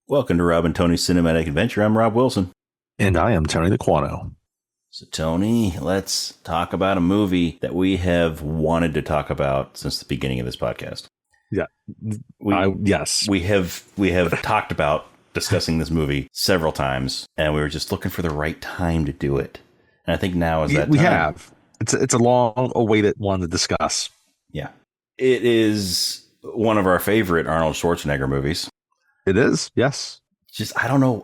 Welcome to Rob and Tony's Cinematic Adventure. I'm Rob Wilson. And I am Tony the Quano. So, Tony, let's talk about a movie that we have wanted to talk about since the beginning of this podcast. Yeah. Yes. We have talked about discussing this movie several times, and we were just looking for the right time to do it. And I think now is that time. We have. It's a long-awaited one to discuss. Yeah. It is one of our favorite Arnold Schwarzenegger movies. It is, yes. Just I don't know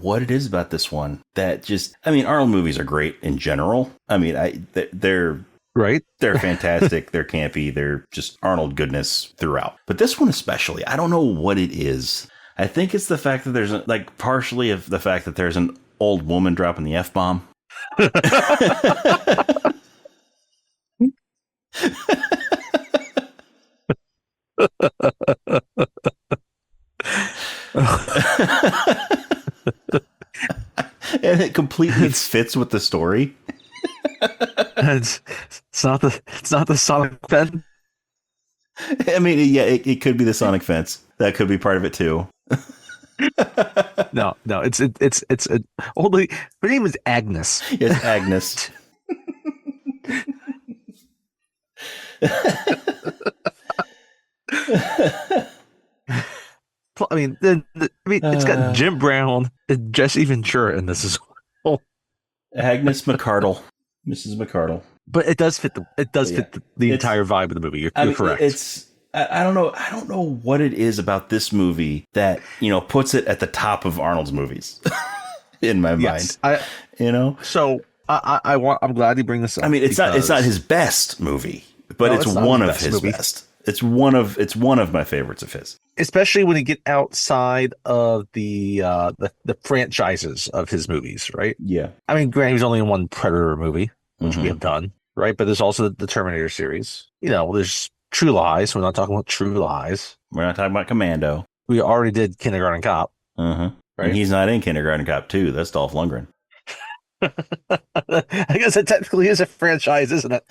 what it is about this one that just Arnold movies are great in general. They're right. They're fantastic. They're campy. They're just Arnold goodness throughout. But this one especially, I don't know what it is. I think it's the fact that there's partially of the fact that there's an old woman dropping the F-bomb. And it completely fits with the story. It's not the sonic fence. It could be the sonic fence. That could be part of it too. No, it's only her name is Agnes. It's Agnes. It's got Jim Brown and Jesse Ventura in this as well. Agnes McArdle, Mrs. McArdle. But it does fit the entire vibe of the movie. You're correct. I don't know what it is about this movie that puts it at the top of Arnold's movies in my mind. So I'm glad you bring this up. It's not his best movie, but it's one of his best. It's one of my favorites of his. Especially when you get outside of the franchises of his movies, right? Yeah. Granted, he's only in one Predator movie, which we have done, right? But there's also the Terminator series. There's True Lies. We're not talking about True Lies. We're not talking about Commando. We already did Kindergarten Cop. Right? And he's not in Kindergarten Cop 2. That's Dolph Lundgren. I guess it technically is a franchise, isn't it?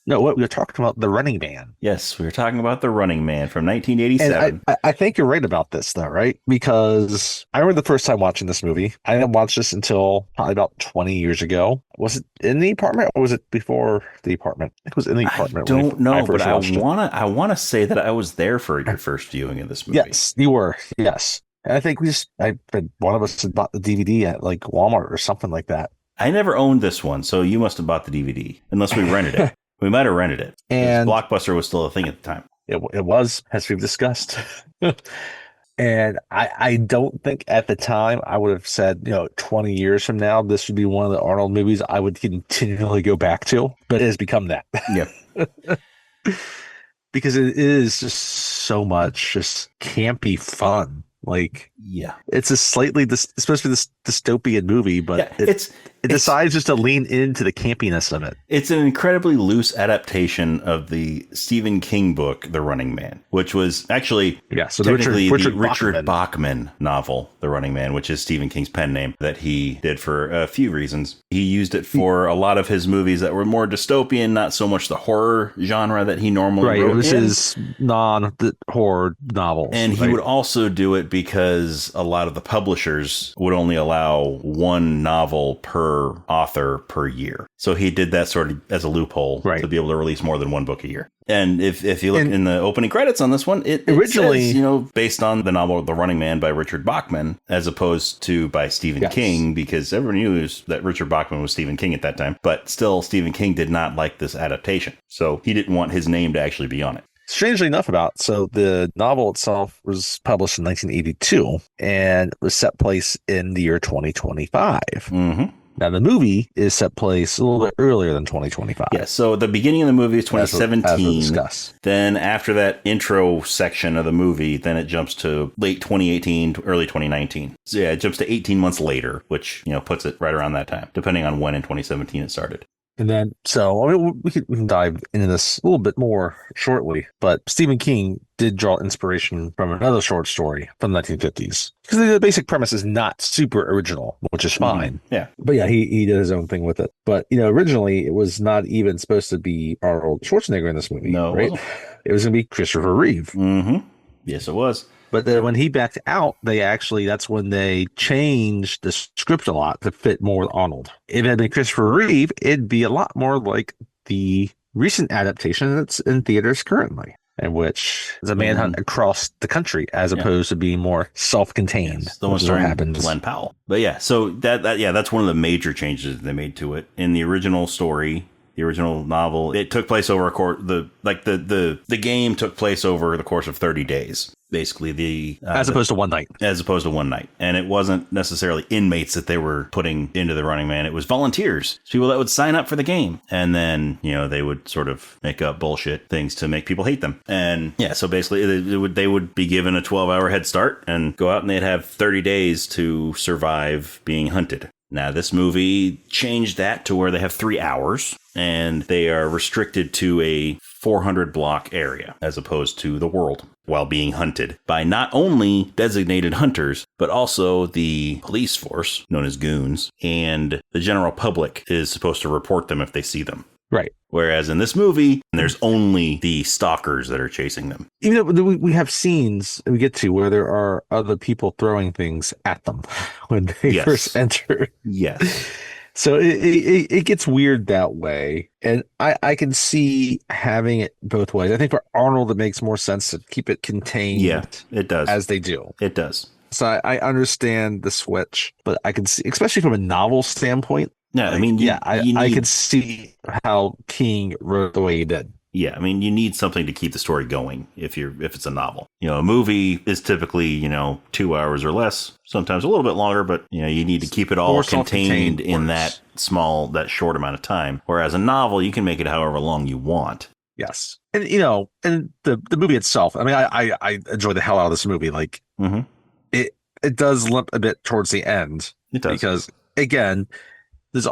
No, what we were talking about, The Running Man. Yes, we were talking about The Running Man from 1987. And I think you're right about this, though, right? Because I remember the first time watching this movie. I didn't watch this until probably about 20 years ago. Was it in the apartment or was it before the apartment? I think it was in the apartment. I don't know, but I want to say that I was there for your first viewing of this movie. Yes, you were. Yes. And I think one of us had bought the DVD at Walmart or something like that. I never owned this one, so you must have bought the DVD, unless we rented it. We might have rented it. And Blockbuster was still a thing at the time. It was, as we've discussed. And I don't think at the time I would have said, 20 years from now, this would be one of the Arnold movies I would continually go back to. But it has become that. Yeah. Because it is just so much just campy fun. It's a slightly, especially this dystopian movie, but it decides just to lean into the campiness of it. It's an incredibly loose adaptation of the Stephen King book, The Running Man, which was actually technically the Richard Bachman novel, The Running Man, which is Stephen King's pen name that he did for a few reasons. He used it for a lot of his movies that were more dystopian, not so much the horror genre that he normally wrote. Right, this is non-horror novels. And he would also do it because a lot of the publishers would only allow one novel per author per year. So he did that sort of as a loophole to be able to release more than one book a year. And if you look in the opening credits on this one, it originally says, based on the novel The Running Man by Richard Bachman, as opposed to by Stephen King, because everyone knew that Richard Bachman was Stephen King at that time. But still, Stephen King did not like this adaptation. So he didn't want his name to actually be on it. Strangely enough so the novel itself was published in 1982 and was set place in the year 2025. Mm-hmm. Now, the movie is set place a little bit earlier than 2025. Yeah, so the beginning of the movie is 2017. As then after that intro section of the movie, then it jumps to late 2018 to early 2019. So yeah, it jumps to 18 months later, which, puts it right around that time, depending on when in 2017 it started. And then, so I mean, we can dive into this a little bit more shortly, but Stephen King did draw inspiration from another short story from the 1950s because the basic premise is not super original, which is fine. Yeah. But yeah, he did his own thing with it. But, originally it was not even supposed to be Arnold Schwarzenegger in this movie, right? It was going to be Christopher Reeve. Mm-hmm. Yes, it was. But then when he backed out, that's when they changed the script a lot to fit more with Arnold. If it had been Christopher Reeve, it'd be a lot more like the recent adaptation that's in theaters currently, in which is a manhunt across the country as opposed to being more self-contained. Yes, the one starring Glenn Powell. But yeah, so that's one of the major changes they made to it. In the original story, the original novel, it took place over the game took place over the course of 30 days. Basically, as opposed to one night. And it wasn't necessarily inmates that they were putting into the Running Man. It was volunteers, people that would sign up for the game. And then, they would sort of make up bullshit things to make people hate them. And yeah, so basically they would be given a 12-hour head start and go out and they'd have 30 days to survive being hunted. Now, this movie changed that to where they have 3 hours and they are restricted to a 400 block area as opposed to the world while being hunted by not only designated hunters, but also the police force known as goons, and the general public is supposed to report them if they see them. Right. Whereas in this movie, there's only the stalkers that are chasing them. Even though we have scenes we get to where there are other people throwing things at them when they first enter. Yes. So it gets weird that way. And I can see having it both ways. I think for Arnold, it makes more sense to keep it contained. Yeah, it does. As they do. It does. So I understand the switch, but I can see, especially from a novel standpoint. No, I mean, I can see how King wrote the way he did. Yeah, I mean, you need something to keep the story going if it's a novel. A movie is typically, 2 hours or less, sometimes a little bit longer, but you need to keep it all contained in that short amount of time. Whereas a novel, you can make it however long you want. Yes. And and the movie itself, I mean, I enjoy the hell out of this movie. Like it does limp a bit towards the end. It does. Because again, there's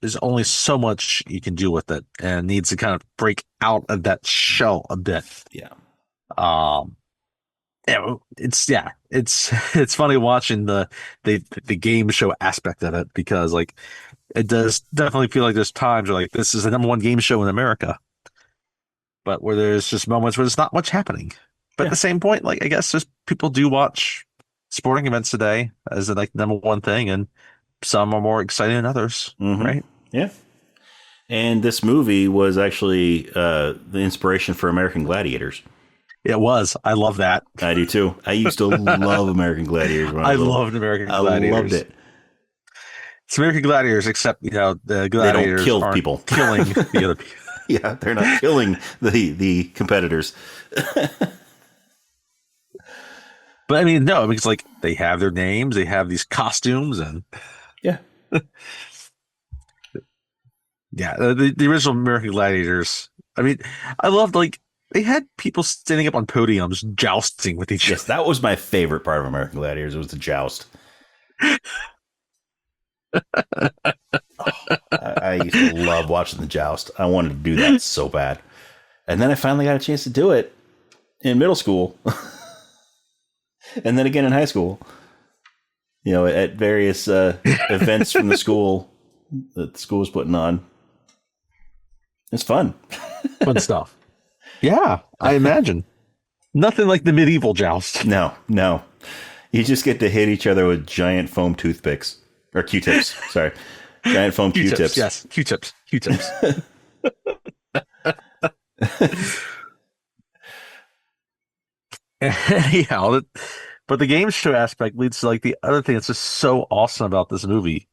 there's only so much you can do with it, and needs to kind of break out of that shell a bit. Yeah. It's funny watching the game show aspect of it, because like it does definitely feel like there's times where like this is the number one game show in America, but where there's just moments where there's not much happening. But at the same point, like I guess just people do watch sporting events today as like the number one thing, and some are more exciting than others, right? Yeah. And this movie was actually the inspiration for American Gladiators. It was. I love that. I do too. I used to love American Gladiators. I loved American Gladiators. I loved it. It's American Gladiators, except the gladiators they don't kill people, killing the other people. Yeah, they're not killing the competitors. But I mean, no, it's like they have their names, they have these costumes, and yeah. Yeah, the original American Gladiators. I mean, I loved like they had people standing up on podiums jousting with each other. Yes, that was my favorite part of American Gladiators. It was the joust. I used to love watching the joust. I wanted to do that so bad. And then I finally got a chance to do it in middle school. And then again in high school. At various events from the school that the school was putting on. It's fun. Fun stuff. Yeah, I imagine. Nothing like the medieval joust. No. You just get to hit each other with giant foam toothpicks. Or Q-tips, sorry. Giant foam Q-tips. Yes, Q-tips. Anyhow, but the game show aspect leads to like the other thing that's just so awesome about this movie.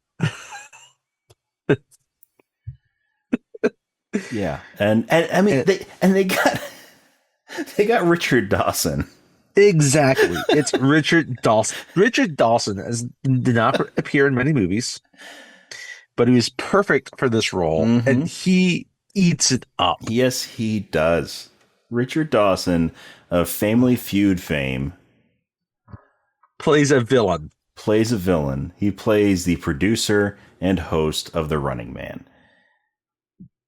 Yeah, and I mean they got Richard Dawson. Exactly, it's Richard Dawson. Richard Dawson did not appear in many movies, but he was perfect for this role, and he eats it up. Yes, he does. Richard Dawson of Family Feud fame plays a villain. plays a villain. He plays the producer and host of The Running Man.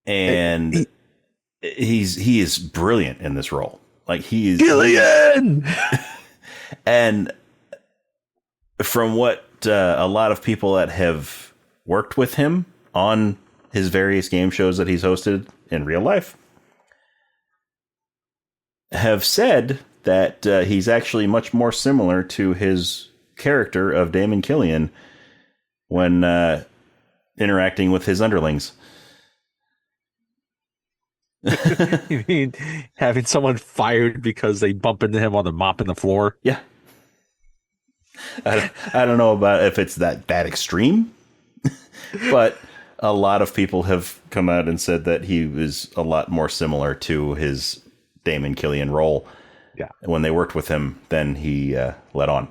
And he is brilliant in this role. Like, he is Gillian. And from what a lot of people that have worked with him on his various game shows that he's hosted in real life have said that he's actually much more similar to his character of Damon Killian when interacting with his underlings. You mean having someone fired because they bump into him on the mop in the floor? Yeah. I don't know about if it's that extreme, but a lot of people have come out and said that he was a lot more similar to his Damon Killian role when they worked with him than he let on.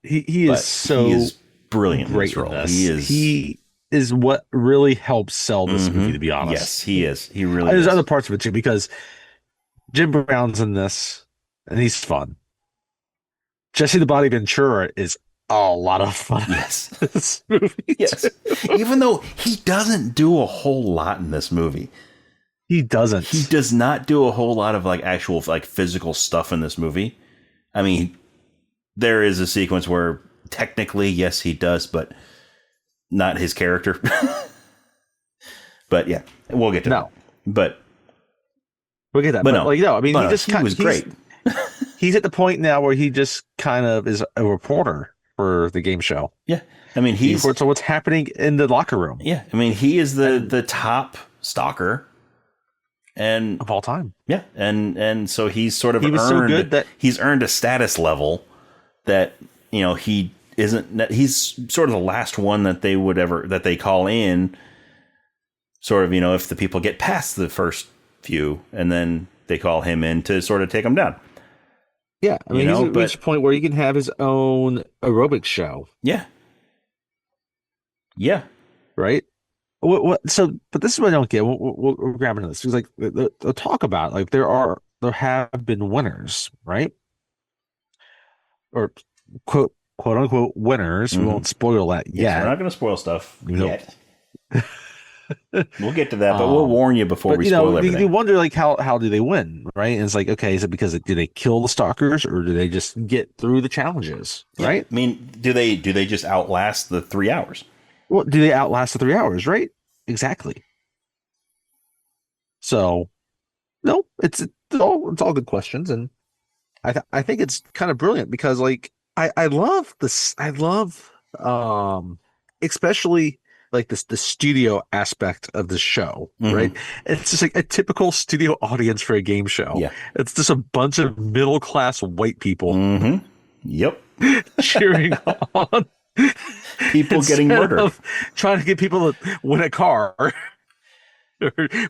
He is brilliant in this role. He is what really helps sell this movie, to be honest. Yes, he is. He really There's is. other parts of it too, because Jim Brown's in this and he's fun. Jesse the Body Ventura is a lot of fun. Yes. This movie. Yes. Even though he doesn't do a whole lot in this movie. He doesn't. He does not do a whole lot of like actual like physical stuff in this movie. I mean, there is a sequence where technically, yes, he does, but not his character. But yeah, we'll get to that. But we'll get that. But no, I mean, he was great. He's at the point now where he just kind of is a reporter for the game show. Yeah. I mean, he reports on what's happening in the locker room. Yeah. I mean, he is the top stalker and of all time. Yeah. And so he's sort of earned so good that he's earned a status level that, you know, he's sort of the last one that they call in, sort of, you know, if the people get past the first few, and then they call him in to sort of take them down. Yeah, I mean, he's reached a point where he can have his own aerobics show. Yeah. Yeah. Right? But this is what I don't get. We're grabbing this. It's like the talk about, like, there have been winners, right? Or quote unquote winners. Mm-hmm. We won't spoil that yet. Yes, we're not going to spoil stuff yet. We'll get to that, but we'll warn you before we spoil everything. You wonder, like, how do they win, right? And it's like, okay, is it because do they kill the stalkers, or do they just get through the challenges, right? I mean, do they just outlast the 3 hours? Well, do they outlast the 3 hours, right? Exactly. So, no, it's all good questions, and I think it's kind of brilliant because, like, I love this. I love especially like the studio aspect of the show, mm-hmm. right? It's just like a typical studio audience for a game show. Yeah. It's just a bunch of middle-class white people. Mm-hmm. Yep. Cheering on people getting murdered. Trying to get people to win a car or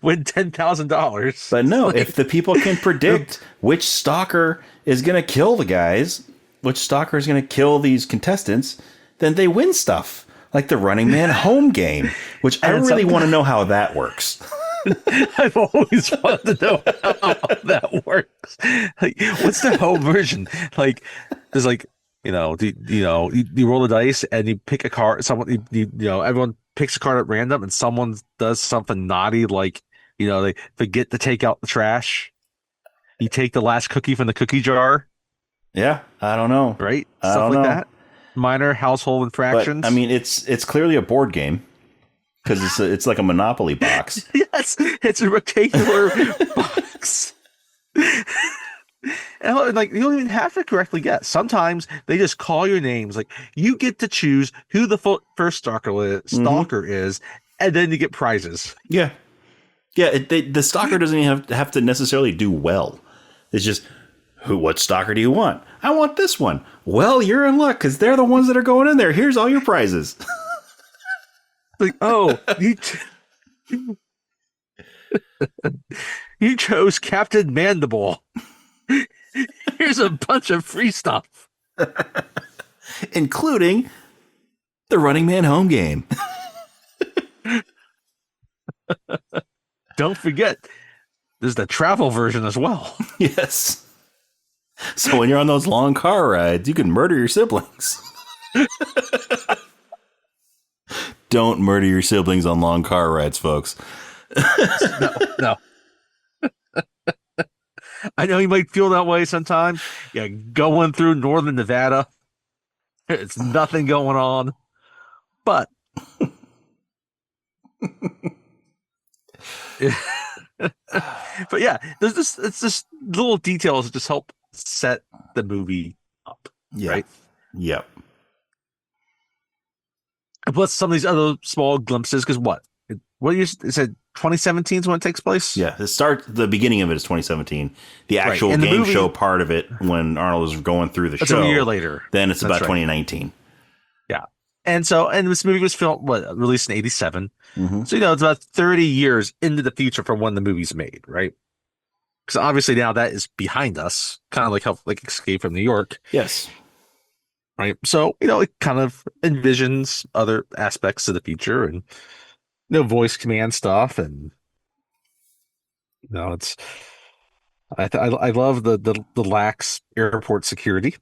win $10,000. But no, if the people can predict which stalker is going to kill the guys, which stalker is going to kill these contestants, then they win stuff. Like the Running Man home game, which I really want to know how that works. I've always wanted to know how that works. Like, what's the home version? Like, there's like, you roll the dice and you pick a card. Everyone picks a card at random, and someone does something naughty, like, they forget to take out the trash. You take the last cookie from the cookie jar. Yeah, I don't know. Right? Stuff like that. Minor household infractions. But, I mean, it's clearly a board game because it's like a Monopoly box. Yes, it's a rectangular box. And like, you don't even have to correctly guess. Sometimes they just call your names. Like, you get to choose who the first stalker is, and then you get prizes. Yeah, yeah. The stalker doesn't even have to necessarily do well. It's just, what stalker do you want? I want this one. Well, you're in luck because they're the ones that are going in there. Here's all your prizes. Like, oh, you chose Captain Mandible. Here's a bunch of free stuff, including the Running Man home game. Don't forget, there's the travel version as well. Yes. So when you're on those long car rides, you can murder your siblings. Don't murder your siblings on long car rides, folks. No. I know you might feel that way sometimes. Yeah, going through northern Nevada, it's nothing going on. But but yeah, it's just little details that just help set the movie up. Yeah. Right? Yep. Plus some of these other small glimpses, because what you said 2017 is when it takes place? Yeah, the beginning of it is 2017. The actual game movie, show part of it, when Arnold is going through the show, a year later. Then it's about 2019. Yeah. And this movie was released in 87. Mm-hmm. So, it's about 30 years into the future from when the movie's made, right? Because obviously now that is behind us, kind of like Escape from New York. Yes. Right. So, it kind of envisions other aspects of the future and, voice command stuff. And, it's, I love the lax airport security.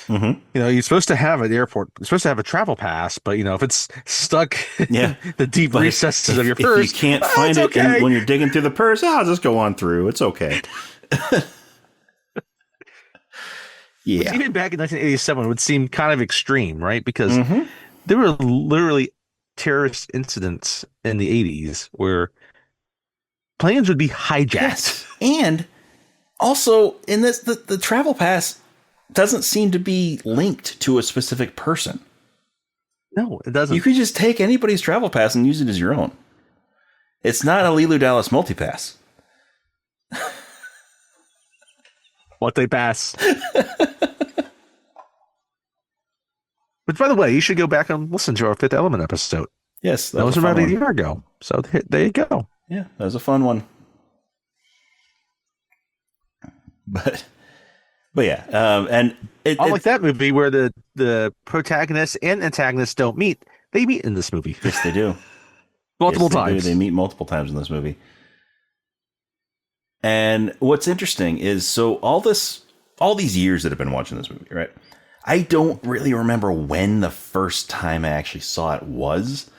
Mm-hmm. You're supposed to have an airport, you're supposed to have a travel pass, but if it's stuck in the deep recesses of your purse, if you can't find it when you're digging through the purse, I'll just go on through. It's okay. Yeah. Which even back in 1987 would seem kind of extreme, right? Because there were literally terrorist incidents in the 80s where planes would be hijacked. Yes. And also in this, the travel pass doesn't seem to be linked to a specific person. No, it doesn't. You could just take anybody's travel pass and use it as your own. It's not a Lelu Dallas multipass. What they pass. But by the way, you should go back and listen to our Fifth Element episode. Yes, that was about a year ago. So there you go. Yeah, that was a fun one. But yeah, and like that movie where the protagonist and antagonist don't meet. They meet in this movie. Yes, they do. Multiple times. They meet multiple times in this movie. And what's interesting is, so all these years that I've been watching this movie, right? I don't really remember when the first time I actually saw it was.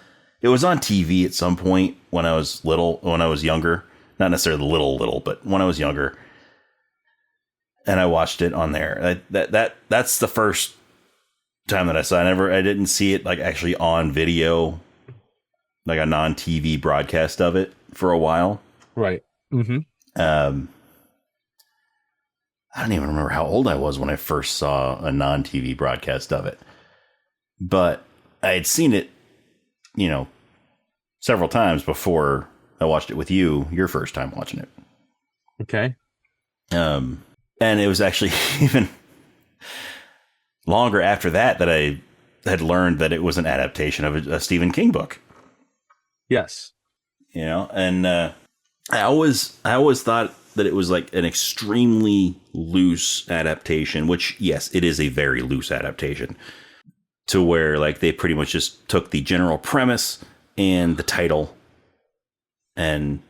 It was on TV at some point when I was younger. Not necessarily little, but when I was younger. And I watched it on there. That's the first time that I saw it. I didn't see it like actually on video, like a non-TV broadcast of it for a while. Right. Mm-hmm. I don't even remember how old I was when I first saw a non-TV broadcast of it. But I had seen it, several times before I watched it with you, your first time watching it. Okay. And it was actually even longer after that I had learned that it was an adaptation of a Stephen King book. Yes. And I always thought that it was like an extremely loose adaptation, which, yes, it is a very loose adaptation, to where like they pretty much just took the general premise and the title and,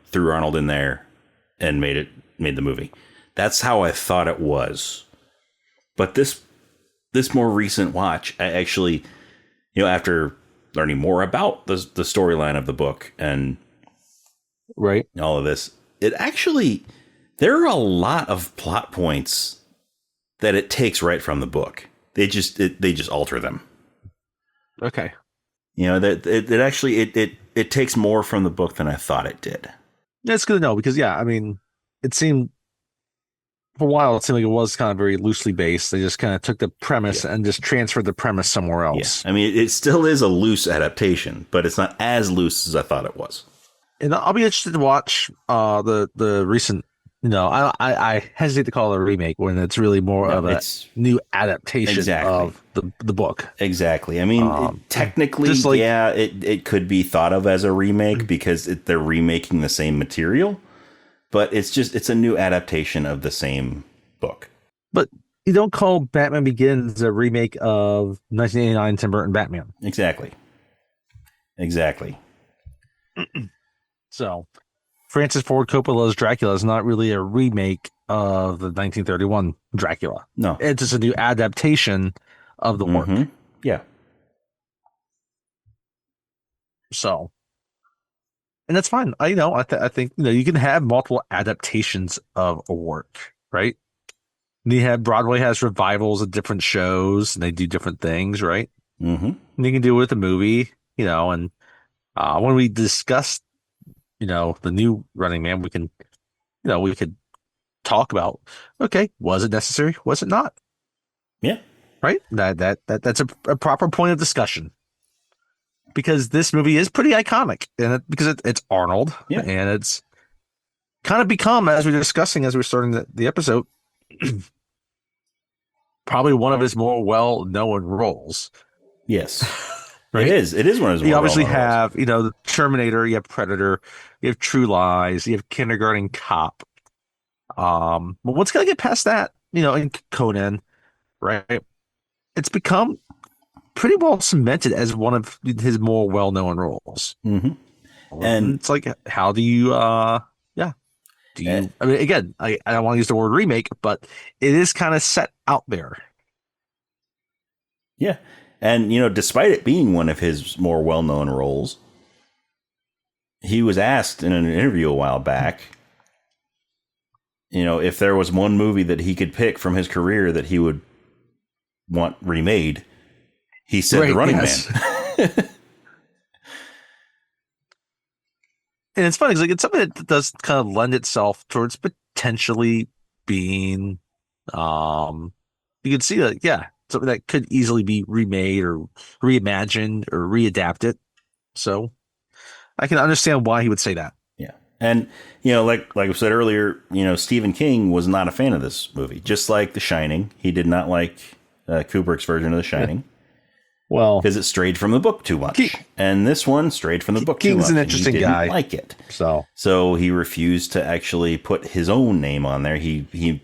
threw Arnold in there and made the movie. That's how I thought it was. But this more recent watch, I actually, after learning more about the storyline of the book and right, all of this, it actually, there are a lot of plot points that it takes right from the book. They just alter them. Okay. That it actually it takes more from the book than I thought it did. That's good to know because it seemed for a while, it seemed like it was kind of very loosely based. They just kind of took the premise and just transferred the premise somewhere else. Yeah. I mean, it still is a loose adaptation, but it's not as loose as I thought it was. And I'll be interested to watch the recent, I hesitate to call it a remake when it's really more of a new adaptation of the book. Exactly. I mean, technically, it could be thought of as a remake because they're remaking the same material. But it's a new adaptation of the same book. But you don't call Batman Begins a remake of 1989 Tim Burton Batman. Exactly. So, Francis Ford Coppola's Dracula is not really a remake of the 1931 Dracula. No. It's just a new adaptation of the work. Yeah. So, and that's fine. I think you can have multiple adaptations of a work, right? And you have Broadway has revivals of different shows, and they do different things, right? And you can do it with a movie, and when we discuss, the new Running Man, we can, we could talk about, okay, was it necessary? Was it not? Yeah. Right. That's a proper point of discussion, because this movie is pretty iconic, and because it's Arnold, and it's kind of become, as we're starting the episode, probably one of his more well-known roles. Yes. Right? It is one of his more You obviously have, roles. The Terminator, you have Predator, you have True Lies, you have Kindergarten Cop. But once you get past that, in Conan, right? It's become pretty well cemented as one of his more well-known roles. And it's like, how do you, do you, I mean, again, I don't want to use the word remake, but it is kind of set out there. Yeah. And, despite it being one of his more well-known roles, he was asked in an interview a while back, if there was one movie that he could pick from his career that he would want remade, he said The Running Man. And it's funny, because it's something that does kind of lend itself towards potentially being, you can see that, something that could easily be remade or reimagined or readapted. So I can understand why he would say that. Yeah. And, like I said earlier, Stephen King was not a fan of this movie. Just like The Shining, he did not like Kubrick's version of The Shining. Well, because it strayed from the book too much, and this one strayed from the book too much. King's an interesting guy. He didn't like it, so he refused to actually put his own name on there. He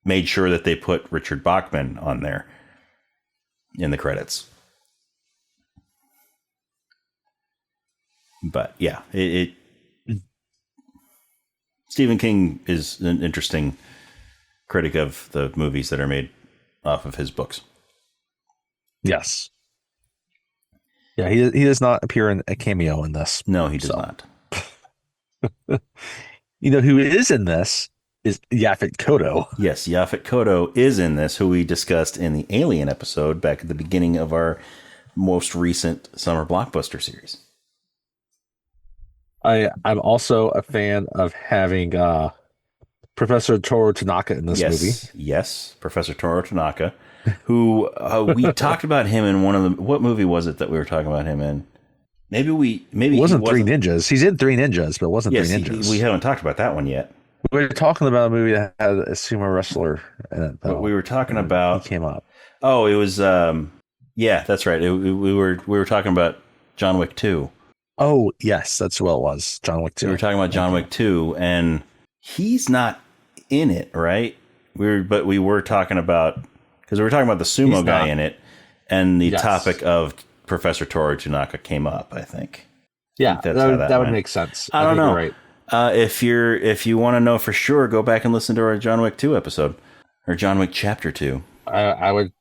made sure that they put Richard Bachman on there in the credits. But yeah, Stephen King is an interesting critic of the movies that are made off of his books. Yes. Yeah, he does not appear in a cameo in this. No, he does not. Who is in this is Yaphet Kotto. Yes, Yaphet Kotto is in this, who we discussed in the Alien episode back at the beginning of our most recent summer blockbuster series. I'm also a fan of having Professor Toru Tanaka in this movie. Yes, Professor Toru Tanaka, who we talked about him in one of the... What movie was it that we were talking about him in? Maybe it wasn't Three Ninjas. He's in Three Ninjas, but it wasn't Three Ninjas. We haven't talked about that one yet. We were talking about a movie that had a sumo wrestler in it. But we were talking about... He came up. Oh, it was... yeah, that's right. We were talking about John Wick 2. Oh, yes, that's what it was. John Wick 2. We were talking about John Wick 2, and he's not in it, right? But we were talking about... Because we were talking about the sumo guy in it, and the topic of Professor Toru Tanaka came up, I think. Yeah, that would make sense. I don't know. Right. If you want to know for sure, go back and listen to our John Wick 2 episode, or John Wick Chapter 2. I would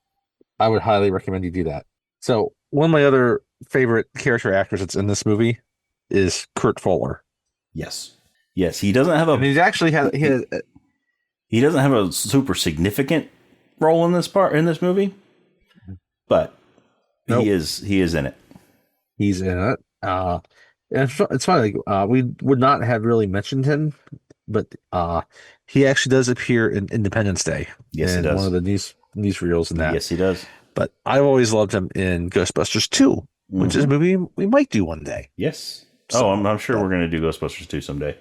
highly recommend you do that. So one of my other favorite character actors that's in this movie is Kurt Fuller. Yes, he doesn't have a... And he doesn't have a super significant role in this movie, but he is in it. He's in it. And it's funny. We would not have really mentioned him, but he actually does appear in Independence Day. Yes, he does. One of the newsreels in that. Yes, he does. But I've always loved him in Ghostbusters 2, which is a movie we might do one day. Yes. So, I'm sure we're going to do Ghostbusters 2 someday.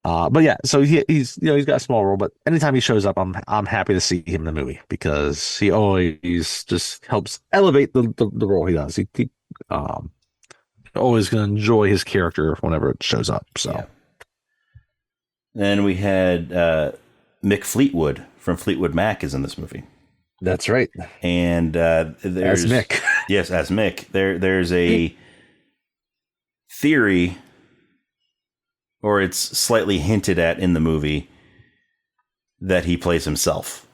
But yeah, so he's got a small role, but anytime he shows up, I'm happy to see him in the movie, because he always just helps elevate the role he does. He always going to enjoy his character whenever it shows up. So, yeah. Then we had Mick Fleetwood from Fleetwood Mac is in this movie. That's right. And as Mick. Yes, as Mick. There's a theory, or it's slightly hinted at in the movie that he plays himself.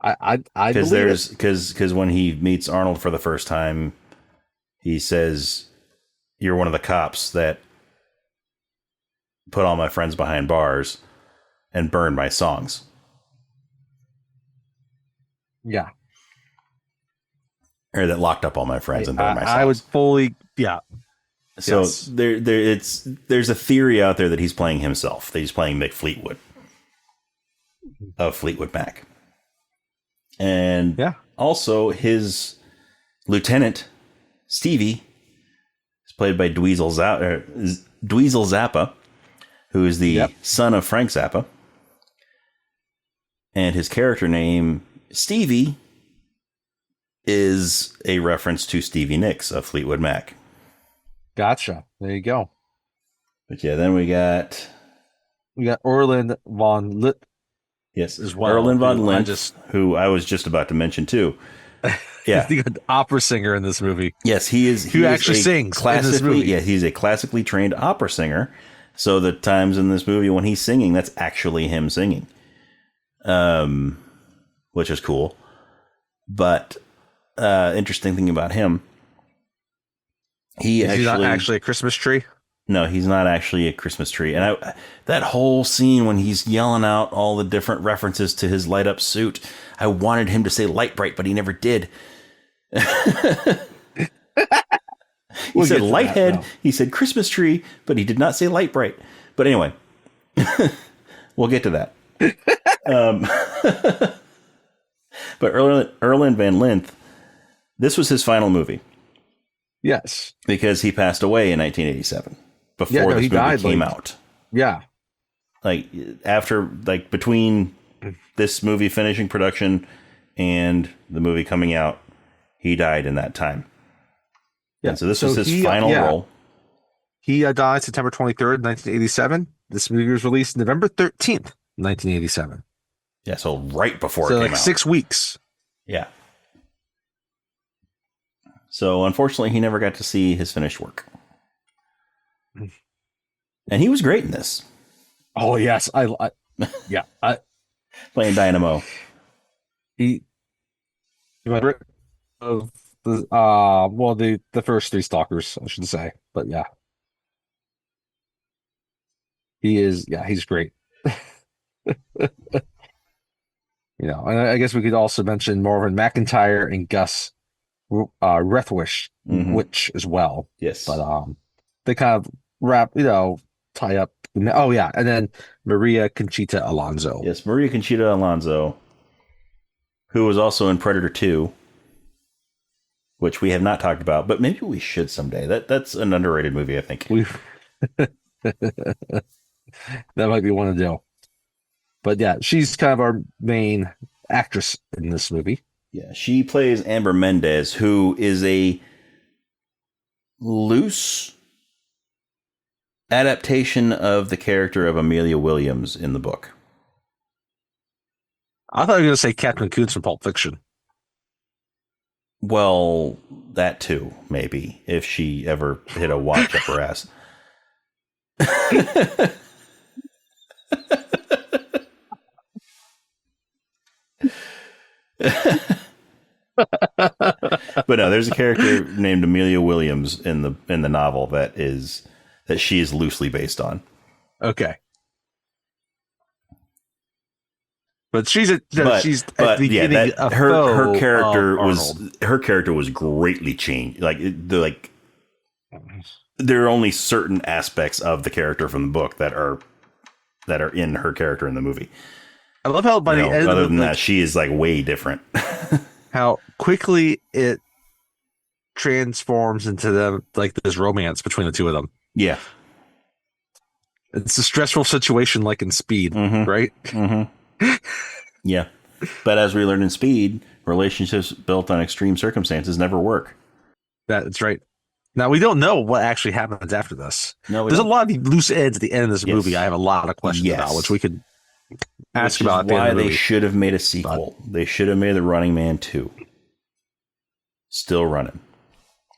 I because when he meets Arnold for the first time, he says, "You're one of the cops that put all my friends behind bars and burned my songs." Yeah. Or that locked up all my friends and burned my songs. I would fully, yeah. So there's a theory out there that he's playing himself. That he's playing Mick Fleetwood of Fleetwood Mac. And also his lieutenant, Stevie, is played by Dweezil Zappa, who is the son of Frank Zappa. And his character name, Stevie, is a reference to Stevie Nicks of Fleetwood Mac. Gotcha. There you go. But yeah, then we got Orland von Litt. Yes, as well. Erland von Lint, who I was just about to mention too. Yeah, he's the opera singer in this movie. Yes, he is. Who actually sings in this movie? Yeah, he's a classically trained opera singer. So the times in this movie when he's singing, that's actually him singing, which is cool. But interesting thing about him, he's not actually a Christmas tree. No, he's not actually a Christmas tree. And that whole scene when he's yelling out all the different references to his light up suit, I wanted him to say light bright, but he never did. He said lighthead, he said Christmas tree, but he did not say light bright. But anyway, we'll get to that. But Erland van Lint, this was his final movie. Yes. Because he passed away in 1987. Before this movie came out. Yeah. Between this movie finishing production and the movie coming out, he died in that time. Yeah. And so this was his final role. He died September 23rd, 1987. This movie was released November 13th, 1987. Yeah, so right before it came out. 6 weeks. Yeah. So unfortunately, he never got to see his finished work. And he was great in this. Oh yes, I playing Dynamo. He of the first three Stalkers, I should say, but yeah, he's great. And I guess we could also mention Marvin McIntyre and Gus Rethwish, which as well. Yes, but they kind of tie up. Oh yeah, and then Maria Conchita Alonso. Yes, Maria Conchita Alonso, who was also in Predator 2, which we have not talked about, but maybe we should someday. That's an underrated movie, I think. That might be one to do. But yeah, she's kind of our main actress in this movie. Yeah, she plays Amber Mendez, who is a loose adaptation of the character of Amelia Williams in the book. I thought you were going to say Captain Coons from Pulp Fiction. Well, that too, maybe, if she ever hit a watch up her ass. But no, there's a character named Amelia Williams in the novel that she is loosely based on. Okay. But she's at the beginning. Her character was greatly changed. There are only certain aspects of the character from the book that are in her character in the movie. I love how by the end other than that, she is way different. How quickly it transforms into this romance between the two of them. Yeah. It's a stressful situation like in Speed, right? Mm-hmm. Yeah. But as we learned in Speed, relationships built on extreme circumstances never work. That's right. Now, we don't know what actually happens after this. No, there's a lot of loose ends at the end of this movie. I have a lot of questions about, which we could ask about. Why they should have made a sequel. They should have made The Running Man 2. Still running.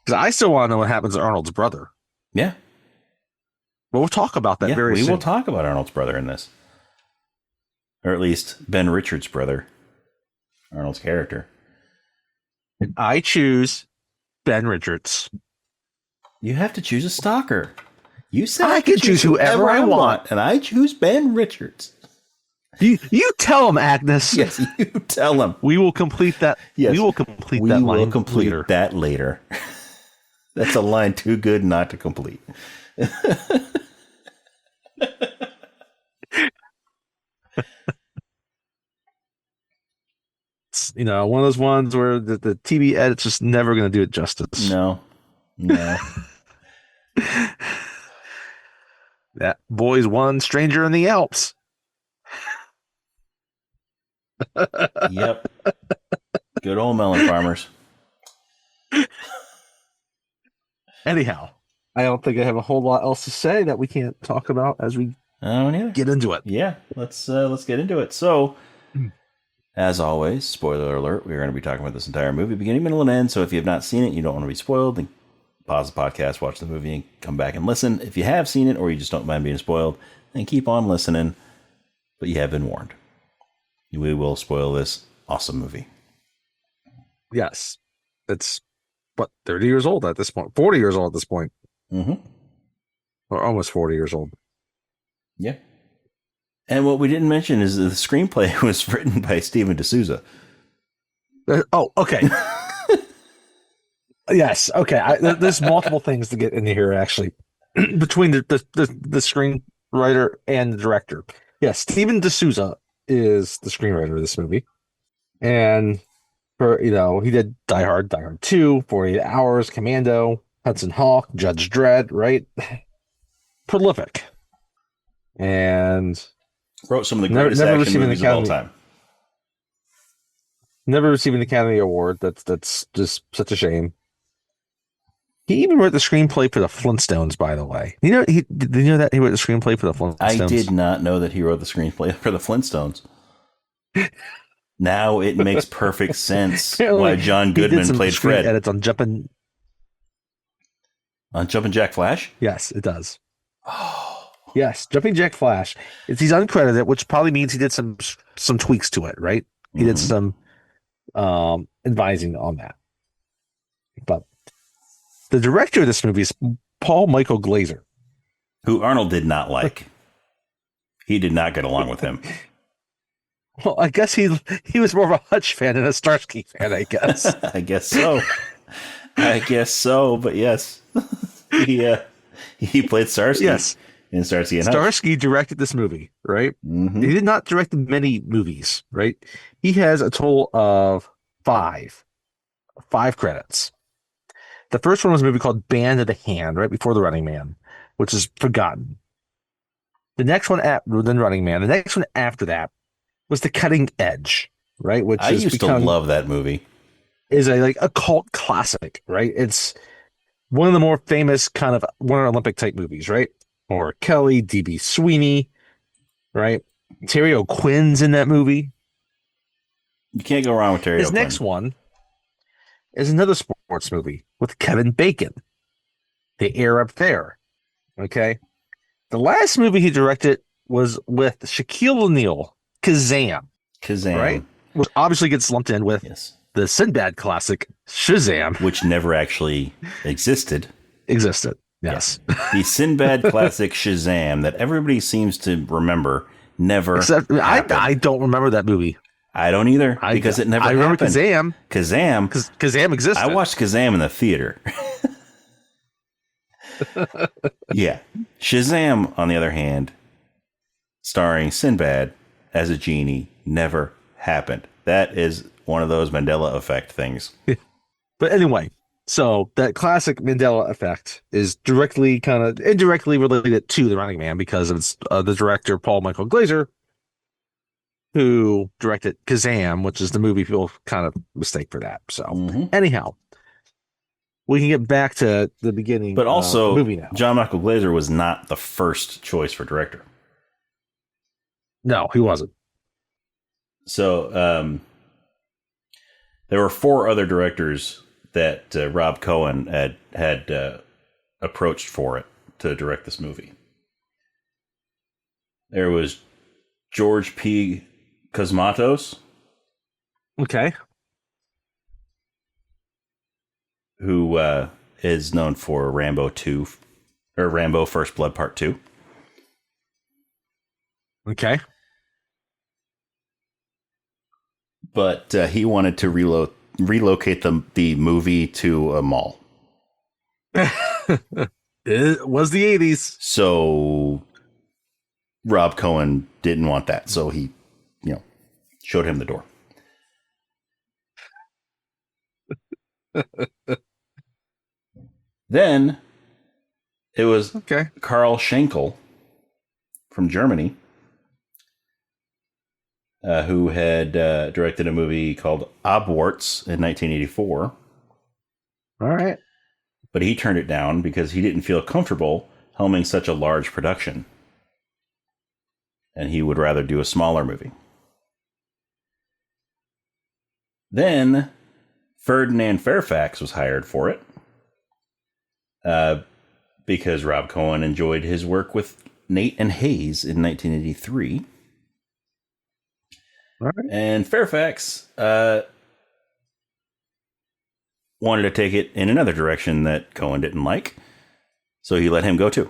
Because I still want to know what happens to Arnold's brother. Yeah. We'll talk about that very soon. We will talk about Arnold's brother in this. Or at least Ben Richards' brother. Arnold's character. I choose Ben Richards. You have to choose a stalker. You said I can choose whoever I want. And I choose Ben Richards. You tell him, Agnes. Yes, you tell him. We will complete that. Yes, we will complete that line. We will complete that later. That's a line too good not to complete. It's, one of those ones where the TV edit's just never going to do it justice. No. That boy's one stranger in the Alps. Yep. Good old melon farmers. Anyhow, I don't think I have a whole lot else to say that we can't talk about as we get into it. Yeah, let's get into it. So, as always, spoiler alert, we're going to be talking about this entire movie, beginning, middle, and end. So if you have not seen it, you don't want to be spoiled, then pause the podcast, watch the movie, and come back and listen. If you have seen it or you just don't mind being spoiled, then keep on listening. But you have been warned. We will spoil this awesome movie. Yes. It's, 30 years old at this point? 40 years old at this point. Mm-hmm. Or almost 40 years old. Yeah. And what we didn't mention is the screenplay was written by Steven D'Souza. Okay. Yes. Okay. There's multiple things to get into here, actually, between the screenwriter and the director. Yeah, Steven D'Souza is the screenwriter of this movie, and he did Die Hard, Die Hard 2, 48 Hours, Commando, Hudson Hawk, Judge Dredd. Right, prolific, and wrote some of the greatest action movies of all time. Never receiving the Academy Award. That's just such a shame. He even wrote the screenplay for the Flintstones, by the way. Did you know that he wrote the screenplay for the Flintstones? I did not know that he wrote the screenplay for the Flintstones. Now it makes perfect sense why John Goodman played Fred. Edits on Jumpin' Jack Flash? Yes, it does. Oh. Yes, Jumping Jack Flash. He's uncredited, which probably means he did some tweaks to it, right? He did some advising on that. But the director of this movie is Paul Michael Glaser, who Arnold did not like. He did not get along with him. Well, I guess he was more of a Hutch fan than a Starsky fan, I guess. I guess so. But yes, he played Starsky. Yes, in Starsky and Hutch. Starsky directed this movie, right? Mm-hmm. He did not direct many movies, right? He has a total of five credits. The first one was a movie called Band of the Hand, right before The Running Man, which is forgotten. The next one then Running Man. The next one after that was The Cutting Edge, right? Which I used to love that movie. Is a cult classic, right? It's one of the more famous kind of Winter Olympic type movies, right? Or Kelly, D.B. Sweeney, right? Terry O'Quinn's in that movie. You can't go wrong with Terry O'Quinn. His next one is another sports movie with Kevin Bacon, The Air Up There. Okay. The last movie he directed was with Shaquille O'Neal, Kazam. Right? Which obviously gets lumped in with the Sinbad classic, Shazam. Which never actually existed. Yes. The Sinbad classic Shazam that everybody seems to remember never happened. I don't remember that movie. I don't either, because it never happened. I remember Kazam. Kazam existed. I watched Kazam in the theater. Yeah. Shazam, on the other hand, starring Sinbad as a genie, never happened. That is one of those Mandela effect things. But anyway, so that classic Mandela effect is indirectly related to The Running Man because it's the director, Paul Michael Glaser, who directed Kazam, which is the movie people kind of mistake for that. So anyhow, we can get back to the beginning. But also, of the movie now. John Michael Glaser was not the first choice for director. No, he wasn't. So there were 4 other directors that Rob Cohen had approached for it to direct this movie. There was George P. Cosmatos. Okay. Who is known for Rambo 2 or Rambo First Blood Part 2. Okay. But he wanted to relocate the movie to a mall. It was the 80s. So Rob Cohen didn't want that. So he, showed him the door. Then it was Karl Schenkel from Germany, who had directed a movie called Abwarts in 1984. All right. But he turned it down because he didn't feel comfortable helming such a large production. And he would rather do a smaller movie. Then Ferdinand Fairfax was hired for it. Because Rob Cohen enjoyed his work with Nate and Hayes in 1983. All right. And Fairfax wanted to take it in another direction that Cohen didn't like. So he let him go too.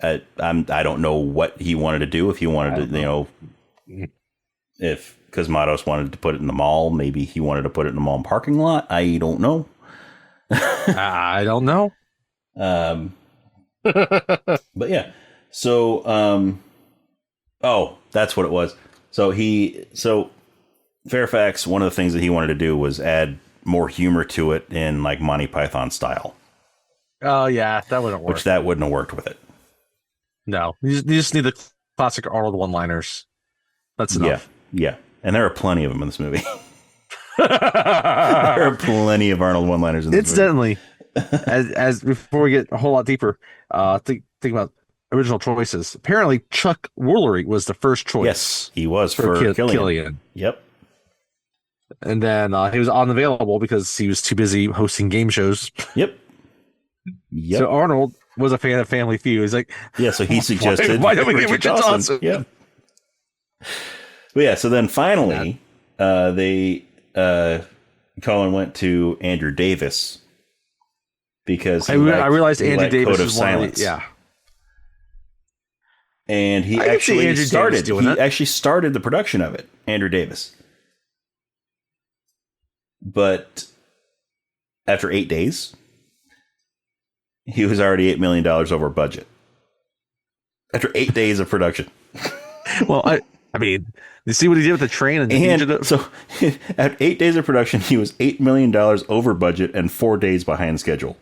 I don't know what he wanted to do. If he wanted to, if Cosmatos wanted to put it in the mall, maybe he wanted to put it in the mall parking lot. I don't know. I don't know. But yeah. So, that's what it was. So Fairfax, one of the things that he wanted to do was add more humor to it in like Monty Python style. Oh yeah, that wouldn't work. Which that wouldn't have worked with it. No, you just need the classic Arnold one-liners. That's enough. Yeah. And there are plenty of them in this movie. There are plenty of Arnold one-liners in this Incidentally, as before we get a whole lot deeper, think about original choices. Apparently, Chuck Woolery was the first choice. Yes, he was for Killian. Yep. And then he was unavailable because he was too busy hosting game shows. Yep. So Arnold was a fan of Family Feud. He's like, so he suggested, why don't we get Richard Johnson? Yeah. But yeah, so then finally, Colin went to Andrew Davis because I realized Andrew Davis was one of the, yeah. And he actually started the production of it, Andrew Davis. But after 8 days, he was already $8 million over budget. After 8 days of production. Well, I mean, you see what he did with the train, and so at 8 days of production, he was $8 million over budget and 4 days behind schedule.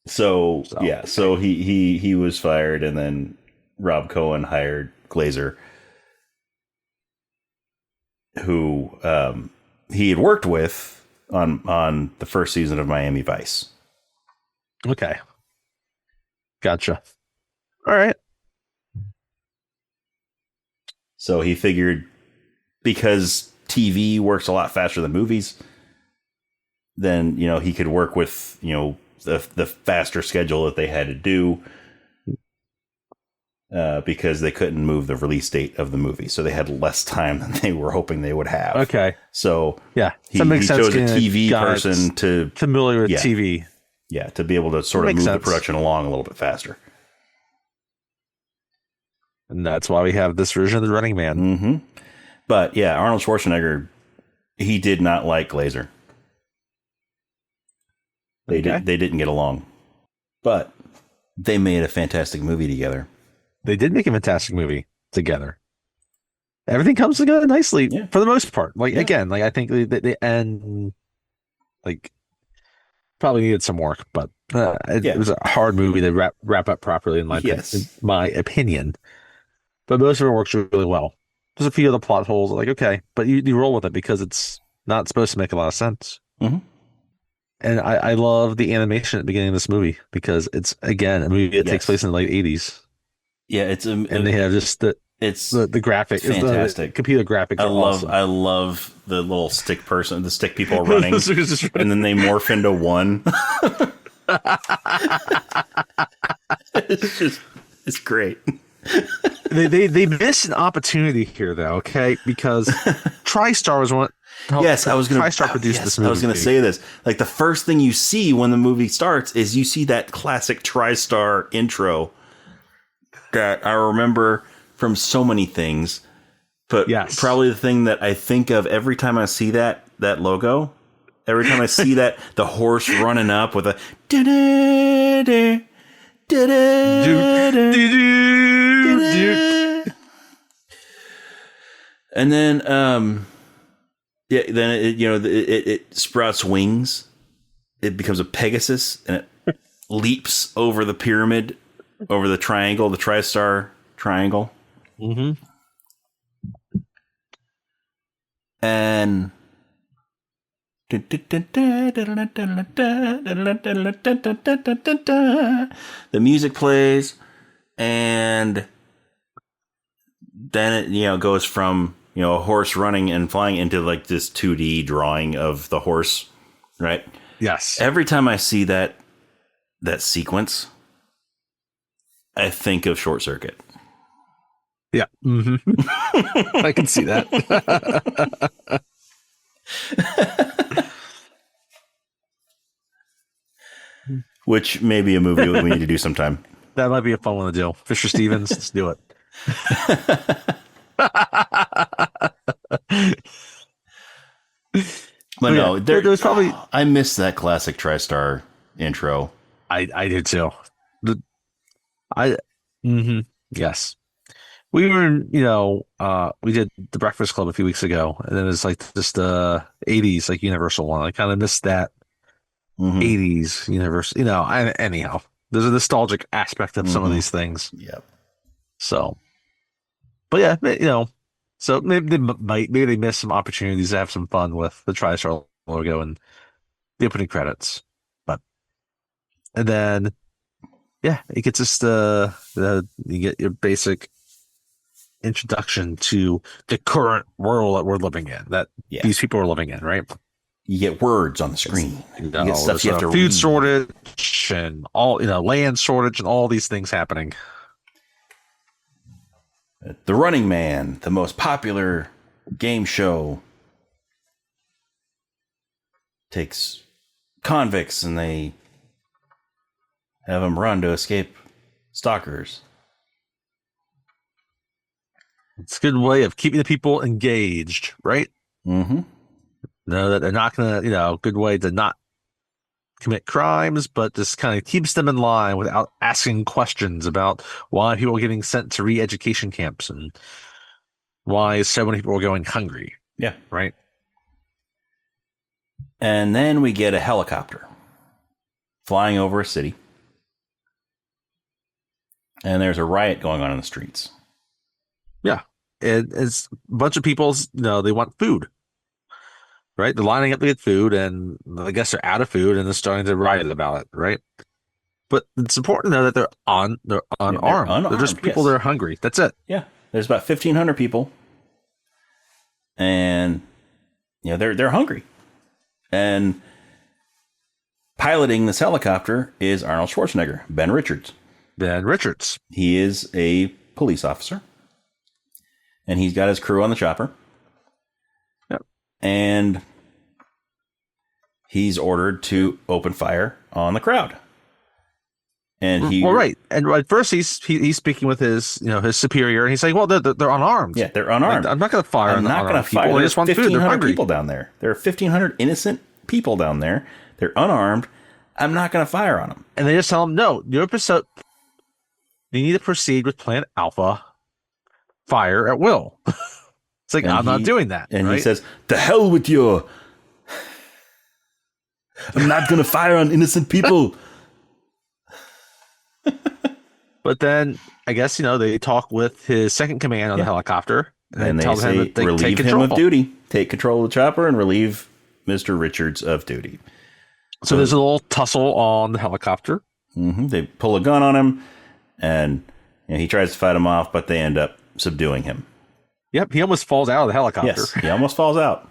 So he was fired, and then Rob Cohen hired Glazer, who he had worked with on the first season of Miami Vice. Okay. Gotcha. All right. So he figured because TV works a lot faster than movies, then, he could work with, the faster schedule that they had to do because they couldn't move the release date of the movie. So they had less time than they were hoping they would have. Okay. So yeah, he chose a TV person to familiar with TV. Yeah, to be able to sort of move the production along a little bit faster. And that's why we have this version of The Running Man. Mm-hmm. But yeah, Arnold Schwarzenegger, he did not like Glazer. They didn't get along. But they made a fantastic movie together. They did make a fantastic movie together. Everything comes together nicely for the most part. Again, I think the end, probably needed some work, but it was a hard movie to wrap up properly in my opinion. But most of it works really well. There's a few of the plot holes, but you roll with it because it's not supposed to make a lot of sense. Mm-hmm. And I love the animation at the beginning of this movie because it's, again, a movie that takes place in the late 80s. Yeah, and they have just It's the graphic, fantastic. The computer graphics. I love the little stick person, the stick people running, and then they morph into one. It's great. They missed an opportunity here, though. Okay, because TriStar was one. TriStar produced this movie. I was going to say this. Like, the first thing you see when the movie starts is you see that classic TriStar intro that I remember from so many things, but probably the thing that I think of every time I see that logo, every time I see that the horse running up with a and then then it sprouts wings, it becomes a Pegasus, and it leaps over the pyramid, over the triangle, the TriStar triangle. Mm-hmm. And the music plays, and then it goes from a horse running and flying into like this 2D drawing of the horse, right? Yes. Every time I see that sequence, I think of Short Circuit. Yeah. Mm-hmm. I can see that. Which may be a movie we need to do sometime. That might be a fun one to do. Fisher Stevens, let's do it. But no, there was probably. I miss that classic TriStar intro. I did too. Yes. We were, we did the Breakfast Club a few weeks ago, and then it's like just the 80s, like Universal one. I kind of missed that 80s Universal, anyhow, there's a nostalgic aspect of some of these things. Yep. So, but yeah, so maybe they missed some opportunities to have some fun with the TriStar logo and the opening credits. And then, it gets us you get your basic introduction to the current world that we're living in, that these people are living in, right? You get words on the screen. You get stuff you have to food read. shortage and all, land shortage and all these things happening. The Running Man, the most popular game show, takes convicts and they have them run to escape stalkers. It's a good way of keeping the people engaged, right? Mm-hmm. Know that they're not going to, good way to not commit crimes, but just kind of keeps them in line without asking questions about why people are getting sent to re-education camps and why so many people are going hungry. Yeah. Right. And then we get a helicopter flying over a city. And there's a riot going on in the streets. Yeah. It's a bunch of people, they want food. Right? They're lining up to get food, and I guess they're out of food, and they're starting to riot about it, right? But it's important to know that they're unarmed. They're just people that are hungry. That's it. Yeah. There's about 1,500 people. And, they're hungry. And piloting this helicopter is Arnold Schwarzenegger, Ben Richards. Ben Richards. He is a police officer. And he's got his crew on the chopper. Yep. And he's ordered to open fire on the crowd. And right. And at first he's speaking with his superior, and he's saying, well, they're unarmed. Yeah, they're unarmed. I'm not going to fire. I'm not going to fire. They just want food. 1,500 people down there. There are 1,500 innocent people down there. They're unarmed. I'm not going to fire on them. And they just tell him, no, you need to proceed with Plan Alpha. Fire at will. It's like, I'm not doing that. And he says, "The hell with you. I'm not going to fire on innocent people." But then I guess, they talk with his second command on the helicopter. And they tell him that they relieve him of duty. Take control of the chopper and relieve Mr. Richards of duty. So there's a little tussle on the helicopter. Mm-hmm. They pull a gun on him, and he tries to fight him off, but they end up subduing him. Yep, he almost falls out of the helicopter. Yes, he almost falls out.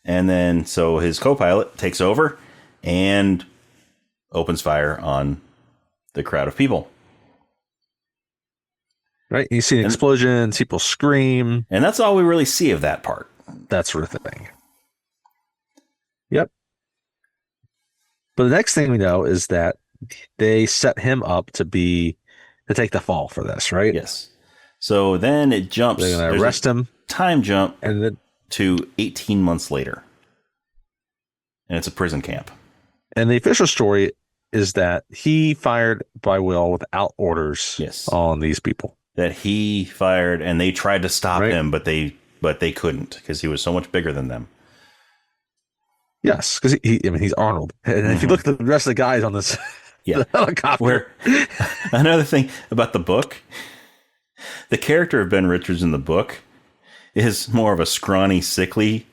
And then, so his co-pilot takes over and opens fire on the crowd of people. Right, you see explosions, people scream. And that's all we really see of that part. That sort of thing. Yep. But the next thing we know is that they set him up to take the fall for this, right? Yes. So then it jumps. They're going to arrest him. Time jump and then to 18 months later. And it's a prison camp. And the official story is that he fired by will without orders on these people. That he fired and they tried to stop him, but they couldn't because he was so much bigger than them. Yes, because he's Arnold. And if you look at the rest of the guys on this helicopter. Another thing about the book, the character of Ben Richards in the book is more of a scrawny, sickly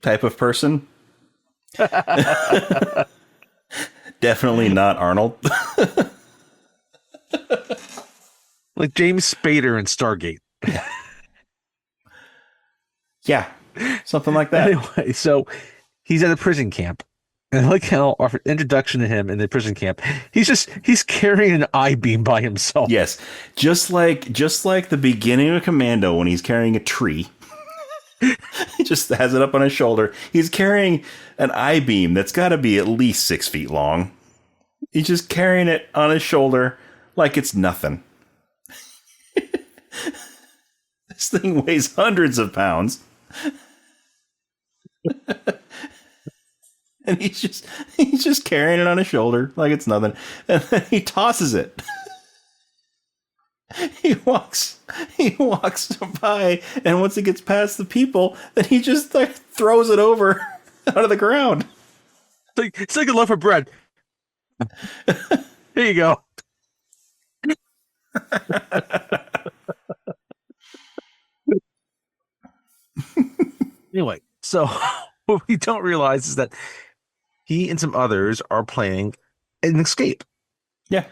type of person. Definitely not Arnold. Like James Spader in Stargate. Yeah, something like that. Anyway, so he's at a prison camp. And I like how our introduction to him in the prison camp, he's carrying an I-beam by himself. Yes. Just like the beginning of Commando when he's carrying a tree. He just has it up on his shoulder. He's carrying an I-beam that's got to be at least 6 feet long. He's just carrying it on his shoulder like it's nothing. This thing weighs hundreds of pounds. And he's just carrying it on his shoulder like it's nothing. And then he tosses it. He walks by, and once he gets past the people, then he just like throws it over out of the ground. It's like a loaf of bread. Here you go. Anyway, so what we don't realize is that he and some others are planning an escape. Yeah.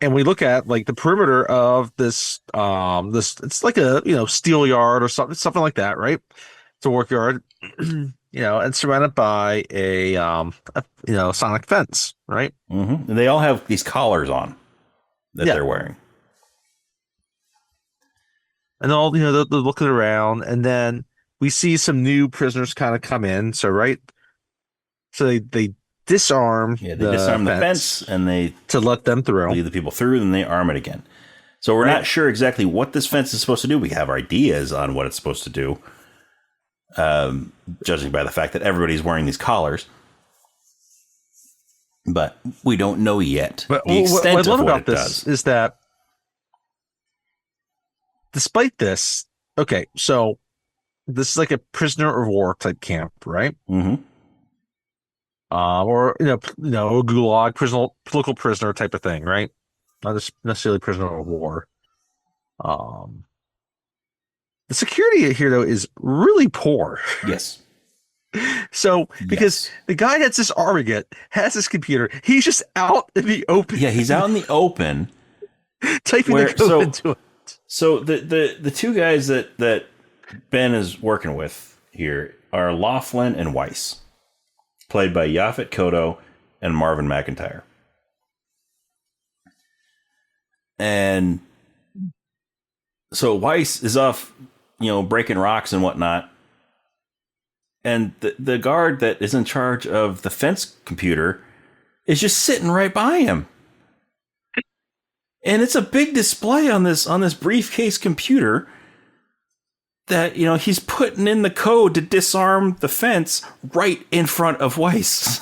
And we look at like the perimeter of this it's like a steel yard or something like that, right? It's a work yard, and surrounded by a sonic fence, right? Mm-hmm. And they all have these collars on that they're wearing. And all they're looking around, and then we see some new prisoners kind of come in. So they disarm. Yeah, they disarm the fence and they to let them through. Lead the people through, and they arm it again. So we're not sure exactly what this fence is supposed to do. We have ideas on what it's supposed to do, judging by the fact that everybody's wearing these collars. But we don't know yet the extent what I love of what about this is that despite this, okay, so this is like a prisoner of war type camp, right? Mm-hmm. Or a gulag political prisoner type of thing, right? Not just necessarily prisoner of war. The security here though is really poor. Yes. So because the guy that's disarming it has his computer, he's just out in the open. Yeah, he's out in the open, typing the code into it. So the two guys that Ben is working with here are Laughlin and Weiss, played by Yaphet Kotto and Marvin McIntyre. And so Weiss is off, breaking rocks and whatnot. And the guard that is in charge of the fence computer is just sitting right by him. And it's a big display on this briefcase computer that, he's putting in the code to disarm the fence right in front of Weiss.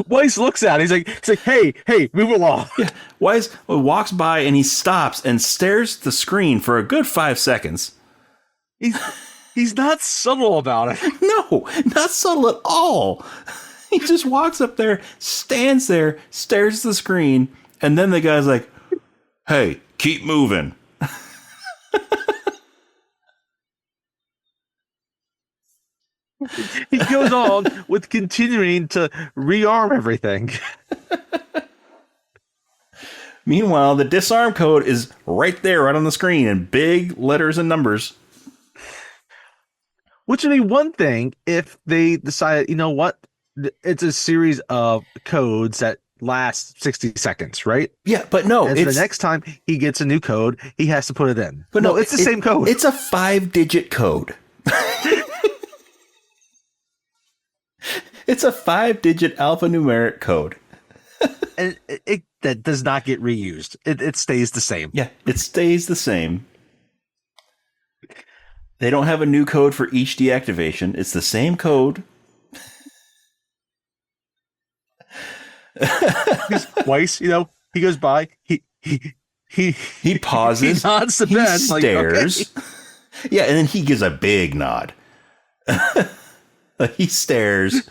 Weiss looks at it. He's like, hey, move along. Yeah. Weiss walks by and he stops and stares at the screen for a good 5 seconds. He's not subtle about it. No, not subtle at all. He just walks up there, stands there, stares at the screen, and then the guy's like, hey, keep moving. He goes on with continuing to rearm everything. Meanwhile, the disarm code is right there, right on the screen in big letters and numbers. Which would be one thing if they decided, you know what? It's a series of codes that last 60 seconds, right? Yeah, but no. And so the next time he gets a new code, he has to put it in. But no, it's the same code. It's a 5-digit code. It's a 5-digit alphanumeric code. And that does not get reused. It stays the same. Yeah, it stays the same. They don't have a new code for each deactivation. It's the same code. Weiss, he goes by. He pauses. He nods to Ben. Stares. Okay. Yeah, and then he gives a big nod. He stares,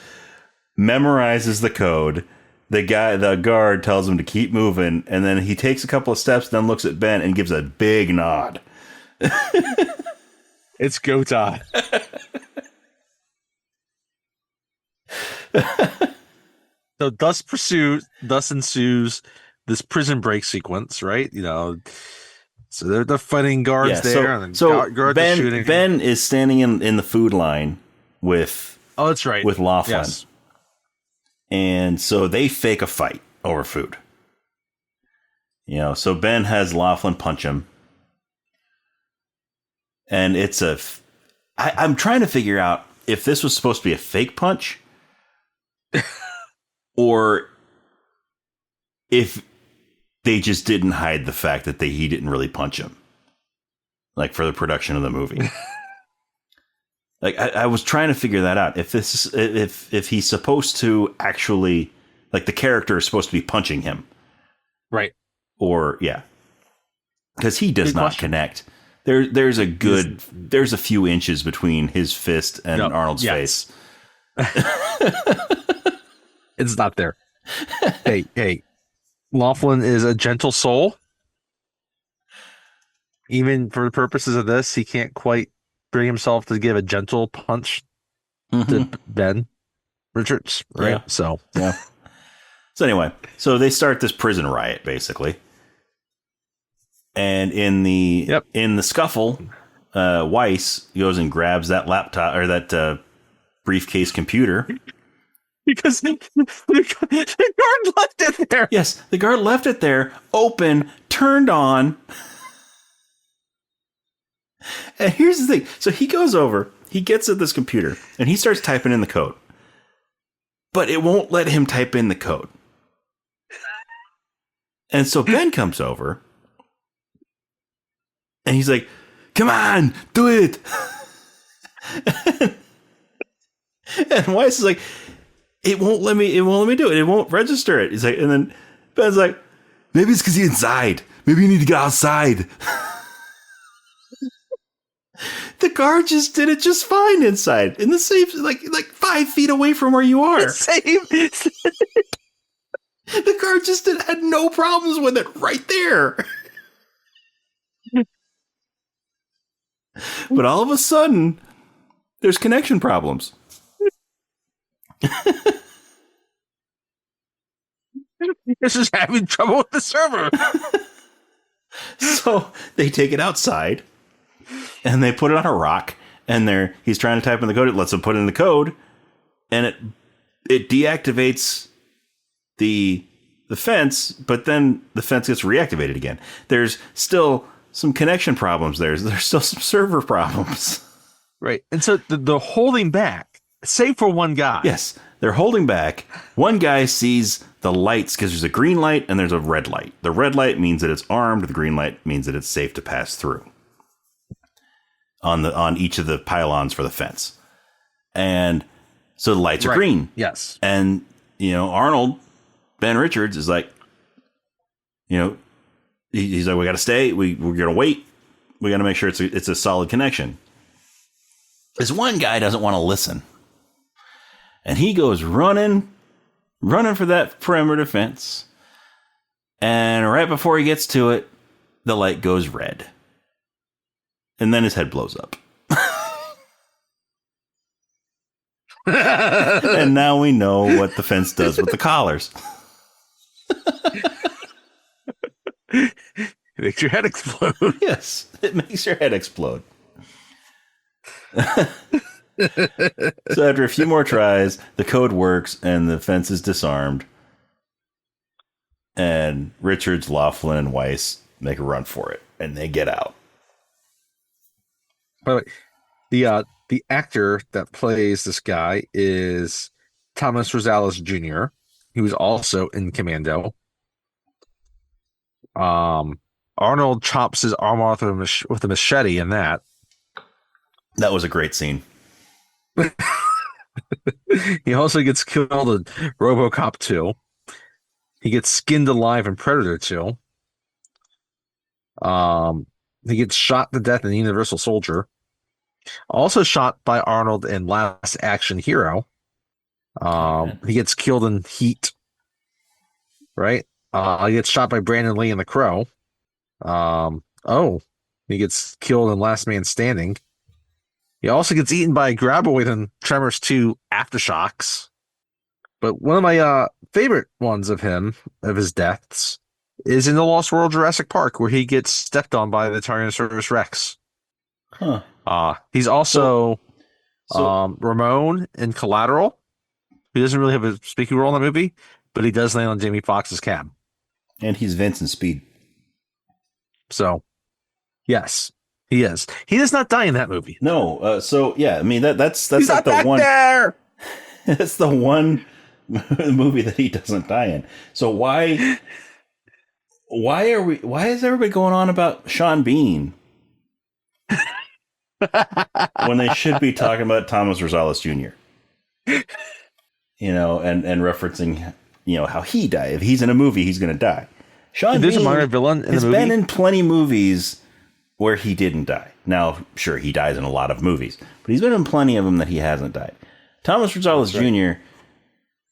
memorizes the code. The guard tells him to keep moving, and then he takes a couple of steps, then looks at Ben and gives a big nod. It's go time. So thus ensues this prison break sequence, right? So they're fighting guards there, and guards are shooting. Ben is standing in the food line with that's right, with Laughlin. Yes. And so they fake a fight over food. So Ben has Laughlin punch him. And I'm trying to figure out if this was supposed to be a fake punch or if they just didn't hide the fact that he didn't really punch him. Like for the production of the movie. Like I was trying to figure that out. If he's supposed to actually, like the character is supposed to be punching him. Right. Or, yeah. Because he does not connect. There's a few inches between his fist and Arnold's face. It's not there. Hey. Laughlin is a gentle soul. Even for the purposes of this, he can't quite bring himself to give a gentle punch to Ben Richards, right? Yeah. So anyway, so they start this prison riot basically, and in the scuffle, Weiss goes and grabs that laptop or that briefcase computer because the guard left it there. Yes, the guard left it there, open, turned on. And here's the thing. So he goes over, he gets at this computer, and he starts typing in the code. But it won't let him type in the code. And so Ben comes over, and he's like, come on, do it. And Weiss is like, it won't let me do it. It won't register it. He's like, and then Ben's like, maybe it's because he's inside. Maybe you need to get outside. The guard just did it just fine inside, in the safe, like 5 feet away from where you are. The guard just had no problems with it right there. But all of a sudden, there's connection problems. This is having trouble with the server. So they take it outside. And they put it on a rock, and he's trying to type in the code. It lets him put in the code, and it deactivates the fence, but then the fence gets reactivated again. There's still some connection problems there. There's still some server problems. Right. And so they're holding back, save for one guy. Yes, they're holding back. One guy sees the lights because there's a green light and there's a red light. The red light means that it's armed. The green light means that it's safe to pass through. On each of the pylons for the fence. And so the lights are green. Yes. And, Arnold, Ben Richards is like, he's like, we got to stay. We're going to wait. We got to make sure it's a solid connection. This one guy doesn't want to listen. And he goes running for that perimeter fence. And right before he gets to it, the light goes red. And then his head blows up. And now we know what the fence does with the collars. It makes your head explode. Yes, it makes your head explode. So after a few more tries, the code works and the fence is disarmed. And Richards, Laughlin, and Weiss make a run for it, and they get out. By the way, the actor that plays this guy is Thomas Rosales Jr. He was also in Commando. Arnold chops his arm off with a machete in that. That was a great scene. He also gets killed in RoboCop 2. He gets skinned alive in Predator 2. He gets shot to death in Universal Soldier. Also shot by Arnold in Last Action Hero. He gets killed in Heat. Right? He gets shot by Brandon Lee in The Crow. He gets killed in Last Man Standing. He also gets eaten by a graboid in Tremors 2 Aftershocks. But one of my favorite ones of his deaths, is in the Lost World Jurassic Park, where he gets stepped on by the Tyrannosaurus Rex. Huh. He's also Ramon in Collateral. He doesn't really have a speaking role in the movie, but he does land on Jamie Foxx's cab. And he's Vince in Speed. So, yes, he is. He does not die in that movie. No. I mean that's he's like not back there. That's the one movie that he doesn't die in. So why is everybody going on about Sean Bean when they should be talking about Thomas Rosales Jr.? And referencing, how he died. If he's in a movie, he's going to die. Sean There's Bean a minor villain in has the movie. been in plenty movies where he didn't die. Now, sure, he dies in a lot of movies, but he's been in plenty of them that he hasn't died. Thomas Rosales Jr.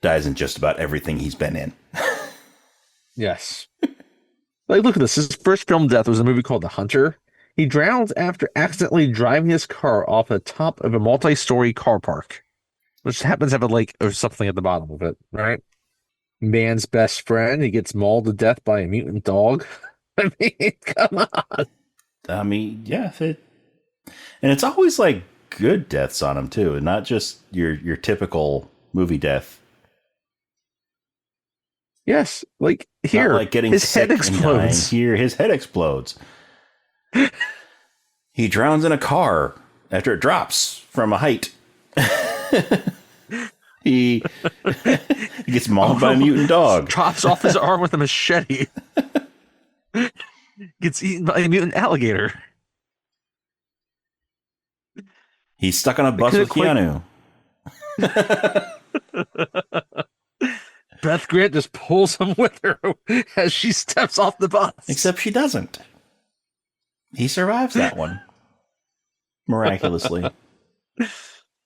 dies in just about everything he's been in. Yes. Like, look at this. His first film death was a movie called The Hunter. He drowns after accidentally driving his car off the top of a multi-story car park, which happens to have a lake or something at the bottom of it, right? Man's best friend, he gets mauled to death by a mutant dog. I mean, come on. I mean, yeah. And it's always like good deaths on him, too, and not just your typical movie death. Yes, like here, not like getting his head explodes. Here, his head explodes. He drowns in a car after it drops from a height. He gets mauled by a mutant dog. Chops off his arm with a machete. Gets eaten by a mutant alligator. He's stuck on a bus with Keanu. Beth Grant just pulls him with her as she steps off the bus. Except she doesn't. He survives that one. Miraculously.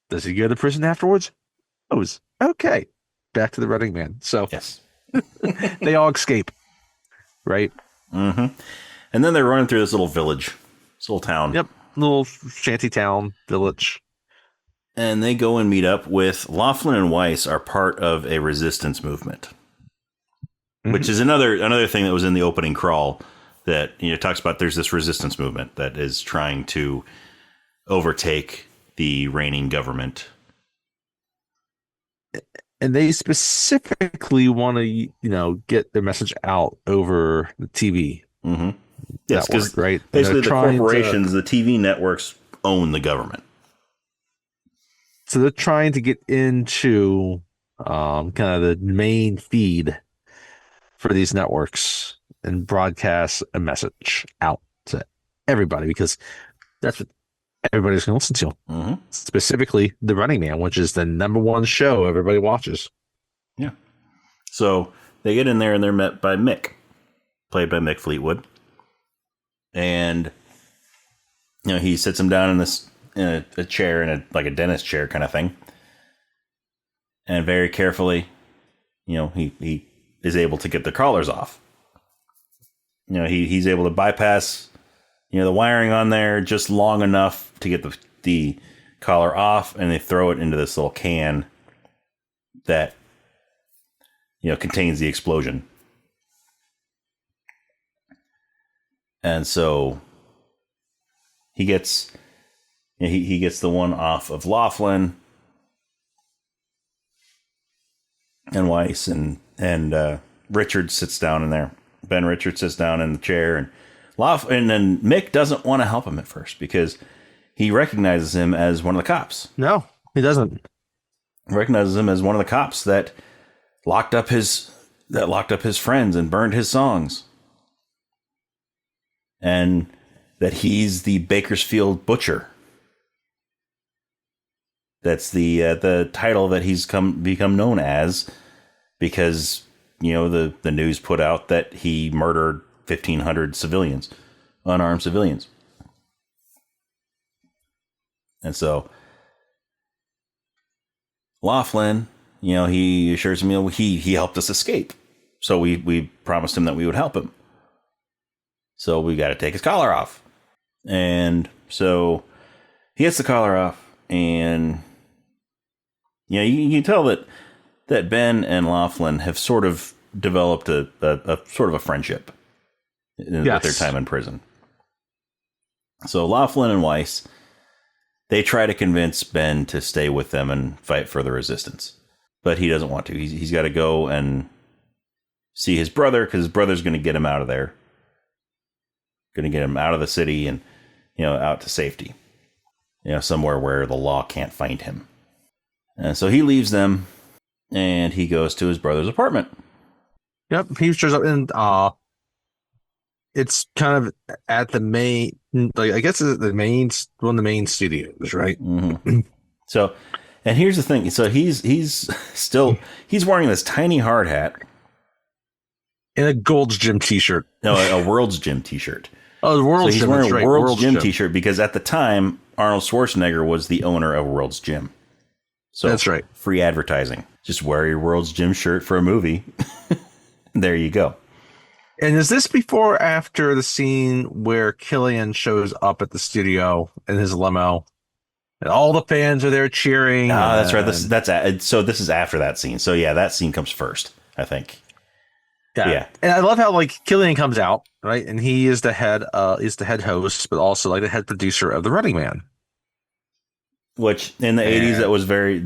Does he go to prison afterwards? Oh, okay. Back to the Running Man. So yes. They all escape. Right? Mm-hmm. And then they're running through this little village. This little town. Yep. Little shanty town village. And they go and meet up with Laughlin and Weiss are part of a resistance movement. Mm-hmm. Which is another thing that was in the opening crawl that talks about there's this resistance movement that is trying to overtake the reigning government. And they specifically want to, get their message out over the TV. Mm-hmm. Yes, because right? Basically the corporations, the TV networks own the government. So they're trying to get into kind of the main feed for these networks and broadcast a message out to everybody because that's what everybody's going to listen to. Mm-hmm. Specifically, The Running Man, which is the #1 show everybody watches. Yeah. So they get in there and they're met by Mick, played by Mick Fleetwood. And, he sits him down in a chair, like a dentist chair kind of thing. And very carefully, he is able to get the collars off. He's able to bypass, the wiring on there just long enough to get the collar off, and they throw it into this little can that, contains the explosion. And so he gets the one off of Laughlin and Weiss, and Richard sits down in there. Ben Richards sits down in the chair, and then Mick doesn't want to help him at first because he recognizes him as one of the cops. No, he doesn't. He recognizes him as one of the cops that locked up his friends and burned his songs, and that he's the Bakersfield Butcher. That's the title that he's become known as, because the news put out that he murdered 1,500 civilians, unarmed civilians. And so Laughlin, he assures him he helped us escape. So we promised him that we would help him. So we got to take his collar off. And so he gets the collar off, and you can tell that Ben and Laughlin have sort of developed a sort of a friendship with their time in prison. So Laughlin and Weiss, they try to convince Ben to stay with them and fight for the resistance, but he doesn't want to. He's got to go and see his brother, because his brother's going to get him out of there, going to get him out of the city and out to safety, somewhere where the law can't find him. And so he leaves them, and he goes to his brother's apartment. Yep, he shows up, and it's kind of at the main, I guess it's one of the main studios, right? Mm-hmm. So, and here's the thing. So he's wearing this tiny hard hat and a Gold's Gym t-shirt. No, a World's Gym t-shirt. Oh, the World's Gym. So he's wearing a World's Gym t-shirt because at the time Arnold Schwarzenegger was the owner of World's Gym. So that's right. Free advertising. Just wear your World's Gym shirt for a movie. There you go. And is this before or after the scene where Killian shows up at the studio in his limo, and all the fans are there cheering? That's right. So this is after that scene. So yeah, that scene comes first, I think. Yeah. And I love how Killian comes out, right? And he is the head host, but also the head producer of The Running Man. Which in the 80s, that was very, in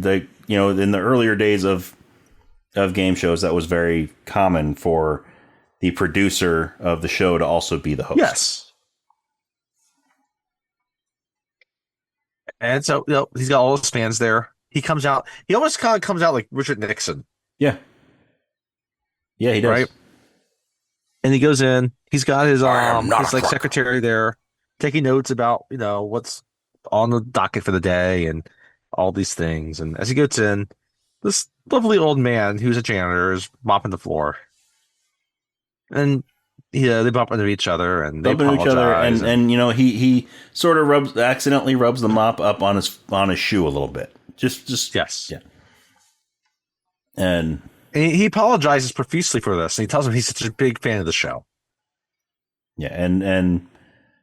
the earlier days of game shows, that was very common for the producer of the show to also be the host. Yes. And so, he's got all his fans there. He comes out. He almost kind of comes out like Richard Nixon. Yeah. Yeah, he does. Right? And he goes in. He's got his secretary there taking notes about, what's on the docket for the day and all these things. And as he gets in, this lovely old man who's a janitor is mopping the floor. And they bump into each other and they apologize. And he sort of accidentally rubs the mop up on his shoe a little bit. Just yes. Yeah. And he apologizes profusely for this. And he tells him he's such a big fan of the show. Yeah, and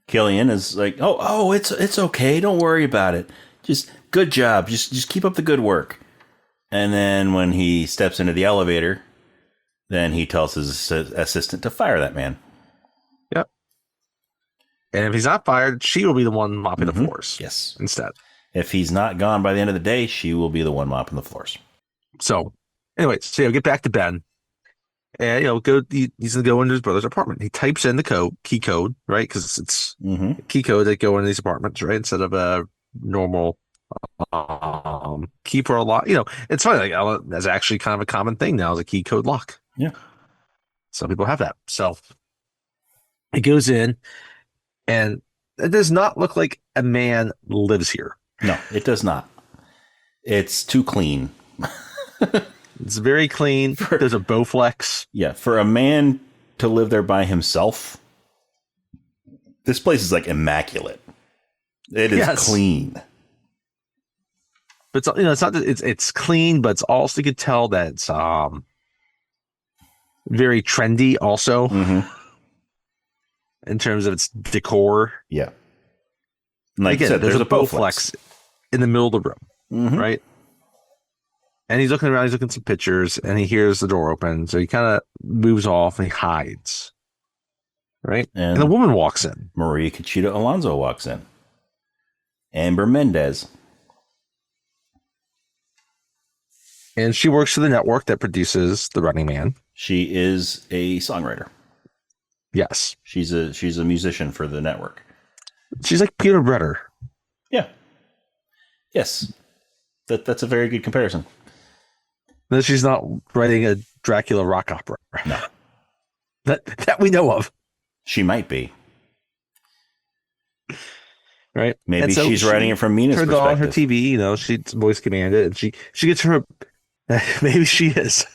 Killian is like, oh, it's okay. Don't worry about it. Just good job. Just keep up the good work. And then when he steps into the elevator, then he tells his assistant to fire that man. Yep. And if he's not fired, she will be the one mopping the floors. Yes. Instead. If he's not gone by the end of the day, she will be the one mopping the floors. So, anyway, get back to Ben. And, he's going to go into his brother's apartment. He types in the key code, right? Because it's key code that go into these apartments, right? Instead of a normal key for a lock. It's funny. That's actually kind of a common thing now, is a key code lock. Yeah. Some people have that. So he goes in, and it does not look like a man lives here. No, it does not. It's too clean. It's very clean. There's a Bowflex. Yeah, for a man to live there by himself, this place is immaculate. It is clean. But it's not that it's clean, but it's also, you could tell that it's very trendy also in terms of its decor. Yeah. Like I said, there's a Bowflex in the middle of the room, right? And he's looking around, he's looking at some pictures, and he hears the door open. So he kind of moves off and he hides. Right. And the woman walks in. Maria Conchita Alonso walks in. Amber Mendez. And she works for the network that produces The Running Man. She is a songwriter. Yes. She's a musician for the network. She's like Peter Bretter. Yeah. Yes. That's a very good comparison. No, she's not writing a Dracula rock opera. No. That we know of. She might be. Right. Maybe so she's writing it from Mina's perspective. On her TV, she's voice commanded, and she gets her. Maybe she is.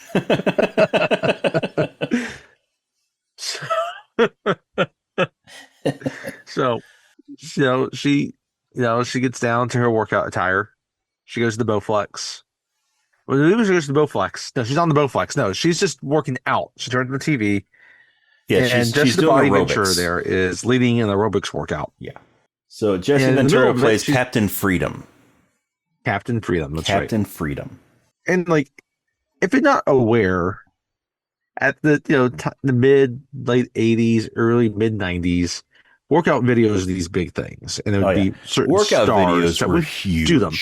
So, she gets down to her workout attire. She goes to the Bowflex. Well, maybe she goes to the Bowflex. No, she's on the Bowflex. No, she's just working out. She turns on the TV. Yeah, and she's doing Body aerobics. Ventura there is leading an aerobics workout. Yeah. So Jesse Ventura plays Captain Freedom. Captain Freedom. That's right. Captain Freedom. And if you're not aware, at the the late 80s, early mid 90s, workout videos are these big things, and it would be certain workout stars videos that were would huge. Do them.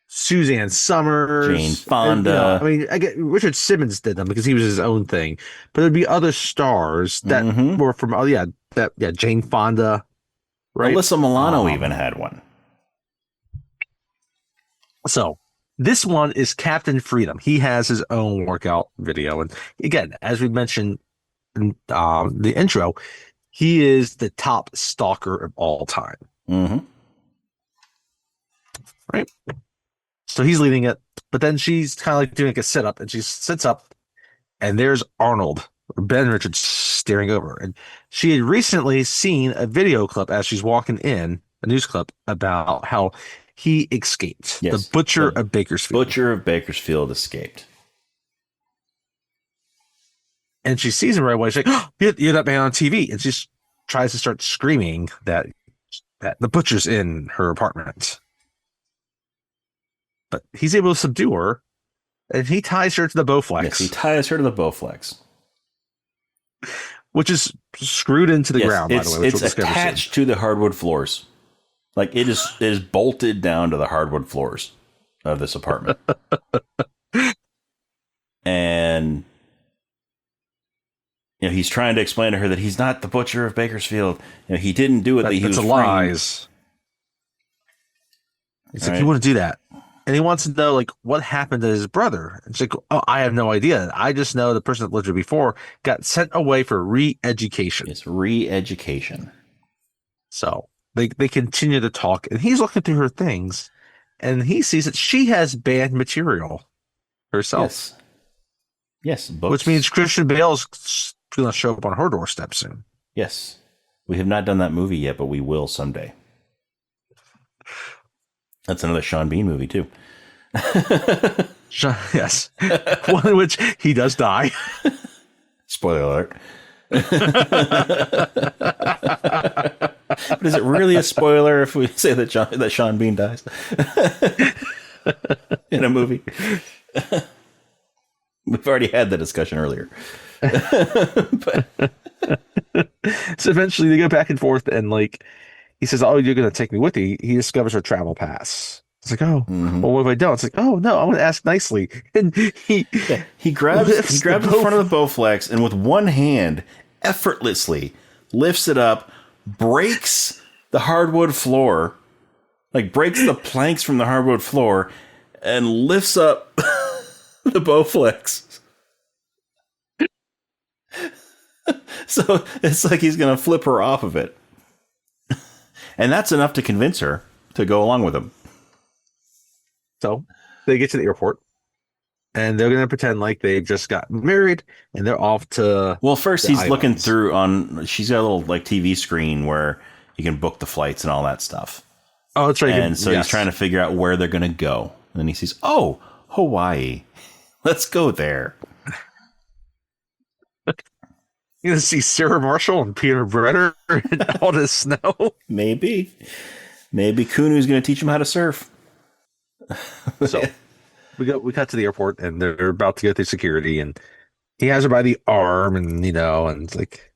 Suzanne Summers, Jane Fonda. I get Richard Simmons did them because he was his own thing, but there'd be other stars that were from Jane Fonda, right? Alyssa Milano even had one. So this one is Captain Freedom. He has his own workout video, and again, as we mentioned in the intro, he is the top stalker of all time. Mm-hmm. Right. So he's leading it, but then she's kind of doing a sit up, and she sits up, and there's Arnold, Ben Richards, staring over. And she had recently seen a video clip as she's walking in, a news clip about how he escaped. Yes, the Butcher of Bakersfield. Butcher of Bakersfield escaped. And she sees him right away. She's like, "Oh, you're that man on TV." And she tries to start screaming that the butcher's in her apartment. But he's able to subdue her, and he ties her to the Bowflex. Yes, he ties her to the Bowflex. Which is screwed into the ground, by the way. It's attached to the hardwood floors. It is bolted down to the hardwood floors of this apartment. And he's trying to explain to her that he's not the Butcher of Bakersfield. He didn't do it. That's lies. He's like, you wouldn't do that. And he wants to know, what happened to his brother. It's like, oh, I have no idea. I just know the person that lived here before got sent away for re-education. It's re-education. So they continue to talk, and he's looking through her things, and he sees that she has banned material herself. Yes, books. Which means Christian Bale's going to show up on her doorstep soon. Yes. We have not done that movie yet, but we will someday. That's another Sean Bean movie, too. Yes. One in which he does die. Spoiler alert. But is it really a spoiler if we say that Sean Bean dies in a movie? We've already had that discussion earlier. So eventually they go back and forth, and he says, "Oh, you're going to take me with you." He discovers her travel pass. It's like, "Oh, well, what if I don't?" It's like, "Oh no, I'm going to ask nicely." And he grabs the front of the Bowflex, and with one hand, effortlessly lifts it up, breaks the hardwood floor, breaks the planks from the hardwood floor, and lifts up the Bowflex. So it's like he's going to flip her off of it. And that's enough to convince her to go along with him. So they get to the airport, and they're going to pretend like they just got married, and they're off to. Well, first he's looking through she's got a little TV screen where you can book the flights and all that stuff. Oh, that's right. And so he's trying to figure out where they're going to go. And then he sees, oh, Hawaii. Let's go there. You gonna see Sarah Marshall and Peter Bretter in all the snow? Maybe Kunu's gonna teach him how to surf. So we got to the airport, and they're about to go through security, and he has her by the arm, and and it's like,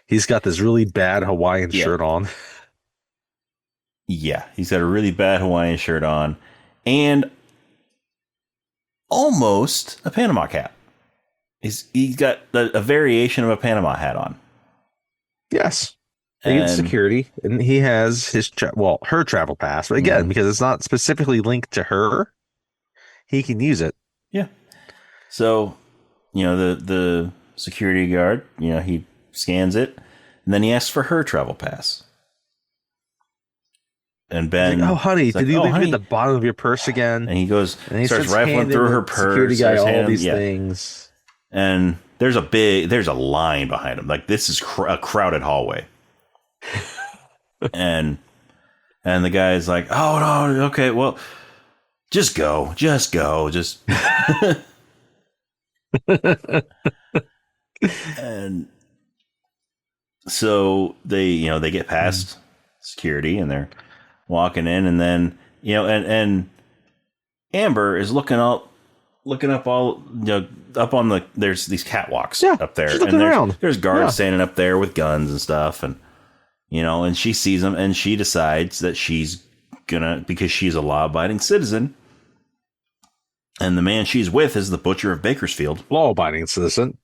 He's got this really bad Hawaiian shirt on. Yeah, he's got a really bad Hawaiian shirt on and almost a Panama cap. He's got a variation of a Panama hat on. Yes. He gets security, and he has his her travel pass. But again, because it's not specifically linked to her, he can use it. Yeah. So, the security guard, he scans it, and then he asks for her travel pass. And Ben, like, oh honey, did you leave it at the bottom of your purse again? And he goes, and starts rifling through her purse. Security guy, all these things. And there's a line behind him. Like, this is a crowded hallway. and the guy's like, oh no, okay, well, just go. And so they get past security and they're walking in, and then and Amber is looking up all up on there's these catwalks up there, and there's guards standing up there with guns and stuff, and and she sees them, and she decides that she's gonna, because she's a law-abiding citizen, and the man she's with is the butcher of Bakersfield, law-abiding citizen,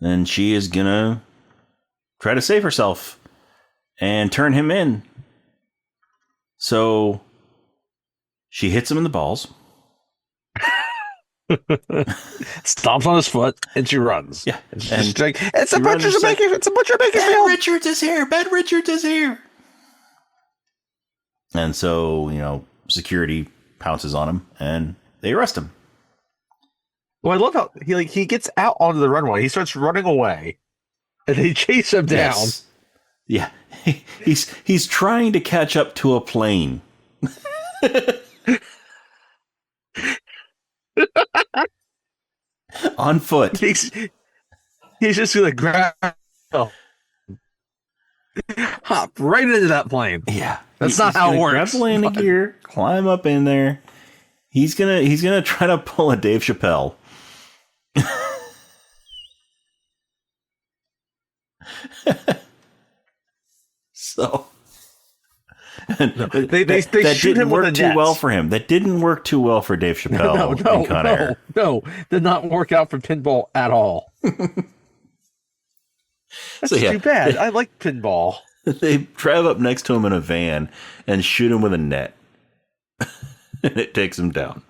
and she is gonna try to save herself and turn him in. So she hits him in the balls, stomps on his foot, and she runs. Yeah, and she's like, "It's a butcher of Bakersfield. It's a butcher of Bakersfield. Ben Richards is here." And so security pounces on him, and they arrest him. Well, I love how he gets out onto the runway. He starts running away, and they chase him down. Yes. Yeah, he's trying to catch up to a plane. On foot. He's just gonna grab, hop right into that plane. Yeah, that's not how it works. Grab the landing gear, climb up in there. He's gonna try to pull a Dave Chappelle. So they shoot him with a net. Too well for him. That didn't work too well for Dave Chappelle. No, did not work out for Pinball at all. That's too bad. I like Pinball. They drive up next to him in a van and shoot him with a net, and it takes him down.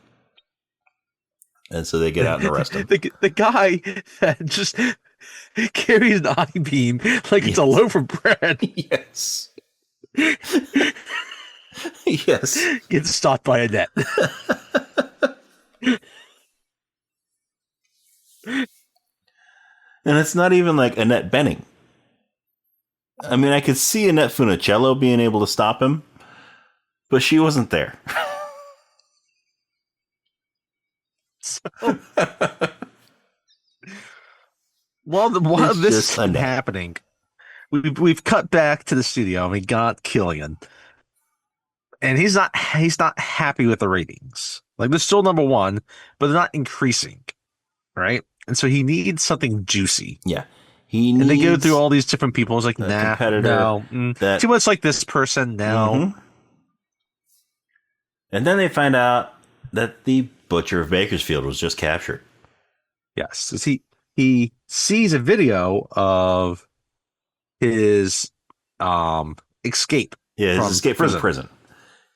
And so they get out and arrest him. The guy that just carries an I-beam like it's a loaf of bread. Yes. Yes. Gets stopped by a net. And it's not even like Annette Bening. I mean, I could see Annette Funicello being able to stop him, but she wasn't there. While this is happening, we've cut back to the studio and we got Killian, and he's not happy with the ratings. Like, they're still number one, but they're not increasing, right? And so he needs something juicy. Yeah, and they go through all these different people. It's like, nah, no, too much like this person. No. Mm-hmm. And then they find out that the butcher of Bakersfield was just captured. Yes, he sees a video of his escape. Yeah, his escape from prison.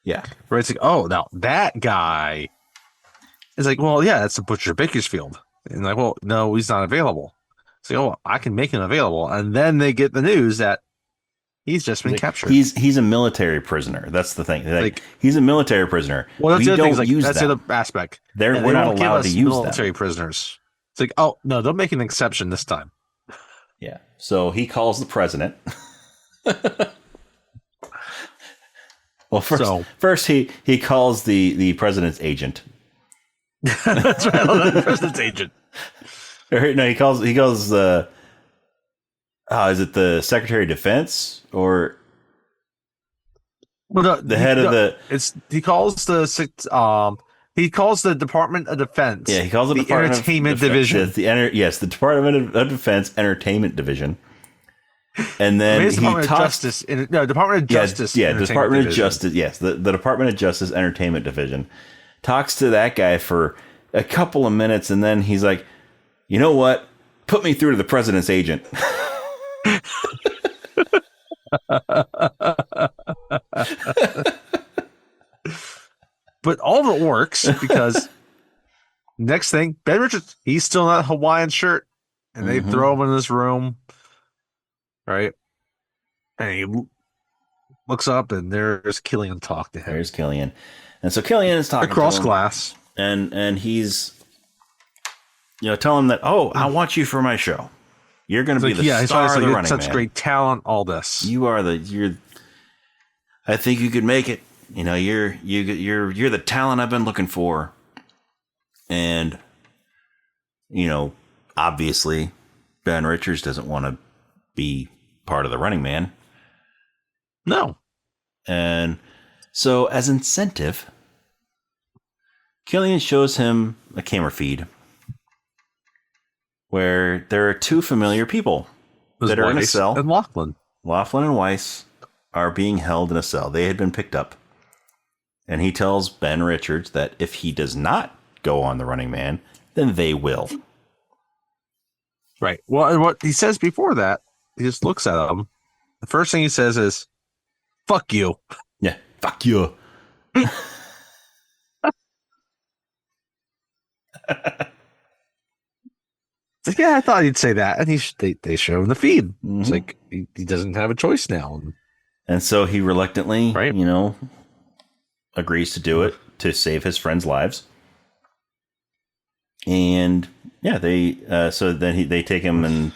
Yeah. Right. It's like, oh, now that guy is like, well, yeah, that's the butcher of Bakersfield. And like, well, no, he's not available. So, oh, I can make him available. And then they get the news that he's just been captured. He's a military prisoner. That's the thing. Like, he's a military prisoner. Well, that's the other thing. That's the other aspect. We're not allowed to use military prisoners. It's like, oh no, they'll make an exception this time. Yeah. So he calls the president. Well, first he calls the president's agent. That's right, the president's agent. No, he calls the. Is it the Secretary of Defense or? Well, the head of the. He calls the He calls the Department of Defense. Yeah, he calls it the Entertainment Division. Yes, the Department of Defense Entertainment Division. And then Department of Justice. Department of Justice. Yeah, Department of Justice. Yes, the Department of Justice Entertainment Division. Talks to that guy for a couple of minutes, and then he's like, "You know what? Put me through to the president's agent." But all of it works because next thing, Ben Richards, he's still in that Hawaiian shirt, and they throw him in this room, right? And he looks up, and there's Killian talk to him. There's Killian, and so Killian is talking across to him, glass, and he's telling him that, I want you for my show. You're going to be the star of the Running Man. Such great talent. All this, you're. I think you could make it. You're the talent I've been looking for. And, obviously Ben Richards doesn't want to be part of the Running Man. No. And so as incentive, Killian shows him a camera feed where there are two familiar people that are in a cell. And Laughlin and Weiss are being held in a cell. They had been picked up. And he tells Ben Richards that if he does not go on the Running Man, then they will. Right. Well, and what he says before that, he just looks at him. The first thing he says is, "Fuck you." Yeah, fuck you. It's like, yeah, I thought he'd say that. And they show him the feed. It's like, he doesn't have a choice now. And so he reluctantly, agrees to do it to save his friends' lives. And yeah, they they take him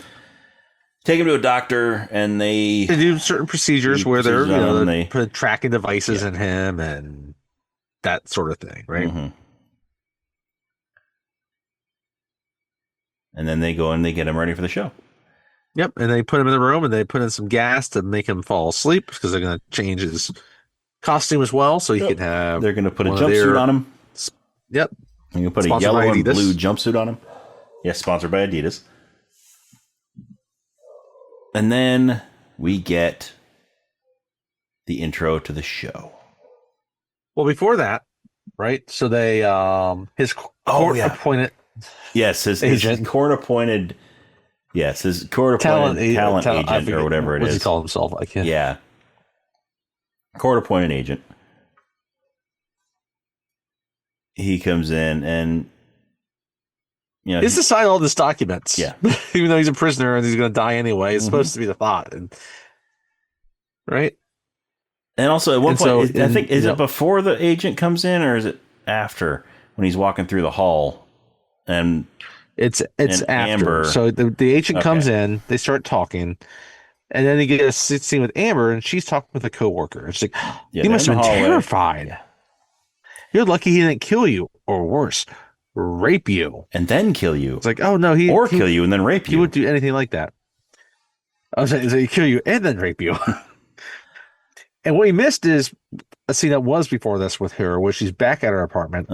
to a doctor, and they do certain procedures where they put tracking devices in him and that sort of thing, right? Mm-hmm. And then they go and they get him ready for the show. Yep, and they put him in the room, and they put in some gas to make him fall asleep because they're going to change his costume as well, so he can have. They're going to put a jumpsuit on him. Yep. They're going to put a yellow and blue jumpsuit on him. Yes, sponsored by Adidas. And then we get the intro to the show. Well, before that, right? So they his court appointed. Yes, his court appointed. Yes, his court appointed talent agent or whatever it is. What does he call himself? I can't. Yeah. Court appointed agent. He comes in and he's to sign all this documents. Yeah. Even though he's a prisoner and he's going to die anyway, it's supposed to be the thought. Right? And also at one point, I think, is it before the agent comes in or is it after when he's walking through the hall? And it's after. Amber, so the agent comes in, they start talking, and then they get a scene with Amber, and she's talking with a coworker. It's like, he must have been terrified. Yeah. You're lucky he didn't kill you, or worse, rape you. And then kill you. It's like, oh no, kill you and then rape you. He wouldn't do anything like that. I was like, he kill you and then rape you. And what he missed is a scene that was before this with her, where she's back at her apartment.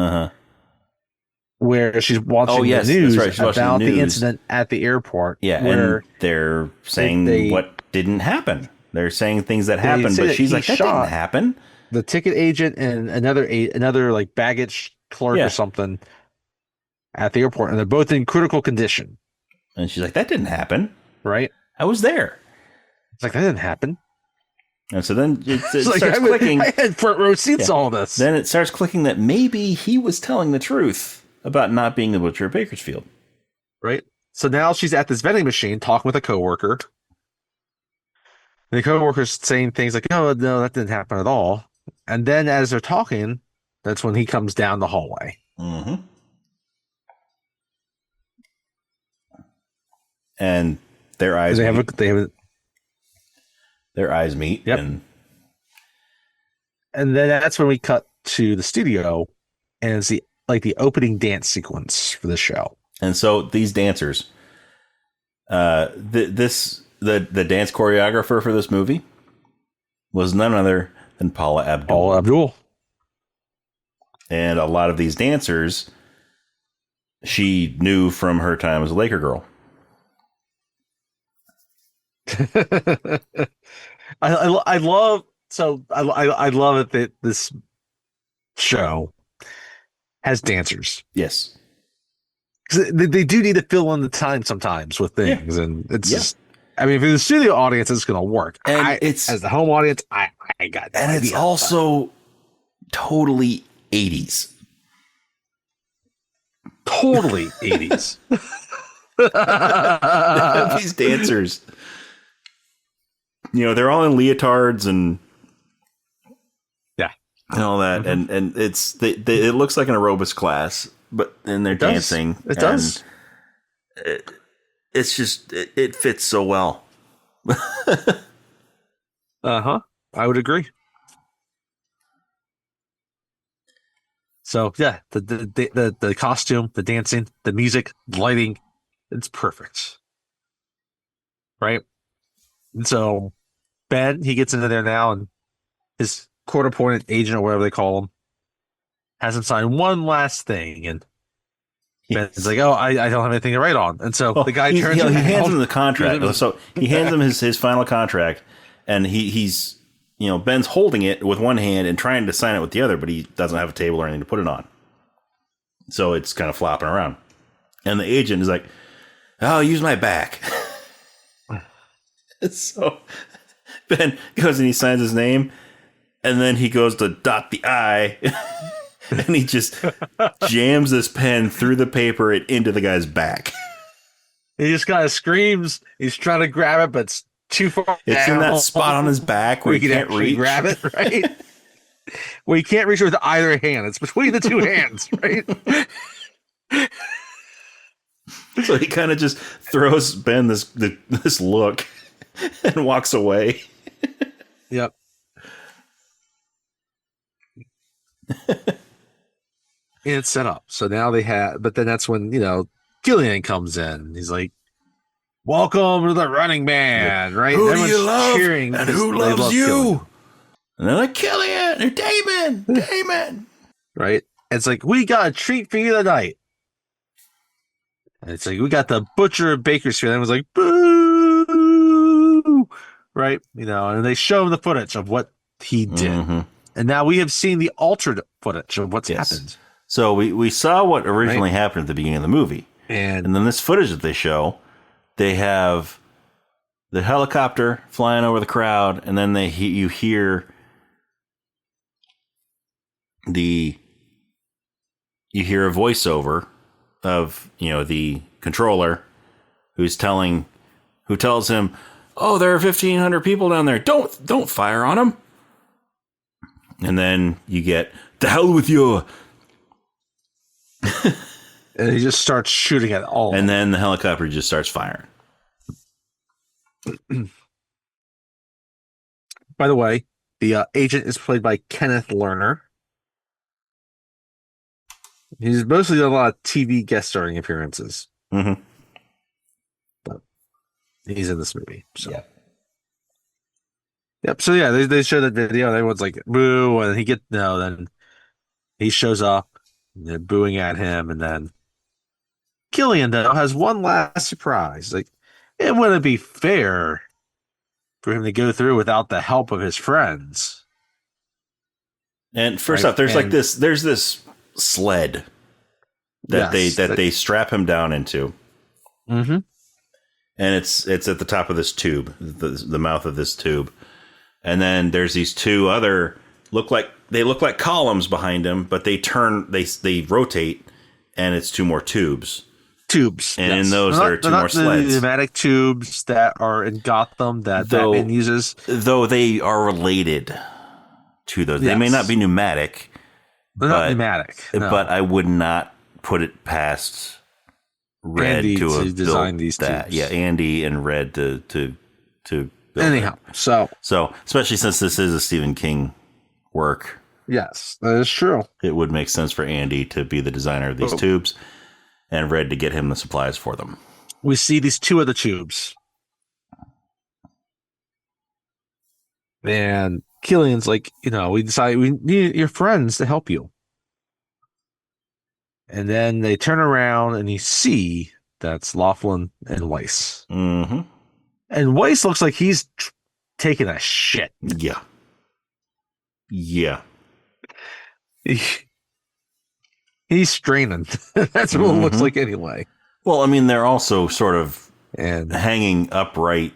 Where she's watching the news about the incident at the airport. Yeah, where and they're saying what didn't happen. They're saying things that happened, but she's like, that didn't happen. The ticket agent and another like baggage clerk or something at the airport, and they're both in critical condition. And she's like, that didn't happen. Right? I was there. It's like, that didn't happen. And so then it starts clicking. I had front row seats all this. Then it starts clicking that maybe he was telling the truth about not being the butcher of Bakersfield. Right. So now she's at this vending machine talking with a coworker. And the coworker's saying things like, oh, no, that didn't happen at all. And then as they're talking, that's when he comes down the hallway. Mm-hmm. And their eyes meet. Their eyes meet. Yep. And then that's when we cut to the studio, and it's the opening dance sequence for the show. And so these dancers, the dance choreographer for this movie was none other than Paula Abdul. And a lot of these dancers she knew from her time as a Laker girl. I love it that this show has dancers. Yes. Because they do need to fill in the time sometimes with things. And it's just, I mean, for the studio audience, it's going to work. And as the home audience, I got no idea. It's also totally 80s. Totally 80s. These dancers, they're all in leotards and all that, and it's it looks like an aerobics class, and they're dancing. It does. It's just it fits so well. I would agree. So yeah, the costume, the dancing, the music, lighting, it's perfect. Right? And so Ben, he gets into there now, and his court-appointed agent, or whatever they call him, has him sign one last thing, and Ben's like, "Oh, I don't have anything to write on." And so the guy turns. He hands him the contract. So he hands him his final contract, and he's Ben's holding it with one hand and trying to sign it with the other, but he doesn't have a table or anything to put it on. So it's kind of flopping around. And the agent is like, "Oh, use my back." So Ben goes and he signs his name, and then he goes to dot the I, and he just jams this pen through the paper and into the guy's back. He just kind of screams. He's trying to grab it, but it's too far. It's in that spot on his back where he can't reach. Grab it, right? Where you can't reach it with either hand. It's between the two hands, right? So he kind of just throws Ben this look and walks away. Yep. And it's set up. So now they have, but then that's when, Gillian comes in. He's like, "Welcome to the Running Man," right? Who Everyone's do you love? Cheering and who loves you? Gillian. And they're like, "Gillian or Damon. Right? It's like, "We got a treat for you tonight." And it's like, "We got the Butcher of Bakersfield." And everyone's like, "Boo!" Right? And they show him the footage of what he did. Mm-hmm. And now we have seen the altered footage of what's happened. So we saw what originally happened at the beginning of the movie. And then this footage that they show, they have the helicopter flying over the crowd, and then you hear a voiceover of the controller who tells him, "Oh, there are 1,500 people down there. Don't fire on them." And then you get, "The hell with you." And he just starts shooting at all. And then the helicopter just starts firing. By the way, the agent is played by Kenneth Lerner. He's mostly done a lot of TV guest starring appearances. Mm-hmm. But he's in this movie. So. Yep. So yeah, they show that video. And everyone's like, "Boo!" And then he shows up. And they're booing at him, and then Gillian though has one last surprise. Like, it wouldn't be fair for him to go through without the help of his friends. And first off, there's this sled that they strap him down into. Mm-hmm. And it's at the top of this tube, the mouth of this tube. And then there's these two other look like columns behind him, but they rotate, and it's two more tubes. And in those there are two more sleds. The pneumatic tubes that are in Gotham that Batman uses. Though they are related to those. Yes. They may not be pneumatic. They're not pneumatic. No. But I would not put it past Red Andy to have design these tubes. Yeah, Andy and Red to build anyhow. it. So especially since this is a Stephen King work. Yes, that is true. It would make sense for Andy to be the designer of these tubes and Red to get him the supplies for them. We see these two other tubes. And Killian's like, we decide we need your friends to help you. And then they turn around and you see that's Laughlin and Weiss. Mm-hmm. And Weiss looks like he's taking a shit. Yeah. Yeah. He's straining. That's what it looks like anyway. Well, I mean, they're also sort of hanging upright.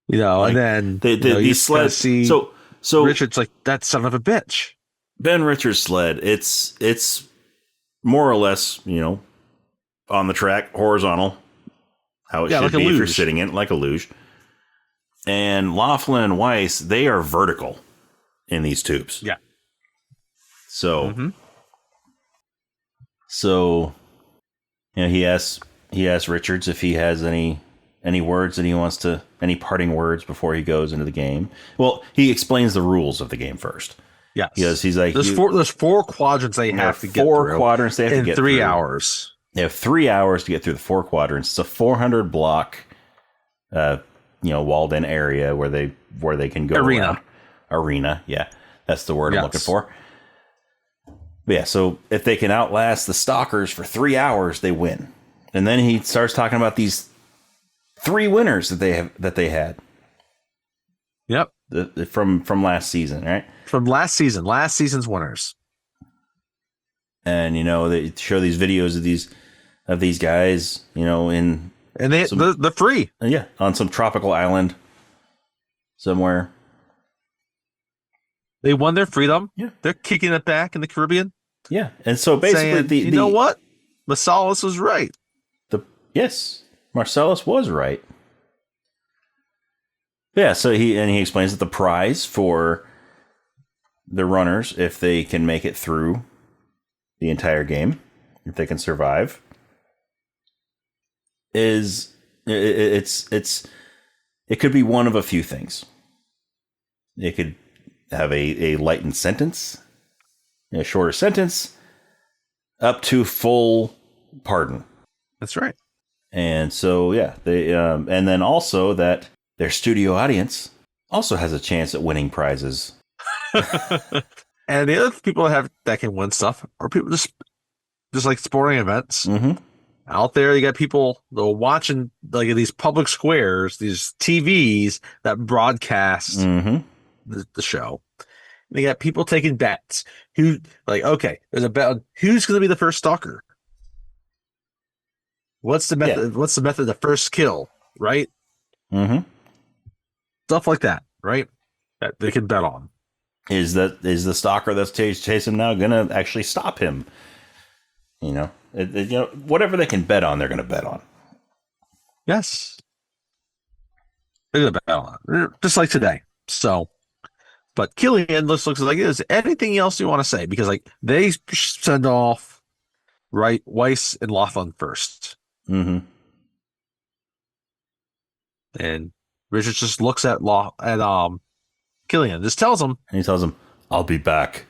And then these sleds. So Richard's like, that son of a bitch. Ben Richards' sled. It's more or less, on the track, horizontal. How it should like be if you're sitting in it, like a luge. And Laughlin and Weiss, they are vertical in these tubes. Yeah. So, he asks Richards if he has any words that he wants to, any parting words before he goes into the game. Well, he explains the rules of the game first. Yes. He's like, there's four quadrants they have to get through. 4 quadrants they have to get through. In 3 hours. They have 3 hours to get through the 4 quadrants. It's a 400 block, walled in area where they can go around. Arena. Yeah. That's the word I'm looking for. But yeah. So if they can outlast the stalkers for 3 hours, they win. And then he starts talking about these 3 winners that they had. Yep. From last season, right? From last season's winners. And they show these videos of these guys, and they're free. Yeah, on some tropical island somewhere. They won their freedom. Yeah, they're kicking it back in the Caribbean. Yeah, and so basically, saying, you know what? Marcellus was right. Yes, Marcellus was right. Yeah, so he explains that the prize for the runners, if they can make it through the entire game, if they can survive, is it could be one of a few things. It could have a lightened sentence, a shorter sentence, up to full pardon. That's right. And so they and then also that their studio audience also has a chance at winning prizes. And the other people that can win stuff are people just like sporting events. Mm-hmm. Out there, you got people that are watching like these public squares, these TVs that broadcast the show. And you got people taking bets. Who okay, there's a bet on who's going to be the first stalker. What's the method? Yeah. What's the method of the first kill? Right. Mm-hmm. Stuff like that, right? That they can bet on. Is the stalker that's chasing him now going to actually stop him? Whatever they can bet on, they're going to bet on. Yes. They're going to bet on it. Just like today. So, but Killian looks like this. Anything else you want to say? Because they send off, right, Weiss and Laughlin first. Mm-hmm. And Richard just looks at Killian, just tells him. And he tells him, I'll be back.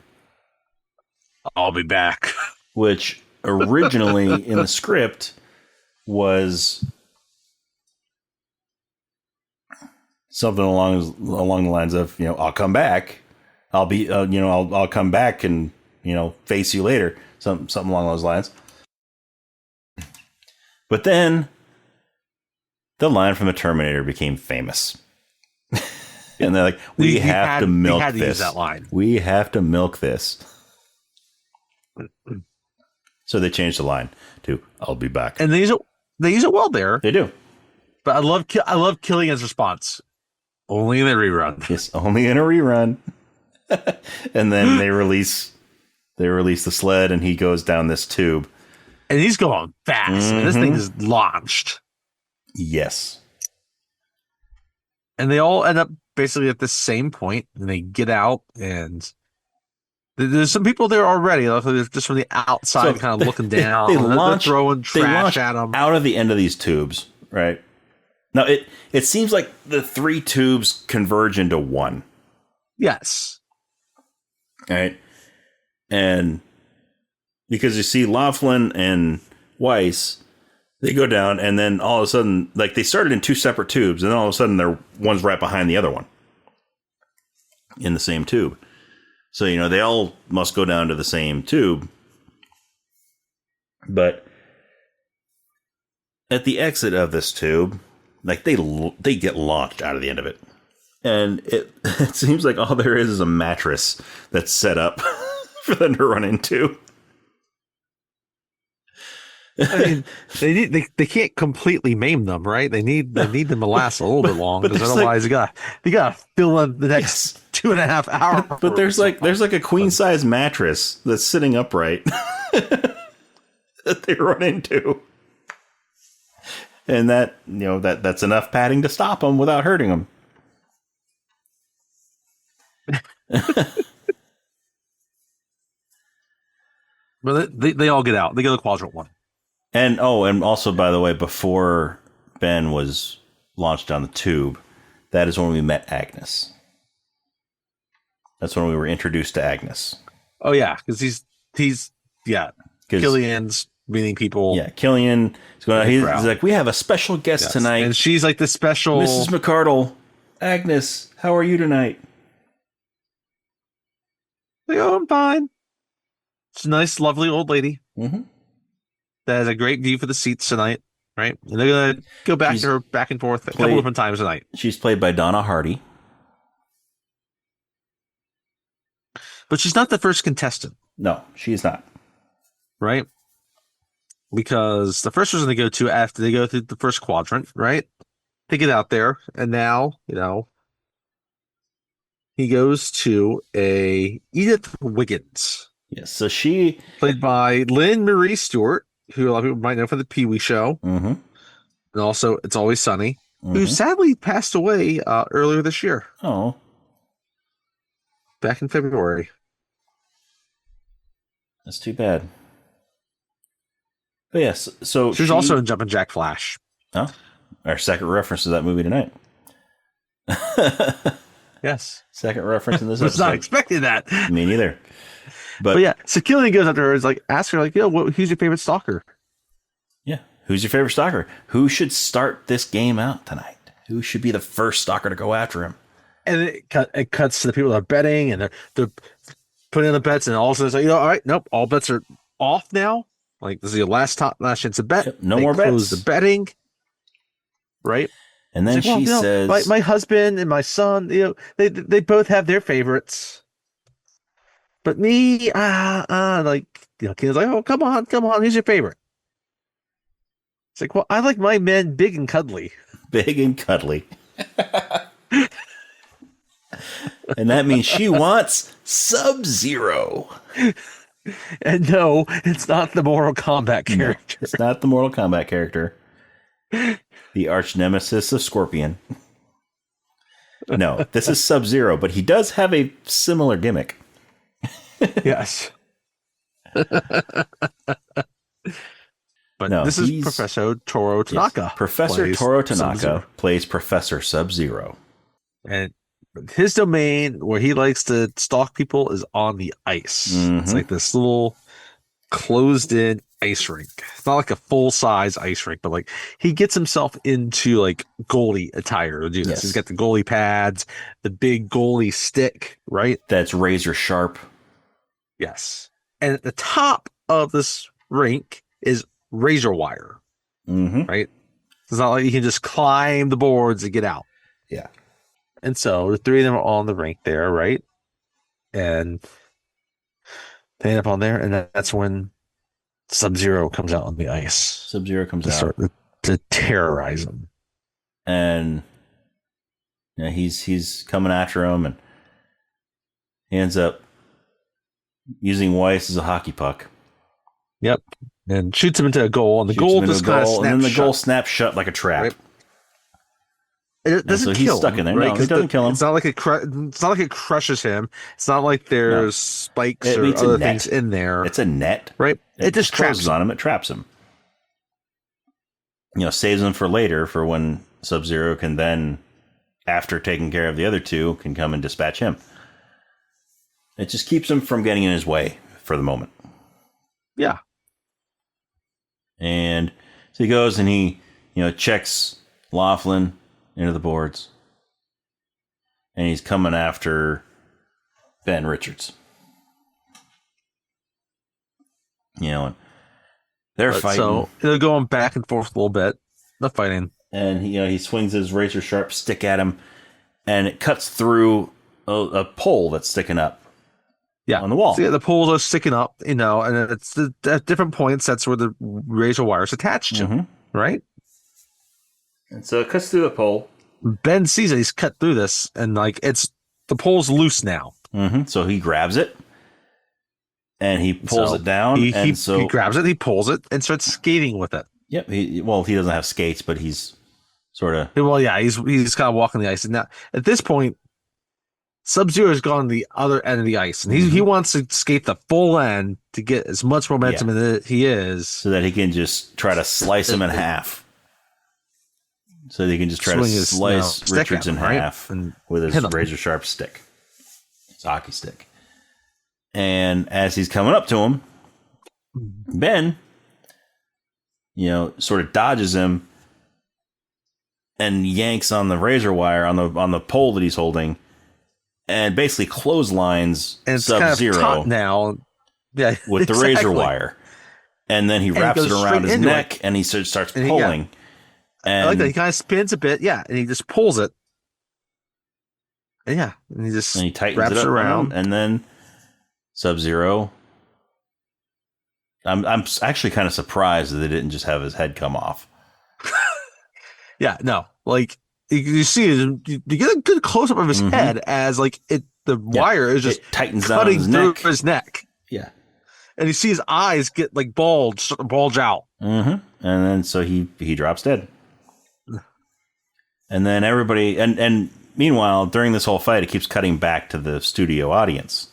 I'll be back. Which originally in the script was something along the lines of, I'll come back. I'll be, I'll come back and, face you later. Something along those lines. But then the line from the Terminator became famous. And they're like, we have to milk this. Use that line. We have to milk this. So they changed the line to "I'll be back," and they use it well there. They do, but I love Killian's response. Only in a rerun. Yes, only in a rerun. And then they release the sled, and he goes down this tube, and he's going fast. Mm-hmm. This thing is launched. Yes, and they all end up basically at the same point, and they get out, and there's some people there already. Just from the outside, kind of looking down. They're throwing trash at them out of the end of these tubes, right? Now it seems like the 3 tubes converge into one. Yes. All right, and because you see Laughlin and Weiss, they go down, and then all of a sudden, they started in 2 separate tubes, and then all of a sudden, one's right behind the other one in the same tube. So, they all must go down to the same tube. But at the exit of this tube, like they get launched out of the end of it. And it seems like all there is a mattress that's set up for them to run into. I mean, they can't completely maim them, right? They need them to last a little bit long, because otherwise you gotta fill in the next 2.5 hours. But there's like a queen size mattress that's sitting upright that they run into, and that's enough padding to stop them without hurting them. But they all get out. They go to quadrant 1. And also, by the way, before Ben was launched down the tube, that is when we met Agnes. That's when we were introduced to Agnes. Oh yeah, because he's Killian's meeting people. Yeah, Killian is going out. He's like, we have a special guest tonight, and she's like the special Mrs. McCardle. Agnes, how are you tonight? Like, oh, I'm fine. It's a nice, lovely old lady. Mm-hmm. That has a great view for the seats tonight, right? And they're going to go back to her back and forth a couple different times tonight. She's played by Donna Hardy. But she's not the first contestant. No, she's not. Right? Because the first person they go to after they go through the first quadrant, right? They get out there, and now, he goes to a Edith Wiggins. Yes, so she... played by Lynn Marie Stewart, who a lot of people might know from the Pee-wee Show. Mm-hmm. And also It's Always Sunny, who sadly passed away earlier this year. Oh. Back in February. That's too bad. But yes, so she was also in Jumpin' Jack Flash. Oh, our second reference to that movie tonight. Yes. Second reference in this episode. I was not expecting that. Me neither. But yeah, so Killian goes up to her and is like, ask her, like, who's your favorite stalker? Yeah. Who's your favorite stalker? Who should start this game out tonight? Who should be the first stalker to go after him? And it cuts to the people that are betting, and they're putting in the bets, and all of a sudden it's like, all right, nope, all bets are off now. Like, this is your last chance to bet. Yep, no more bets. Close the betting. Right? And then she says, my husband and my son, they both have their favorites. But me, Ken's like, oh, come on, who's your favorite? It's like, well, I like my men big and cuddly. Big and cuddly. And that means she wants Sub-Zero. And no, it's not the Mortal Kombat character. No, it's not the Mortal Kombat character. The arch nemesis of Scorpion. No, this is Sub-Zero, but he does have a similar gimmick. Yes. But no, this is Professor Toru Tanaka. Yes, Professor Toru Tanaka plays Professor Sub-Zero. And his domain where he likes to stalk people is on the ice. Mm-hmm. It's like this little closed-in ice rink. It's not like a full-size ice rink, but like he gets himself into like goalie attire to do this. Yes. He's got the goalie pads, the big goalie stick, right? That's razor sharp. Yes. And at the top of this rink is razor wire, right? It's not like you can just climb the boards and get out. Yeah. And so the three of them are on the rink there, right? And they end up on there, and that's when Sub-Zero comes out on the ice. Sub-Zero comes out to terrorize him, and he's coming after him, and he ends up using Weiss as a hockey puck. Yep, and shoots him into a goal, and the goal just kind of snaps and then the goal shut. snaps shut like a trap. Right. It doesn't kill he's stuck him, in there. Right? No, it doesn't kill him. It's not like it crushes him. It's not like there's spikes or other things in there. It's a net, right? It just traps on him. It traps him. Saves him for later, for when Sub-Zero can then, after taking care of the other two, can come and dispatch him. It just keeps him from getting in his way for the moment. Yeah. And so he goes and he, checks Laughlin into the boards. And he's coming after Ben Richards. And They're fighting. So they're going back and forth a little bit. They're fighting. And he swings his razor sharp stick at him, and it cuts through a pole that's sticking up. Yeah, on the wall. So the poles are sticking up, and it's at different points. That's where the razor wire is attached to, right? And so it cuts through the pole. Ben sees it. He's cut through this, and the pole's loose now. So he grabs it, and he pulls it down. He grabs it, he pulls it, and starts skating with it. Yep. He doesn't have skates, but he's sort of. Well, yeah, he's kind of walking the ice, and now at this point, Sub-Zero has gone to the other end of the ice, and he wants to skate the full end to get as much momentum as he is, so that he can just try to slice him in half. So they can just try to slice Richards in half with his razor sharp stick. It's a hockey stick. And as he's coming up to him, Ben, sort of dodges him and yanks on the razor wire on the pole that he's holding, and basically clotheslines Sub-Zero kind of now. Yeah, with the razor wire. And then he wraps it around his neck and he starts pulling. And I like that. He kind of spins a bit, and he just pulls it. And he tightens wraps it up around. And then Sub-Zero. I'm actually kind of surprised that they didn't just have his head come off. Yeah, no. You see, you get a good close up of his head as the wire is just tightens cutting through his neck. Yeah, and you see his eyes get bulge out. And then so he drops dead. And then everybody and meanwhile during this whole fight, it keeps cutting back to the studio audience,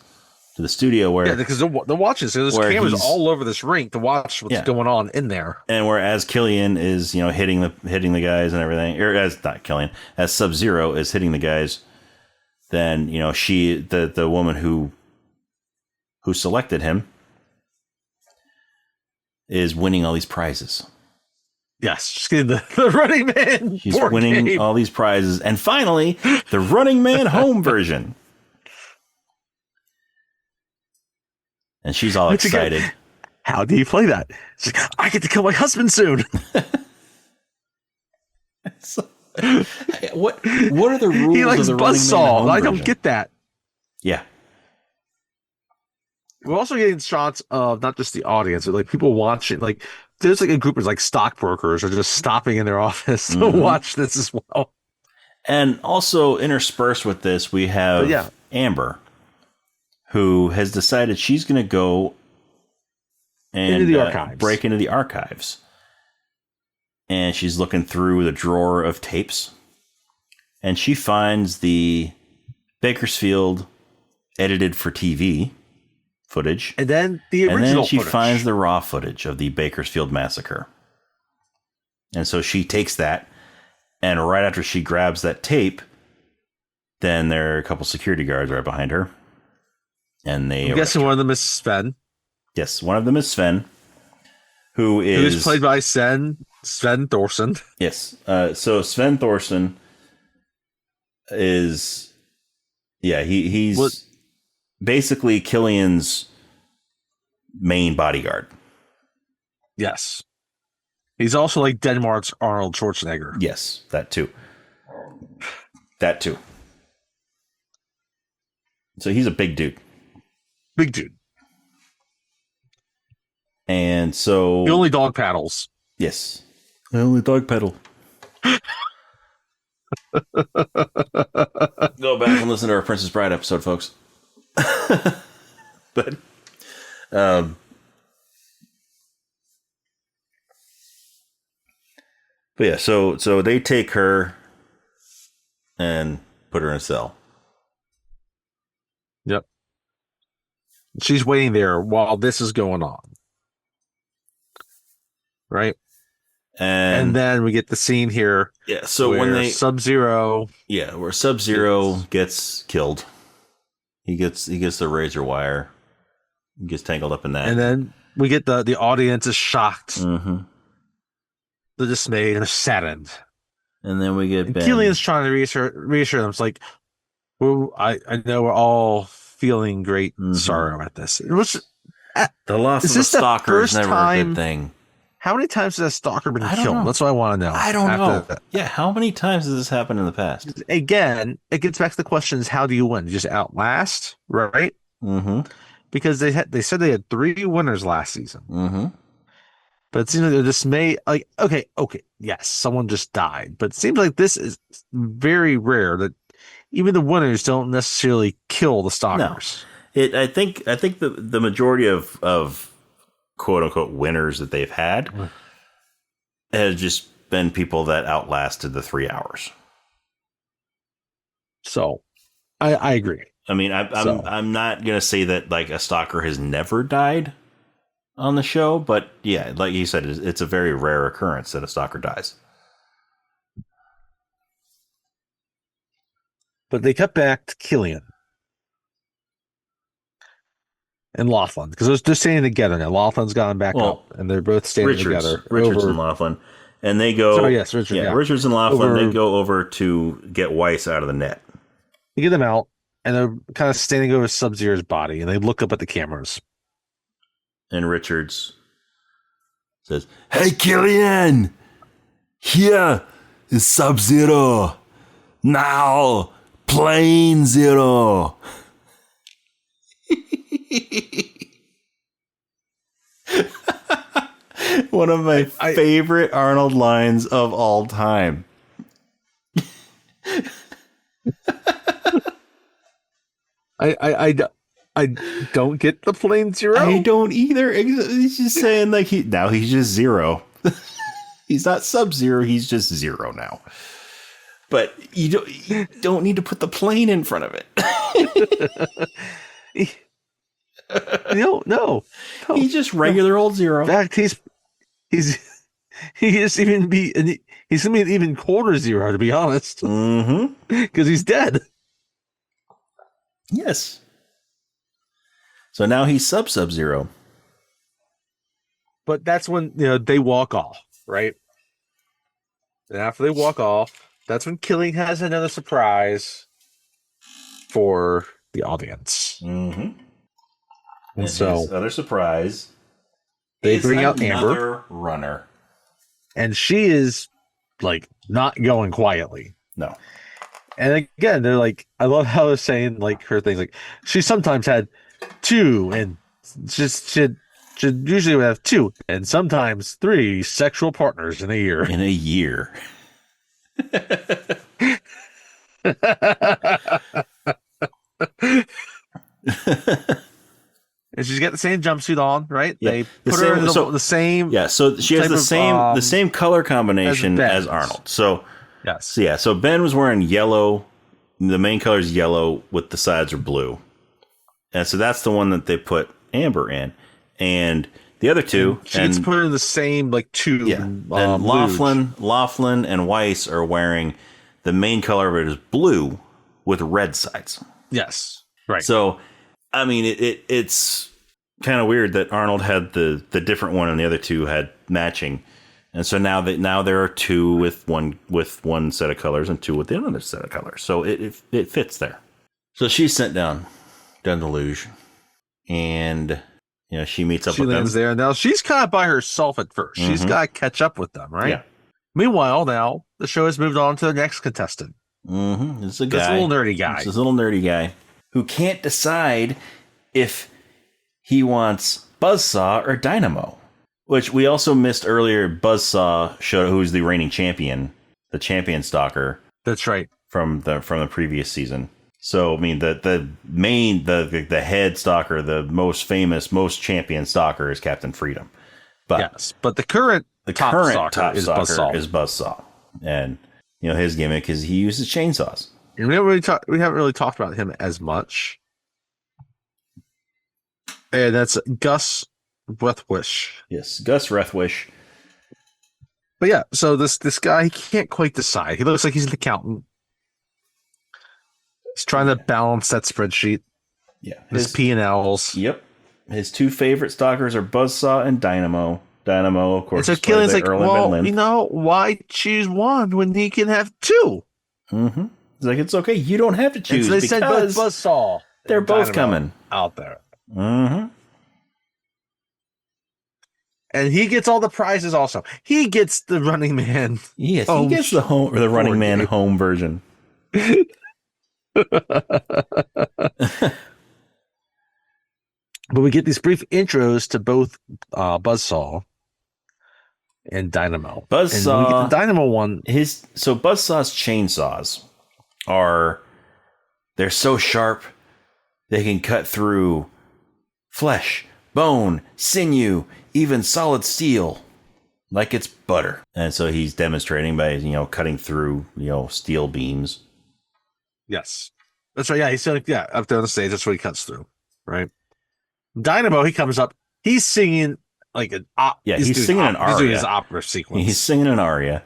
to the studio where because they're watching. So there's cameras all over this rink to watch what's going on in there. And whereas Killian is hitting the guys and everything, or as Sub-Zero is hitting the guys, then she the woman who selected him is winning all these prizes. Yes, she's getting the Running Man. She's winning all these prizes, and finally the Running Man home version. And she's all excited. How do you play that? She's like, I get to kill my husband soon. What are the rules? He likes of the buzzsaw. I don't get that. Yeah. We're also getting shots of not just the audience, but people watching. There's a group of stockbrokers are just stopping in their office to watch this as well. And also interspersed with this, we have Amber, who has decided she's going to go and into the archives. Break into the archives. And she's looking through the drawer of tapes. And she finds the Bakersfield edited for TV footage. And then the original And then she footage. finds the raw footage of the Bakersfield massacre. And so she takes that. And right after she grabs that tape, then there are a couple security guards right behind her. And I'm guessing one of them is Sven. Yes, one of them is Sven, who's played by Sven Thorsen. Yes, so Sven Thorsen is, he's basically Killian's main bodyguard. Yes, he's also Denmark's Arnold Schwarzenegger. Yes, that too. That too. So he's a big dude. Big dude. And so... The only dog paddles. Yes. The only dog pedal. Go back and listen to our Princess Bride episode, folks. But... But yeah, so they take her and put her in a cell. Yep. She's waiting there while this is going on. Right? And then we get the scene here. Yeah, so when Sub-Zero. Yeah, where Sub-Zero gets killed. He gets the razor wire. He gets tangled up in that. And then we get the audience is shocked. Mm-hmm. They're dismayed and saddened. And then we get Ben. Killian's trying to reassure them. It's I know we're all feeling great sorrow at this. It was the loss of the stalker is never a good thing. how many times has a stalker been killed? That's what I want to know. I don't know. Yeah, how many times has this happened in the past? Again, it gets back to the question: is how do you win? You just outlast, right? Mm-hmm. Because they said they had 3 winners last season. Mm-hmm. But it seems like this may okay, yes, someone just died, but it seems like this is very rare that even the winners don't necessarily kill the stalkers. No. I think the majority of quote unquote winners that they've had has just been people that outlasted the 3 hours. So I agree. I mean, I'm not gonna say that like a stalker has never died on the show, but yeah, like you said, it's a very rare occurrence that a stalker dies. But they cut back to Killian and Laughlin because they're standing together now. Laughlин's gotten back up, and they're both standing together. Richards and Laughlin, and they go. Sorry, yes, Richard. Yeah, Richards and Laughlin. They go over to get Weiss out of the net. They get them out, and they're kind of standing over Sub-Zero's body, and they look up at the cameras. And Richards says, "Hey, Killian, here is Sub-Zero. Now, Plane Zero." One of my favorite Arnold lines of all time. I don't get the Plane Zero. I don't either. He's just saying like he's just Zero. He's not Sub-Zero. He's just Zero now. But you don't need to put the plane in front of it. No. He's just regular old Zero. In fact, he's gonna be an even colder Zero, to be honest. Mm-hmm. Because he's dead. Yes. So now he's Sub-Zero. But that's when they walk off, right? And after they walk off, that's when Killian has another surprise for the audience. Mm-hmm. And so other surprise, they bring out Amber runner, and she is like not going quietly. No. And again, they're like, I love how they're saying like her things like she sometimes had 2 and just should usually have 2 and sometimes 3 sexual partners in a year. In a year. And she's got the same jumpsuit on, right? Yeah. They put her in the same. Yeah, so she has the same color combination as Arnold. So yes. So yeah, so Ben was wearing yellow. The main color is yellow with the sides are blue. And so that's the one that they put Amber in. And the other 2, she's put her in the same like 2. Yeah. And Laughlin and Weiss are wearing the main color of it is blue with red sides. Yes. Right. So I mean, it's kind of weird that Arnold had the different one and the other 2 had matching, and so now there are 2 with one set of colors and 2 with the other set of colors. So it fits there. So she's sent down the luge, and she meets up with them. She lands there. Now she's kind of by herself at first. Mm-hmm. She's got to catch up with them, right? Yeah. Meanwhile, now the show has moved on to the next contestant. Mm-hmm. It's a little nerdy guy. It's this little nerdy guy who can't decide if he wants Buzzsaw or Dynamo, which we also missed earlier. Buzzsaw showed who's the reigning champion, the champion stalker. That's right. From the previous season. So I mean the head stalker, the most famous, most champion stalker is Captain Freedom. But yes, but the current top stalker is Buzzsaw. And his gimmick is he uses chainsaws. And we haven't really talked about him as much. And that's Gus Rethwish. Yes, Gus Rethwish. But yeah, so this guy, he can't quite decide. He looks like he's an accountant. He's trying to balance that spreadsheet. Yeah. His P&Ls. Yep. His 2 favorite stalkers are Buzzsaw and Dynamo. Dynamo, of course. And so Killian's like, well, why choose one when he can have 2? Mm-hmm. He's like, it's okay. You don't have to choose. And so they said both Buzzsaw. They're both coming out there. Mm-hmm. And he gets all the prizes also. He gets the Running Man. Yes, he gets the Running Man home version. But we get these brief intros to both Buzzsaw and Dynamo. Buzzsaw, and we get the Dynamo one. So Buzzsaw's chainsaws they're so sharp they can cut through flesh, bone, sinew, even solid steel, like it's butter. And so he's demonstrating by cutting through steel beams. Yes, that's right. Yeah, he's up there on the stage. That's what he cuts through, right? Dynamo, he comes up. He's singing like an opera. Yeah, he's singing an aria. He's doing his opera sequence. He's singing an aria.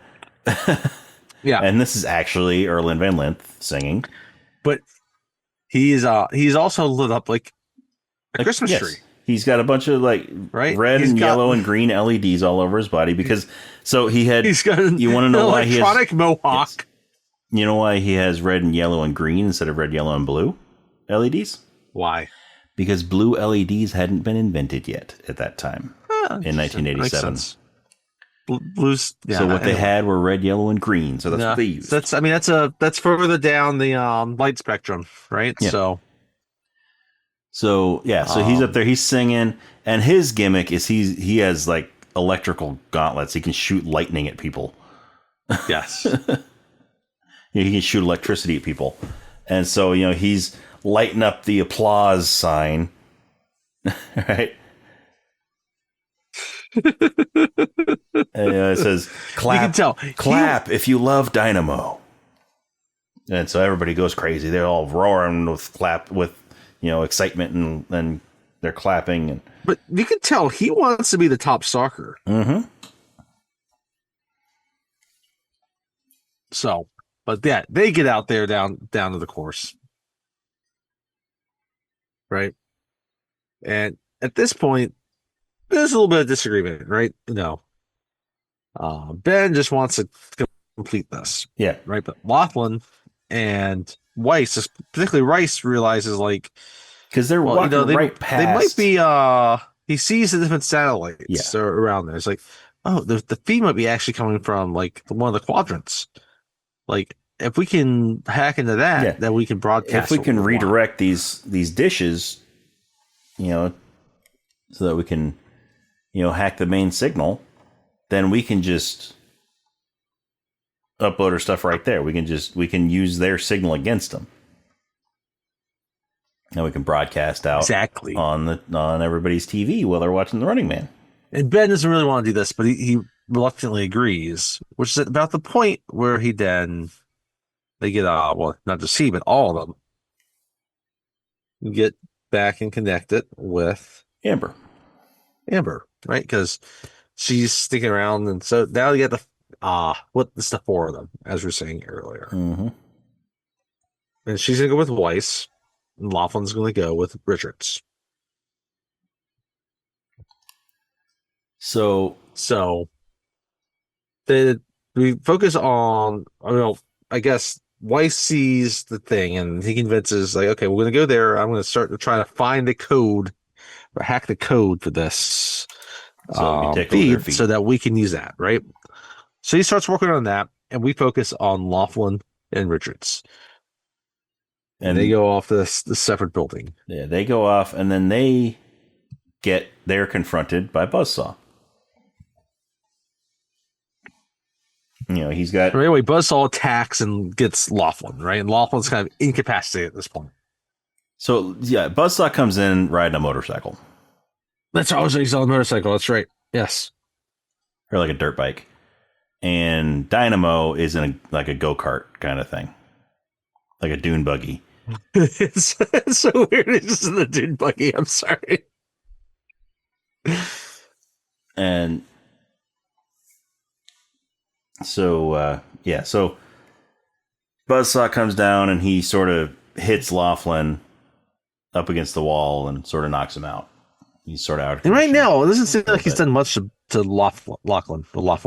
Yeah, and this is actually Erland Van Lith singing. But he's also lit up like a Christmas tree. He's got a bunch of red and yellow and green LEDs all over his body you want to know why he has electronic mohawk. Yes. You know why he has red and yellow and green instead of red, yellow, and blue LEDs? Why? Because blue LEDs hadn't been invented yet at that time in 1987. Blues. Yeah, so what they had were red, yellow, and green. So that's what they used. That's further down the light spectrum, right? Yeah. So he's up there, he's singing, and his gimmick is he has like electrical gauntlets. He can shoot lightning at people. Yes. He can shoot electricity at people. And so, he's lighting up the applause sign. Right? And it says, clap if you love Dynamo. And so everybody goes crazy. They're all roaring with excitement and they're clapping. But you can tell he wants to be the top stalker. Mm-hmm. So, but yeah, they get out there down to the course. Right? And at this point, there's a little bit of disagreement, right? Ben just wants to complete this. Yeah. Right? But Laughlin and Weiss, particularly Rice, realizes because they're walking right past. They might be he sees the different satellites around there. It's like, oh, the feed might be actually coming from one of the quadrants. If we can hack into that, then we can broadcast. If we can redirect these dishes, so that we can, hack the main signal, then we can just upload our stuff right there. We can use their signal against them. And we can broadcast out on everybody's TV while they're watching The Running Man. And Ben doesn't really want to do this, but he reluctantly agrees, which is about the point where they get not just he, but all of them get back and connect it with Amber, right? Because she's sticking around, and so now you get it's the four of them, as we were saying earlier. Mm-hmm. And she's gonna go with Weiss, and Laughlin's gonna go with Richards. So we focus on, I guess Weiss sees the thing and he convinces, okay, we're going to go there. I'm going to start to try to find the code or hack the code for this feed so that we can use that, right? So he starts working on that, and we focus on Laughlin and Richards. And they go off this separate building. Yeah, they go off, and then they're confronted by Buzzsaw. He's got... Anyway, Buzzsaw attacks and gets Laughlin, right? And Laughlin's kind of incapacitated at this point. So, yeah, Buzzsaw comes in riding a motorcycle. That's always he's on a motorcycle. That's right. Yes. Or like a dirt bike. And Dynamo is in a go-kart kind of thing. Like a dune buggy. It's so weird. It's just in the dune buggy. I'm sorry. And... So Buzzsaw comes down and he sort of hits Laughlin up against the wall and sort of knocks him out. He's sort of out. And right now, it doesn't seem like he's done much to Laughlin.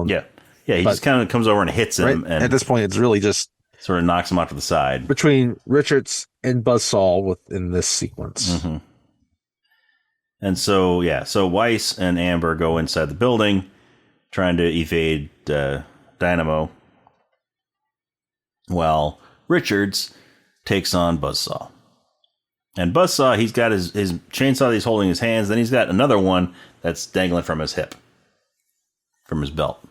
Yeah. He just kind of comes over and hits him. And at this point, it's really just sort of knocks him out to the side. Between Richards and Buzzsaw within this sequence. Mm-hmm. And so Weiss and Amber go inside the building, trying to evade Dynamo, while Richards takes on Buzzsaw. And Buzzsaw, he's got his chainsaw that he's holding in his hands, then he's got another one that's dangling from his hip, from his belt.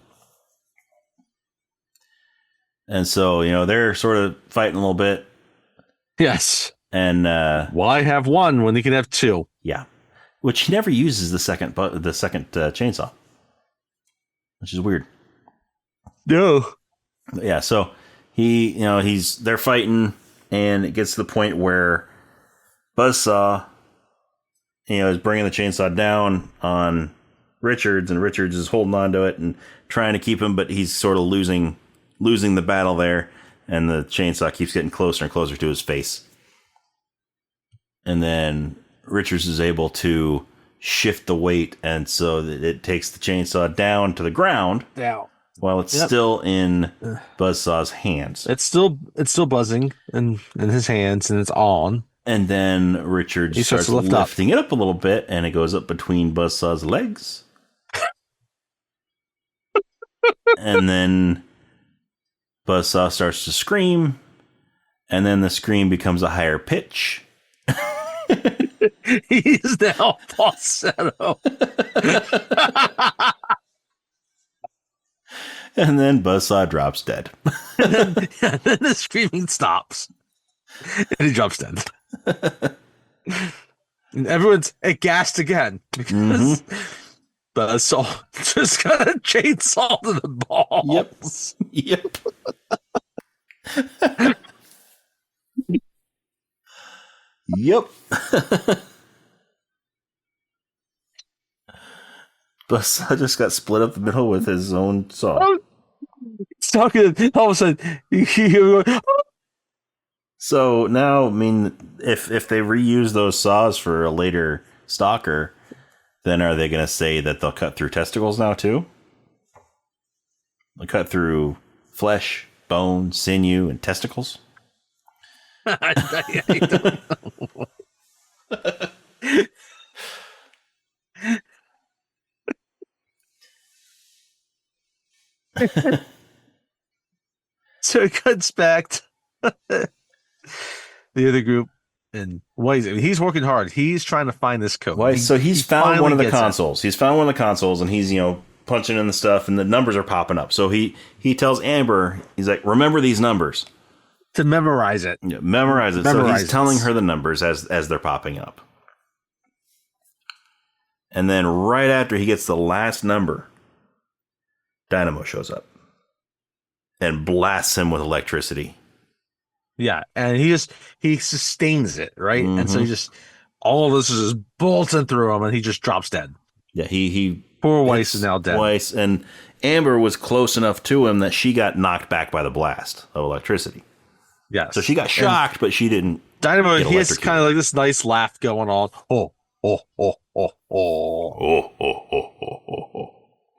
And so, they're sort of fighting a little bit. Yes. And why have one when he can have two? Yeah. Which he never uses the second chainsaw, which is weird. No. Yeah, so they're fighting, and it gets to the point where Buzzsaw, is bringing the chainsaw down on Richards, and Richards is holding on to it and trying to keep him, but he's sort of losing the battle there, and the chainsaw keeps getting closer and closer to his face. And then Richards is able to shift the weight, and so that it takes the chainsaw down to the ground. Down. While it's still in Buzzsaw's hands. It's still buzzing in his hands, and it's on. And then Richards starts lifting it up a little bit, and it goes up between Buzzsaw's legs. And then Buzzsaw starts to scream, and then the scream becomes a higher pitch. He is now falsetto. And then Buzzsaw drops dead. and then the screaming stops. And he drops dead. And everyone's aghast again because Buzzsaw just got a chainsaw to the balls. Yep. Yep. Buzzsaw just got split up the middle with his own saw. He's talking, all of a sudden, So now, if they reuse those saws for a later stalker, then are they going to say that they'll cut through testicles now too? They'll cut through flesh, bone, sinew, and testicles? I don't know. So it cuts back to the other group, and Weiss, he's working hard. He's trying to find this code. Weiss, so he's found one of the consoles. He's found one of the consoles, and he's punching in the stuff, and the numbers are popping up. So he tells Amber, he's like, remember these numbers. To memorize it. Yeah, memorize it. So he's telling her the numbers as they're popping up. And then right after he gets the last number, Dynamo shows up and blasts him with electricity. Yeah, and he sustains it, right? Mm-hmm. And so all of this is just bolting through him, and he just drops dead. Yeah, he poor Weiss is now dead. Weiss, and Amber was close enough to him that she got knocked back by the blast of electricity. Yeah, so she got shocked, but she didn't. Dynamo, he has kind of like this nice laugh going on. Oh, oh, oh, oh, oh, oh, oh, oh, oh, oh,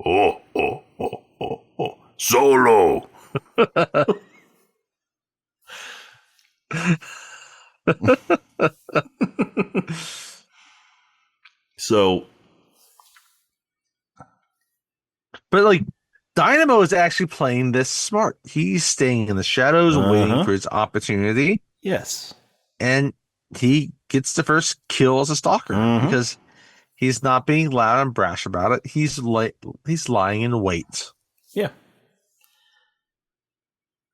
oh, oh, oh, oh, oh, solo. So, but like Dynamo is actually playing this smart. He's staying in the shadows, waiting for his opportunity. Yes, and he gets the first kill as a stalker because he's not being loud and brash about it. He's lying in wait. Yeah.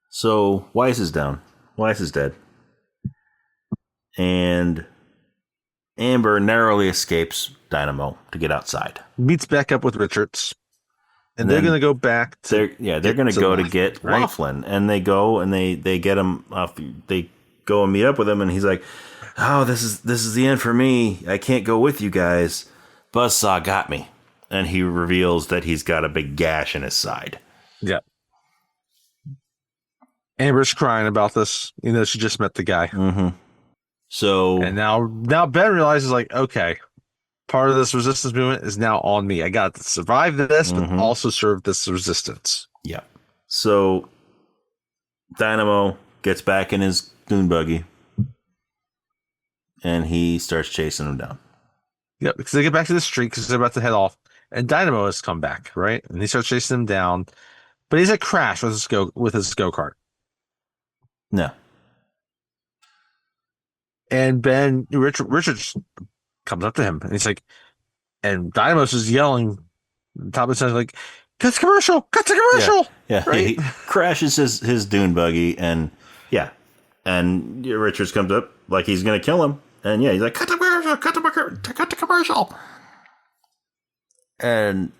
So Weiss is down. Weiss is dead. And Amber narrowly escapes Dynamo to get outside. Meets back up with Richards. And they're going to go back to... They're going to go to get Laughlin. And they go and they get him off. They go and meet up with him. And he's like, oh, this is the end for me. I can't go with you guys. Buzzsaw got me. And he reveals that he's got a big gash in his side. Yeah. Amber's crying about this. She just met the guy. Mm-hmm. So... And now Ben realizes, like, okay, part of this resistance movement is now on me. I got to survive this, but also serve this resistance. Yeah. So Dynamo gets back in his goon buggy, and he starts chasing him down. Yeah, because they get back to the street because they're about to head off, and Dynamo has come back, right? And he starts chasing them down, but he's at Crash with his go-kart. No. And Richards comes up to him, and he's like, and Dynamo's is yelling, top of the like, cut the commercial, cut the commercial. Yeah, right? He crashes his dune buggy, and Richards comes up like he's gonna kill him, and he's like, cut the commercial, and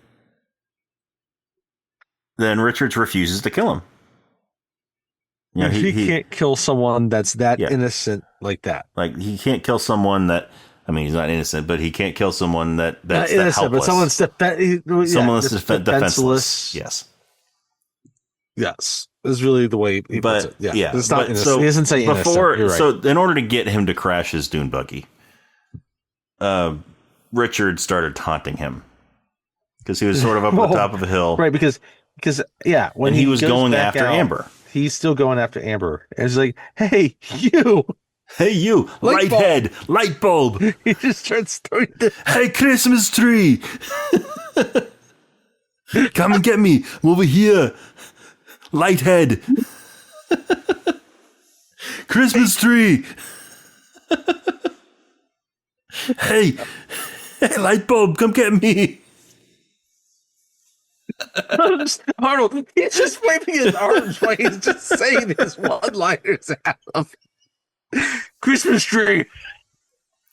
then Richards refuses to kill him. You know, he can't kill someone that's that innocent like that. Like, he can't kill someone that, I mean, he's not innocent, but he can't kill someone that's not innocent, helpless. But someone's defenseless. Yes. Yes. Is really the way he puts it. Yeah. It's not innocent. So he doesn't say innocent. Right. So in order to get him to crash his dune buggy, Richard started taunting him because he was sort of up at the top of a hill. Right, because when he was going after Amber. He's still going after Amber. And he's like, hey, you. Hey, you, light head, light bulb. He just starts throwing this. Hey, Christmas tree. Come and get me. I'm over here. Light head. Christmas tree. Hey, light bulb, come get me. Arnold, he's just waving his arms while he's just saying his one-liners at him. Christmas tree.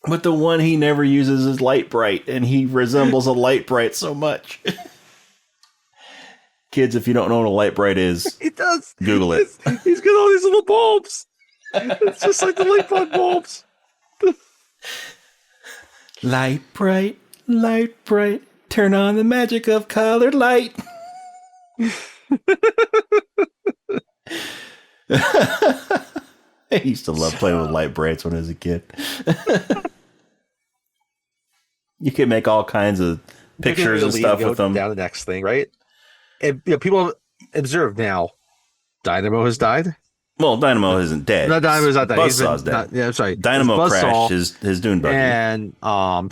But the one he never uses is Light Bright, and he resembles a Light Bright so much. Kids, if you don't know what a Light Bright is, he does. Google it. He's got all these little bulbs. It's just like the light bulb bulbs. Light bright, turn on the magic of colored light. I used to love playing with light brights when I was a kid. You can make all kinds of pictures and stuff with them. Down the next thing, right? And people observe now. Dynamo has died. Well, Dynamo isn't dead. No, Dynamo's not dead. Buzzsaw's dead. I'm sorry. Dynamo crashed his dune buggy, and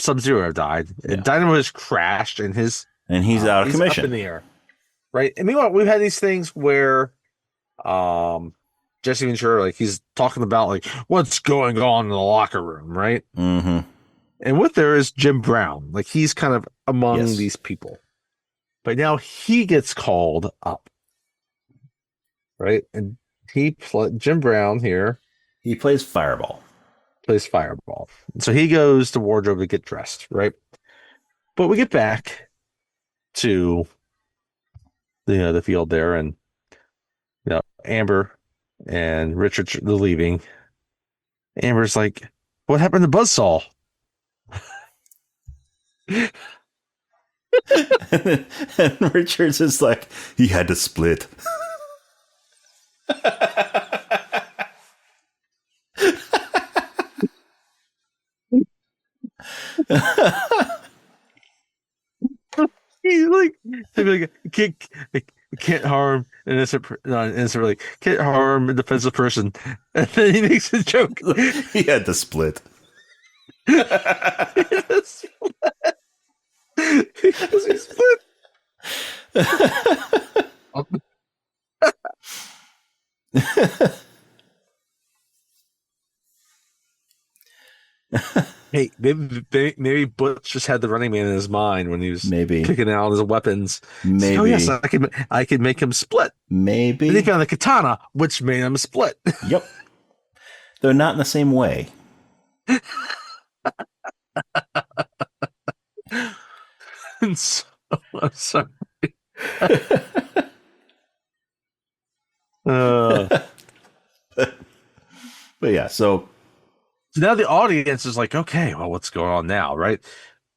Sub-Zero died. Yeah. And Dynamo has crashed, and he's out of commission, up in the air, right? And meanwhile, we've had these things where, Jesse Ventura, like, he's talking about like what's going on in the locker room, right? Mm-hmm. And with there is Jim Brown, like he's kind of among these people, but now he gets called up, right? And Jim Brown here. He plays Fireball. So he goes to wardrobe to get dressed, right? But we get back to the field there, and Amber and Richard they're leaving. Amber's like, "What happened to Buzzsaw?" and Richard's is like, "He had to split." He's like, can't harm an innocent, really can't harm a defensive person, and then he makes a joke. He had to split. Because he split. Hey, maybe Butch just had the Running Man in his mind when he was picking out his weapons. Maybe. Oh yes, I could make him split. Maybe. And he found the katana, which made him split. Yep. They're not in the same way. And so, I'm sorry. But yeah, so now the audience is like, okay, well, what's going on now, right?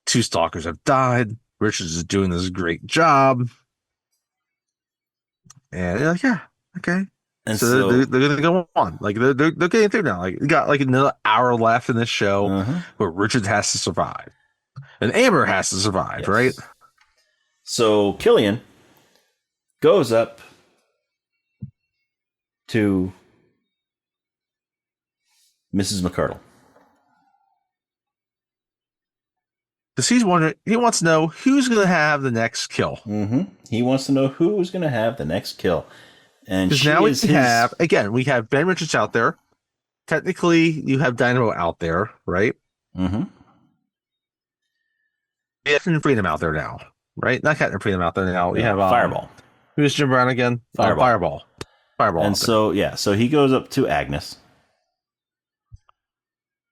2 stalkers have died. Richards is doing this great job. And they're like, yeah, okay. And so they're going to go on. Like, they're getting through now. Like, we got like another hour left in this show where Richards has to survive. And Amber has to survive, right? So Killian goes up to Mrs. McCardle. Because he wants to know who's going to have the next kill. Mm-hmm. He wants to know who's going to have the next kill. And because now we have Ben Richards out there. Technically, you have Dynamo out there, right? Mm-hmm. Captain Freedom out there now, right? Not Captain Freedom out there now. We have Fireball. Who's Jim Brown again? Fireball. And so he goes up to Agnes,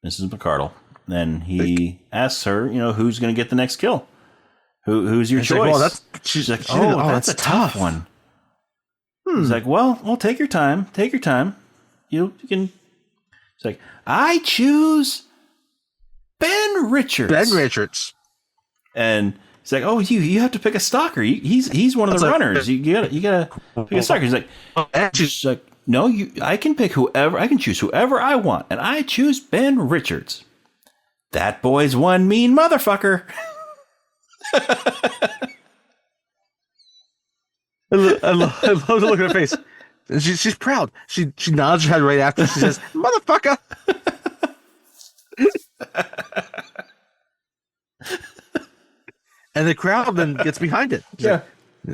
Mrs. McCardle, and he asks her, who's going to get the next kill? Who's your choice? Like, she's like, that's a tough one. He's like, well, take your time. Take your time. You can. She's like, I choose Ben Richards. Ben Richards. And he's like, oh, you have to pick a stalker. He's one of the runners. You gotta pick a stalker. He's like, she's like, no, I can pick whoever. I can choose whoever I want, and I choose Ben Richards. That boy's one mean motherfucker. I love the look at her face. She's proud. She nods her head right after she says, "Motherfucker." And the crowd then gets behind it.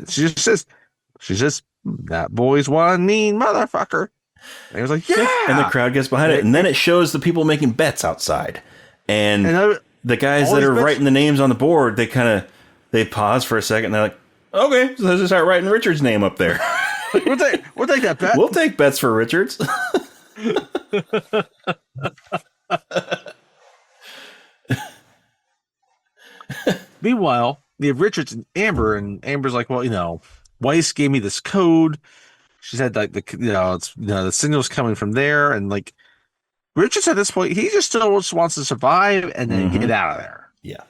She says, "That boy's one mean motherfucker." And he was like, "Yeah." And the crowd gets behind it, and then it shows the people making bets outside, and the guys that are writing the names on the board, they pause for a second, and they're like, "Okay, so let's just start writing Richard's name up there." We'll take that bet. We'll take bets for Richards. Meanwhile, we have Richards and Amber, and Amber's like, well, Weiss gave me this code. She said like the signal's coming from there, and like Richards at this point, he just wants to survive and then get out of there. Yeah,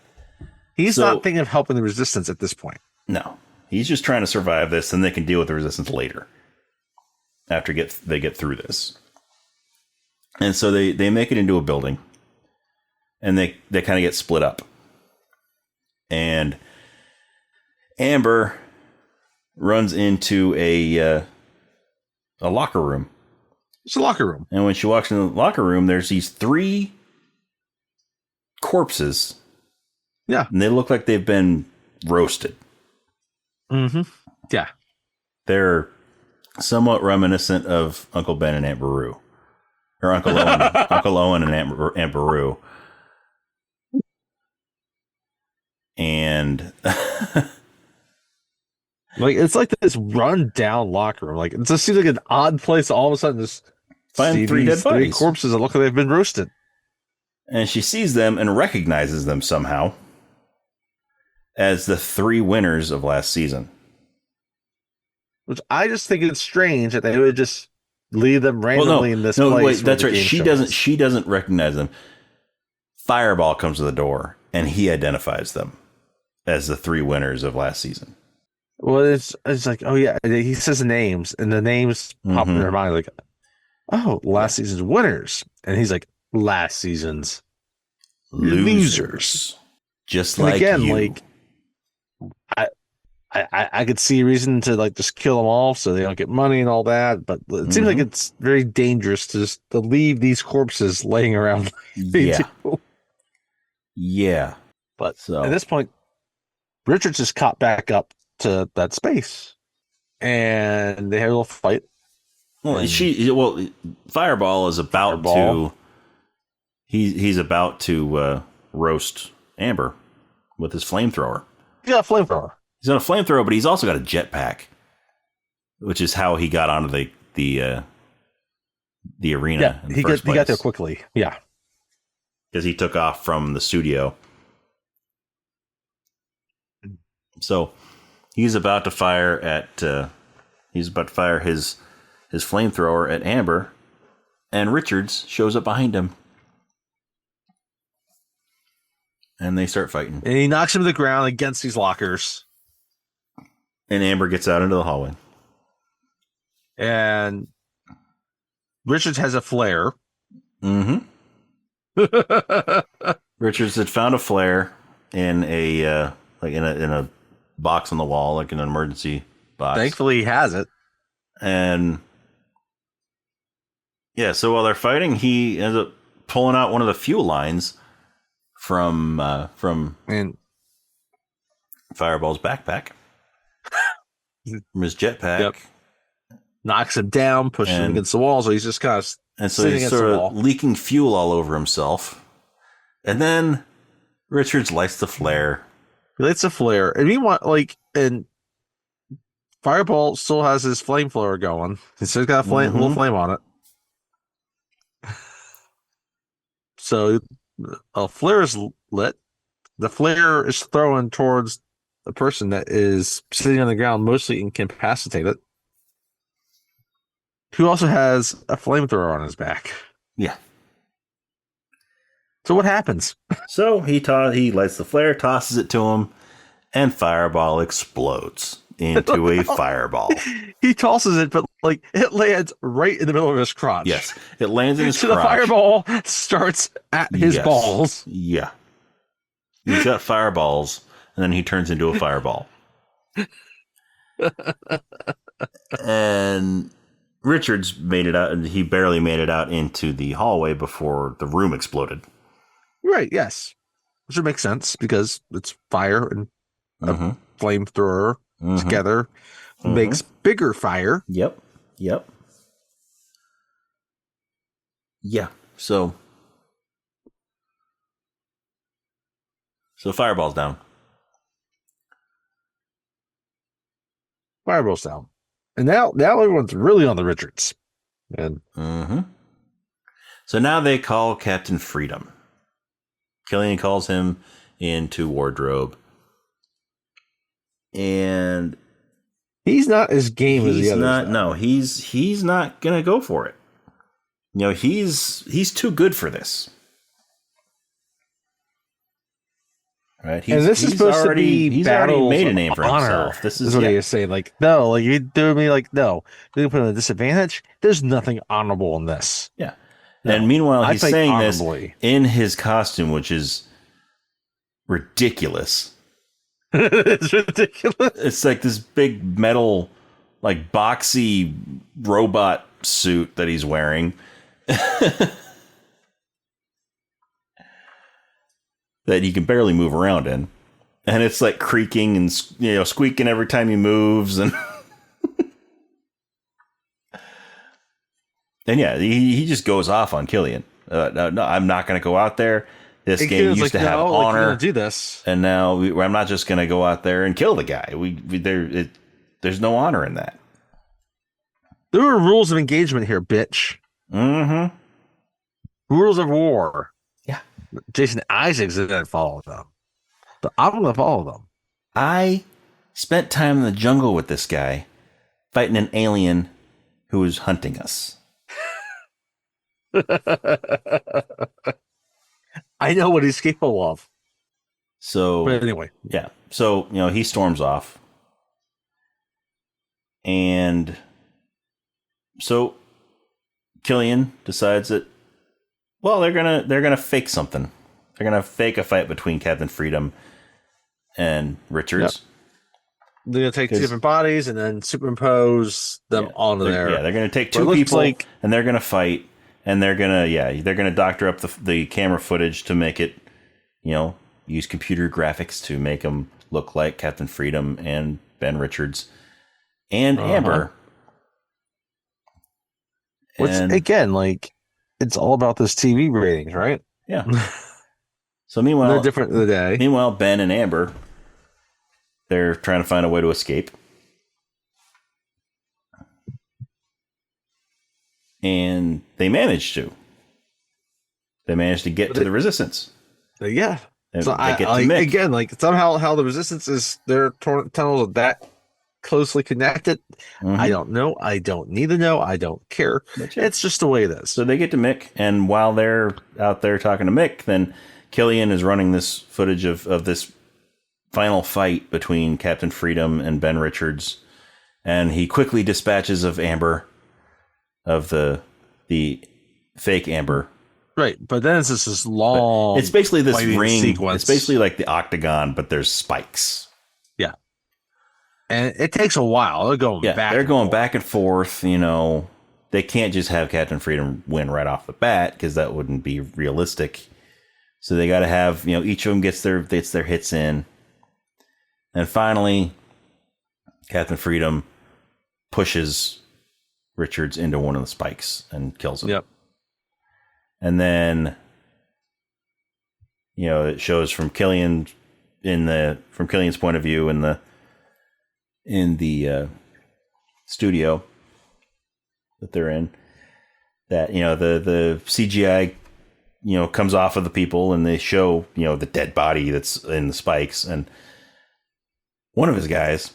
he's not thinking of helping the resistance at this point. No, he's just trying to survive this, and they can deal with the resistance later after they get through this. And so they make it into a building, and they kind of get split up. And Amber runs into a locker room. It's a locker room. And when she walks into the locker room, there's these 3 corpses. Yeah. And they look like they've been roasted. Mm-hmm. Yeah. They're somewhat reminiscent of Uncle Ben and Aunt Beru. Or Uncle Owen. Uncle Owen and Aunt Beru. And like it's like this run down locker room. Like it just seems like an odd place. All of a sudden, just find 3 dead bodies, 3 corpses that look like they've been roasted. And she sees them and recognizes them somehow as the 3 winners of last season. Which I just think it's strange that they would just leave them randomly in this place. No, wait, that's right. She doesn't recognize them. Fireball comes to the door, and he identifies them as the 3 winners of last season. Well, it's like, oh yeah, he says the names, and the names pop in their mind, like, oh, last season's winners, and he's like, last season's losers. Just like again, you. Like I could see a reason to like just kill them all so they don't get money and all that, but it seems like it's very dangerous to leave these corpses laying around. Yeah. But at this point, Richards is caught back up to that space, and they have a little fight. Well, Fireball is about to. He's about to roast Amber with his flamethrower. He's got a flamethrower. He's got a flamethrower, but he's also got a jetpack, which is how he got onto the arena. Yeah, he got there quickly. Yeah, because he took off from the studio. So he's about to fire his flamethrower at Amber, and Richards shows up behind him. And they start fighting. And he knocks him to the ground against these lockers. And Amber gets out into the hallway. And Richards has a flare. Mm-hmm. Richards had found a flare in a box on the wall, like an emergency box. Thankfully, he has it. And yeah, so while they're fighting, he ends up pulling out one of the fuel lines from Fireball's backpack, from his jetpack. Yep. Knocks him down, pushes him against the wall, so he's just kind of he's sort of leaking fuel all over himself. And then Richards lights the flare. He lights the flare, and meanwhile, and Fireball still has his flamethrower going. He's still got a little flame on it. So a flare is lit. The flare is thrown towards the person that is sitting on the ground, mostly incapacitated, who also has a flamethrower on his back. Yeah. So what happens? So he lights the flare, tosses it to him, and Fireball explodes into a fireball. He tosses it, but it lands right in the middle of his crotch. Yes, it lands in his crotch. So the fireball starts at his balls. Yeah. He's got fireballs, and then he turns into a fireball. And Richards made it out, and he barely made it out into the hallway before the room exploded. Right, yes. Which would make sense, because it's fire and a flamethrower together makes bigger fire. Yep. Yeah. So Fireball's down. Fireball's down. And now everyone's really on the Richards. And So now they call Captain Freedom. Killian calls him into wardrobe. And he's not as game as the others. No, he's not gonna go for it. He's too good for this. Right? This is supposed to be he's already made a name for himself. This is what he is saying. No, you do me no. You're gonna put him at a disadvantage. There's nothing honorable in this. Yeah. No, and meanwhile, he's saying honorably. This in his costume, which is ridiculous. It's ridiculous. It's like this big metal, boxy robot suit that he's wearing. That he can barely move around in. And it's creaking and squeaking every time he moves. And and yeah, he just goes off on Killian. No, I'm not going to go out there. This game used to have honor. We're gonna do this, and now I'm not just going to go out there and kill the guy. There's no honor in that. There are rules of engagement here, bitch. Rules of war. Yeah. Jason Isaacs didn't follow them, but I'm going to follow them. I spent time in the jungle with this guy, fighting an alien who was hunting us. I know what he's capable of. So, but anyway, yeah. So he storms off, and so Killian decides that they're gonna fake something. They're gonna fake a fight between Captain Freedom and Richards. Yep. They're gonna take two different bodies and then superimpose them onto there. Yeah, they're gonna take two people and they're gonna fight. And they're gonna doctor up the camera footage to make it, use computer graphics to make them look like Captain Freedom and Ben Richards and Amber. Which again, it's all about this TV ratings, right? Yeah. So meanwhile, they're different in the day. Meanwhile, Ben and Amber, they're trying to find a way to escape. And they managed to. They managed to get to the resistance. Yeah. And so they get to Mick. Again, somehow how the resistance is their tunnels are that closely connected. I don't know. I don't need to know. I don't care. It's just the way it is. So they get to Mick, and while they're out there talking to Mick, then Killian is running this footage of this final fight between Captain Freedom and Ben Richards, and he quickly dispatches of Amber. Of the fake Amber. Right, but then it's just this long... It's basically this ring. Sequence. It's basically like the octagon, but there's spikes. Yeah. And it takes a while. They're going back and forth. They can't just have Captain Freedom win right off the bat, because that wouldn't be realistic So they got to have, each of them gets their hits in. And finally, Captain Freedom pushes Richards into one of the spikes and kills him. Yep. And then, it shows from Killian from Killian's point of view in the studio that they're in, that the CGI comes off of the people, and they show the dead body that's in the spikes, and one of his guys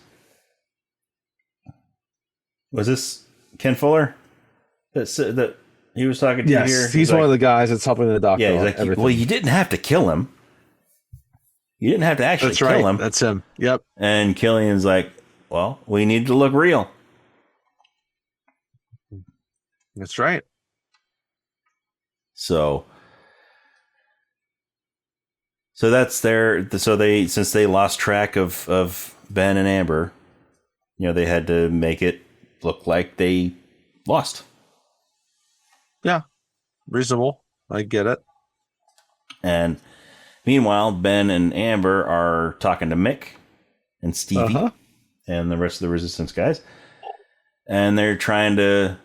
was this Ken Fuller that he was talking to here. He's one of the guys that's helping the doctor. Yeah, he's like, well, you didn't have to kill him. You didn't have to actually kill him. That's him. Yep. And Killian's like, well, we need to look real. That's right. So that's since they lost track of Ben and Amber, they had to make it look like they lost. Yeah. Reasonable. I get it. And meanwhile, Ben and Amber are talking to Mick and Stevie and the rest of the Resistance guys. And they're trying to,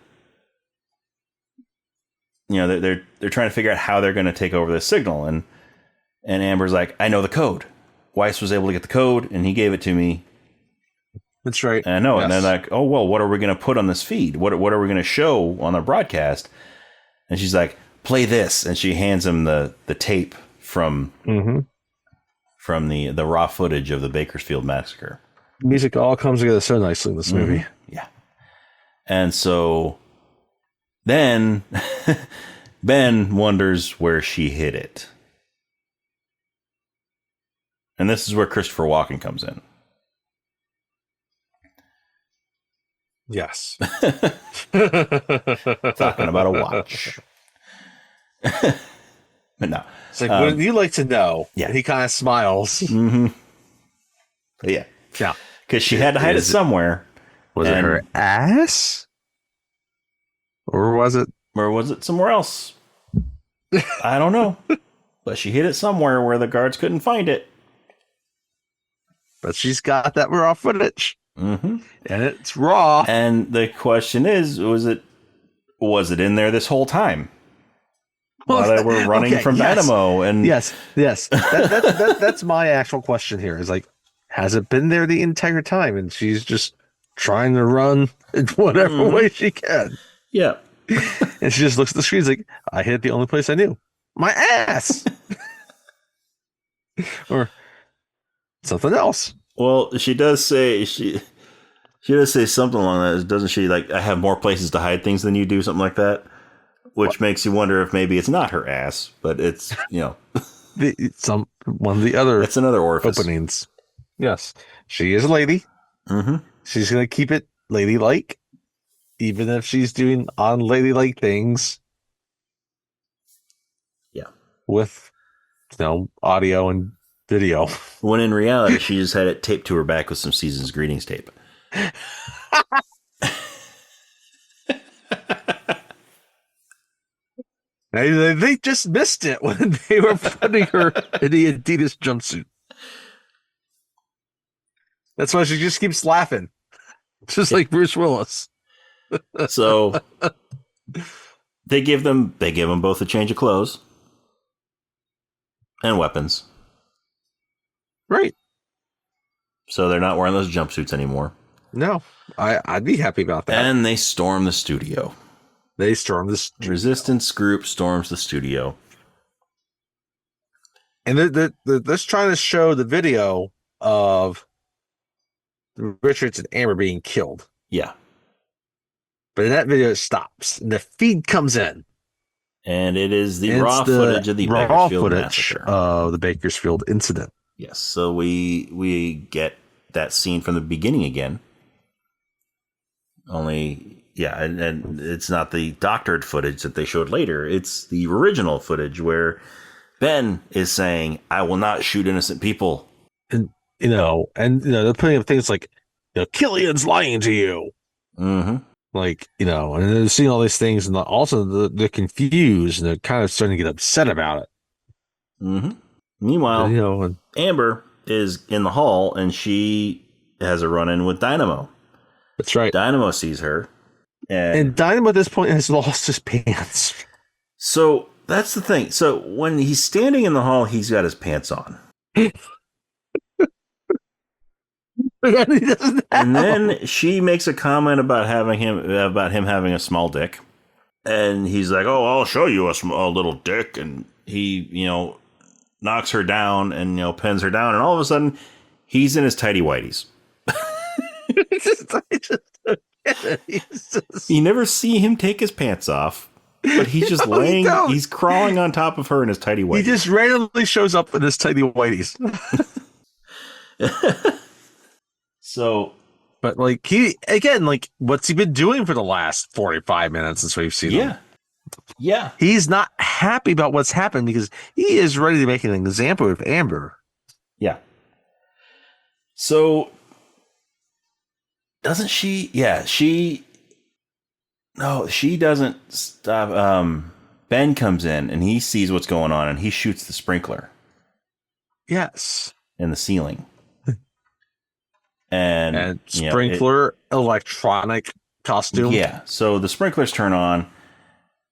they're trying to figure out how they're going to take over this signal. And Amber's like, I know the code. Weiss was able to get the code, and he gave it to me. That's right. And I know. Yes. And they're like, oh, well, what are we going to put on this feed? What are we going to show on the broadcast? And she's like, play this. And she hands him the tape from the raw footage of the Bakersfield massacre. Music all comes together so nicely in this movie. Yeah. And so then Ben wonders where she hid it. And this is where Christopher Walken comes in. Yes. Talking about a watch. But no. It's like, wouldn't you like to know? Yeah. And he kind of smiles. Mm-hmm. Yeah. Yeah. Because she had to hide it somewhere. Was it her ass? Or was it somewhere else? I don't know. But she hid it somewhere where the guards couldn't find it. But she's got that raw footage. Mm-hmm. And it's raw. And the question is, was it in there this whole time? While they were running from Dynamo? And yes. That's my actual question here. Is like, has it been there the entire time? And she's just trying to run in whatever way she can. Yeah. And she just looks at the screen. Like, I hit the only place I knew. My ass. Or something else. Well, she does say she does say something along that, doesn't she? Like, I have more places to hide things than you do, something like that. Which makes you wonder if maybe it's not her ass, but it's one of the other. It's another orifice. Openings. Yes, she is a lady. Mm-hmm. She's gonna keep it ladylike, even if she's doing unladylike things. Yeah, with audio and video. When in reality, she just had it taped to her back with some Season's Greetings tape. They just missed it when they were putting her in the Adidas jumpsuit. That's why she just keeps laughing. Just like Bruce Willis. So they give them both a change of clothes and weapons. Right. So they're not wearing those jumpsuits anymore. No, I'd be happy about that. And they storm the studio. The Resistance group storms the studio. And they're just trying to show the video of Richards and Amber being killed. Yeah. But in that video, it stops. And the feed comes in. And it is the raw footage of the Bakersfield massacre. Of the Bakersfield incident. Yes. So we get that scene from the beginning again. Only... Yeah, and it's not the doctored footage that they showed later. It's the original footage where Ben is saying, I will not shoot innocent people. And, they're putting up things like, Killian's lying to you. Mm-hmm. Like, and they're seeing all these things, and also they're confused, and they're kind of starting to get upset about it. Mm-hmm. Meanwhile, Amber is in the hall, and she has a run-in with Dynamo. That's right. Dynamo sees her. And Dynamo at this point has lost his pants. So that's the thing. So when he's standing in the hall, he's got his pants on. And then she makes a comment about him having a small dick. And he's like, "Oh, I'll show you a little dick." And he, knocks her down and, pins her down. And all of a sudden, he's in his tighty whities. You never see him take his pants off, but he's just he's crawling on top of her in his tighty whities. He just randomly shows up in his tighty whities. So, but what's he been doing for the last 45 minutes since we've seen him? Yeah. He's not happy about what's happened because he is ready to make an example of Amber. Yeah. So, doesn't she? Yeah, No, she doesn't stop. Ben comes in and he sees what's going on and he shoots the sprinkler. Yes. In the ceiling. And sprinkler electronic costume. Yeah. So the sprinklers turn on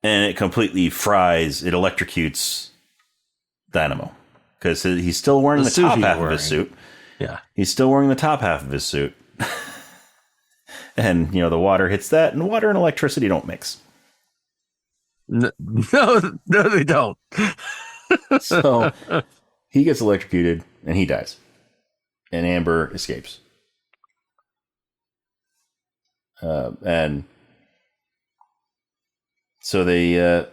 and it completely fries. It electrocutes Dynamo because he's still wearing the top half of his suit. Yeah. He's still wearing the top half of his suit. And, the water hits that, and water and electricity don't mix. No, they don't. So he gets electrocuted, and he dies. And Amber escapes. And so they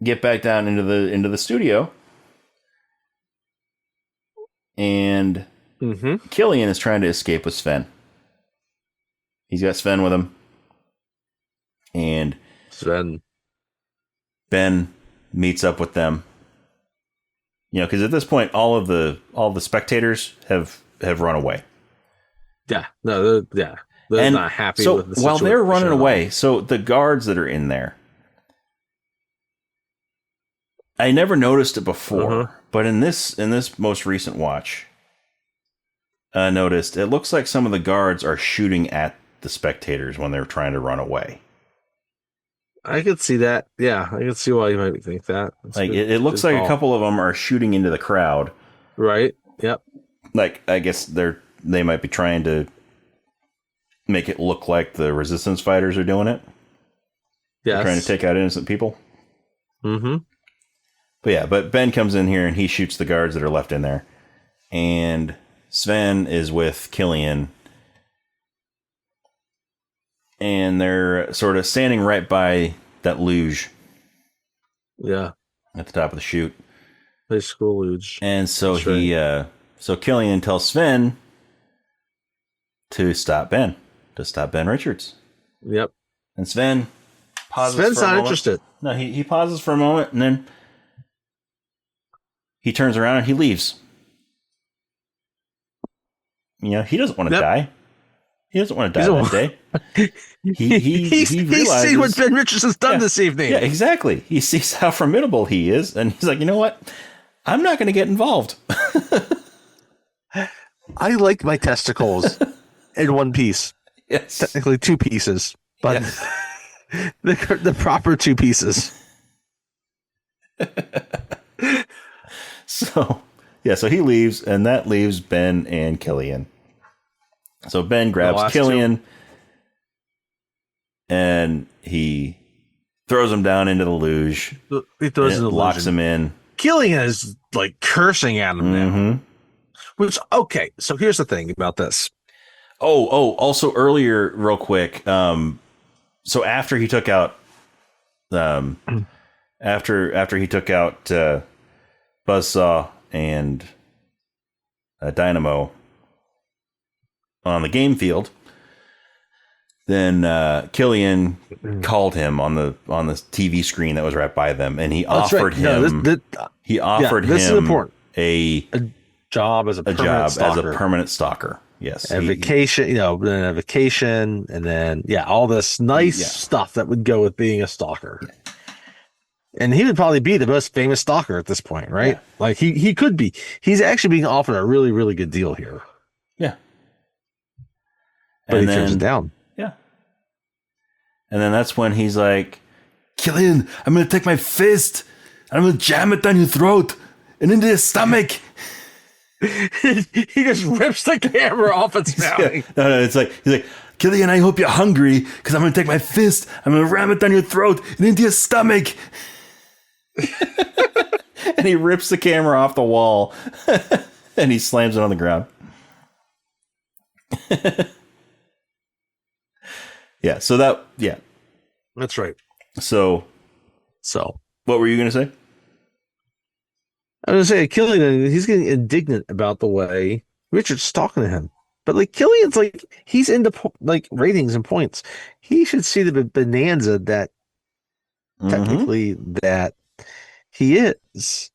get back down into the studio, and Killian is trying to escape with Sven. He's got Sven with him, and Ben meets up with them. Because at this point, all the spectators have run away. Yeah, no, they're not happy with the situation. While they're running away, so the guards that are in there, I never noticed it before, but in this most recent watch, I noticed it looks like some of the guards are shooting at the spectators when they're trying to run away. I could see that. Yeah, I could see why you might think that. It looks like a couple of them are shooting into the crowd. Right. Yep. I guess they might be trying to make it look like the resistance fighters are doing it. Yeah. Trying to take out innocent people. Mm-hmm. But Ben comes in here and he shoots the guards that are left in there. And Sven is with Killian. And they're sort of standing right by that luge. Yeah. At the top of the chute. High school luge. And so so Killian tells Sven to stop Ben Richards. Yep. And Sven pauses. Sven's not interested. No, he pauses for a moment and then he turns around and he leaves. He doesn't want to die. He doesn't want to die that day. He's seen what Ben Richards has done this evening. Yeah, exactly. He sees how formidable he is, and he's like, you know what? I'm not going to get involved. I like my testicles in one piece. Yes. Technically two pieces, but the proper two pieces. So he leaves, and that leaves Ben and Killian. So Ben grabs Killian and he throws him down into the luge. He throws him, locks him in. Killian is cursing at him now. Which, okay, so here's the thing about this. Also earlier, real quick. So after he took out, after he took out Buzzsaw and Dynamo on the game field, then Killian called him on the TV screen that was right by them, and he offered him a job as a permanent stalker. Yes, a vacation, then a vacation, and then all this nice stuff that would go with being a stalker. And he would probably be the most famous stalker at this point, right? Yeah. Like he could be. He's actually being offered a really, really good deal here. Yeah. But he turns it down. Yeah. And then that's when he's like, Killian, I'm going to take my fist and I'm going to jam it down your throat and into your stomach. He just rips the camera off its mouth. Yeah. No, it's like, he's like, Killian, I hope you're hungry because I'm going to take my fist, I'm going to ram it down your throat and into your stomach. And he rips the camera off the wall and he slams it on the ground. Yeah, so that's right. So what were you going to say? I was going to say, Killian, he's getting indignant about the way Richard's talking to him. But like Killian's like, he's into like ratings and points. He should see the bonanza that technically that he is,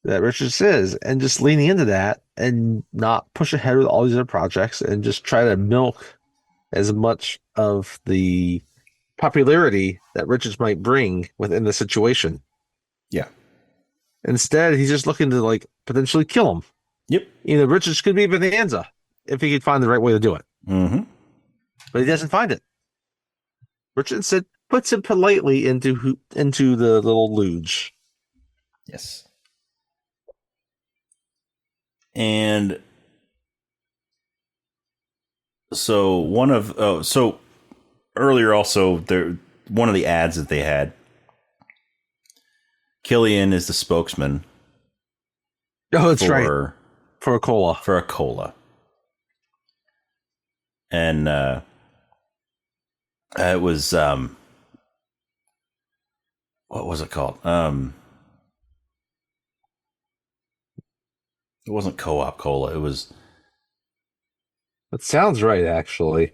that Richard says, and just leaning into that and not push ahead with all these other projects and just try to milk as much of the popularity that Richards might bring within the situation. Yeah. Instead, he's just looking to like potentially kill him. Yep. Richards could be bonanza if he could find the right way to do it. Mm-hmm. But he doesn't find it. Richard said puts him politely into the little luge. Yes. And so earlier also one of the ads that they had, Killian is the spokesman. Oh, that's right. For a cola. For a cola. And it was what was it called? It wasn't Co-op Cola. It was. That sounds right, actually.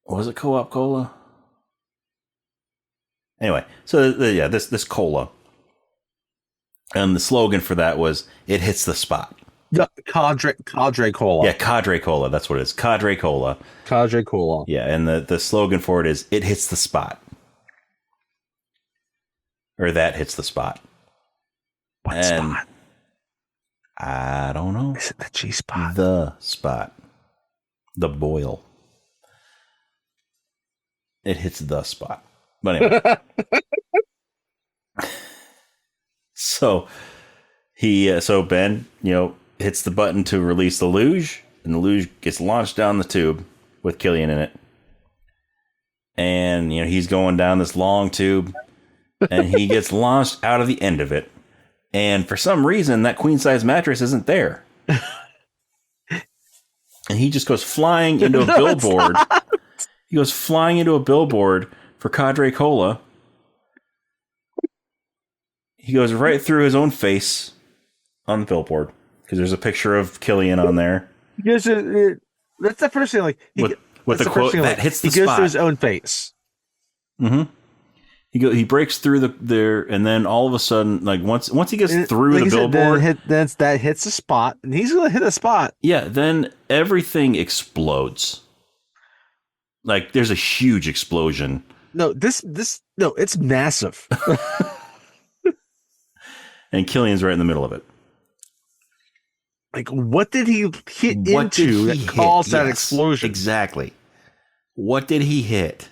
Was it Co-op Cola? Anyway, so this cola, and the slogan for that was "It hits the spot." Cadre Cola. Yeah, Cadre Cola. That's what it is. Cadre Cola. Cadre Cola. Yeah, and the slogan for it is "It hits the spot," or "That hits the spot." What spot? I don't know. Is it the G spot? The spot. The boil. It hits the spot. But anyway. So Ben, hits the button to release the luge, and the luge gets launched down the tube with Killian in it. And he's going down this long tube, and he gets launched out of the end of it. And for some reason, that queen size mattress isn't there. And he just goes flying into a billboard. He goes flying into a billboard for Cadre Cola. He goes right through his own face on the billboard because there's a picture of Killian on there. That's the first thing. Like with the quote that hits the spot. He goes to his own face. Mm-hmm. He breaks through there, and then all of a sudden, like once he gets through the billboard, that hits the spot, and he's gonna hit a spot. Yeah, then everything explodes. Like there's a huge explosion. No, it's massive. And Killian's right in the middle of it. Like, what did he hit into that caused that explosion? Exactly. What did he hit?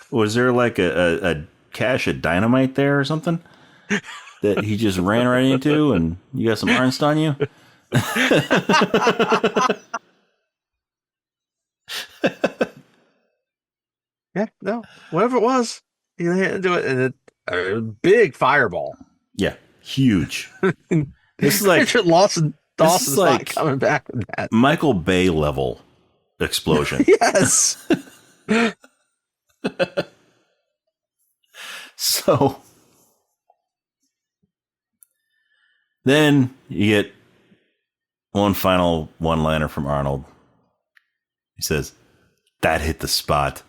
Was there like a cache of dynamite there or something that he just ran right into, and you got some ernst on you? Yeah, no, whatever it was, he hit into it, and a big fireball. Yeah, huge. This is like Richard Dawson's like not coming back with that Michael Bay level explosion. Yes. So then you get one final one-liner from Arnold. He says, "That hit the spot."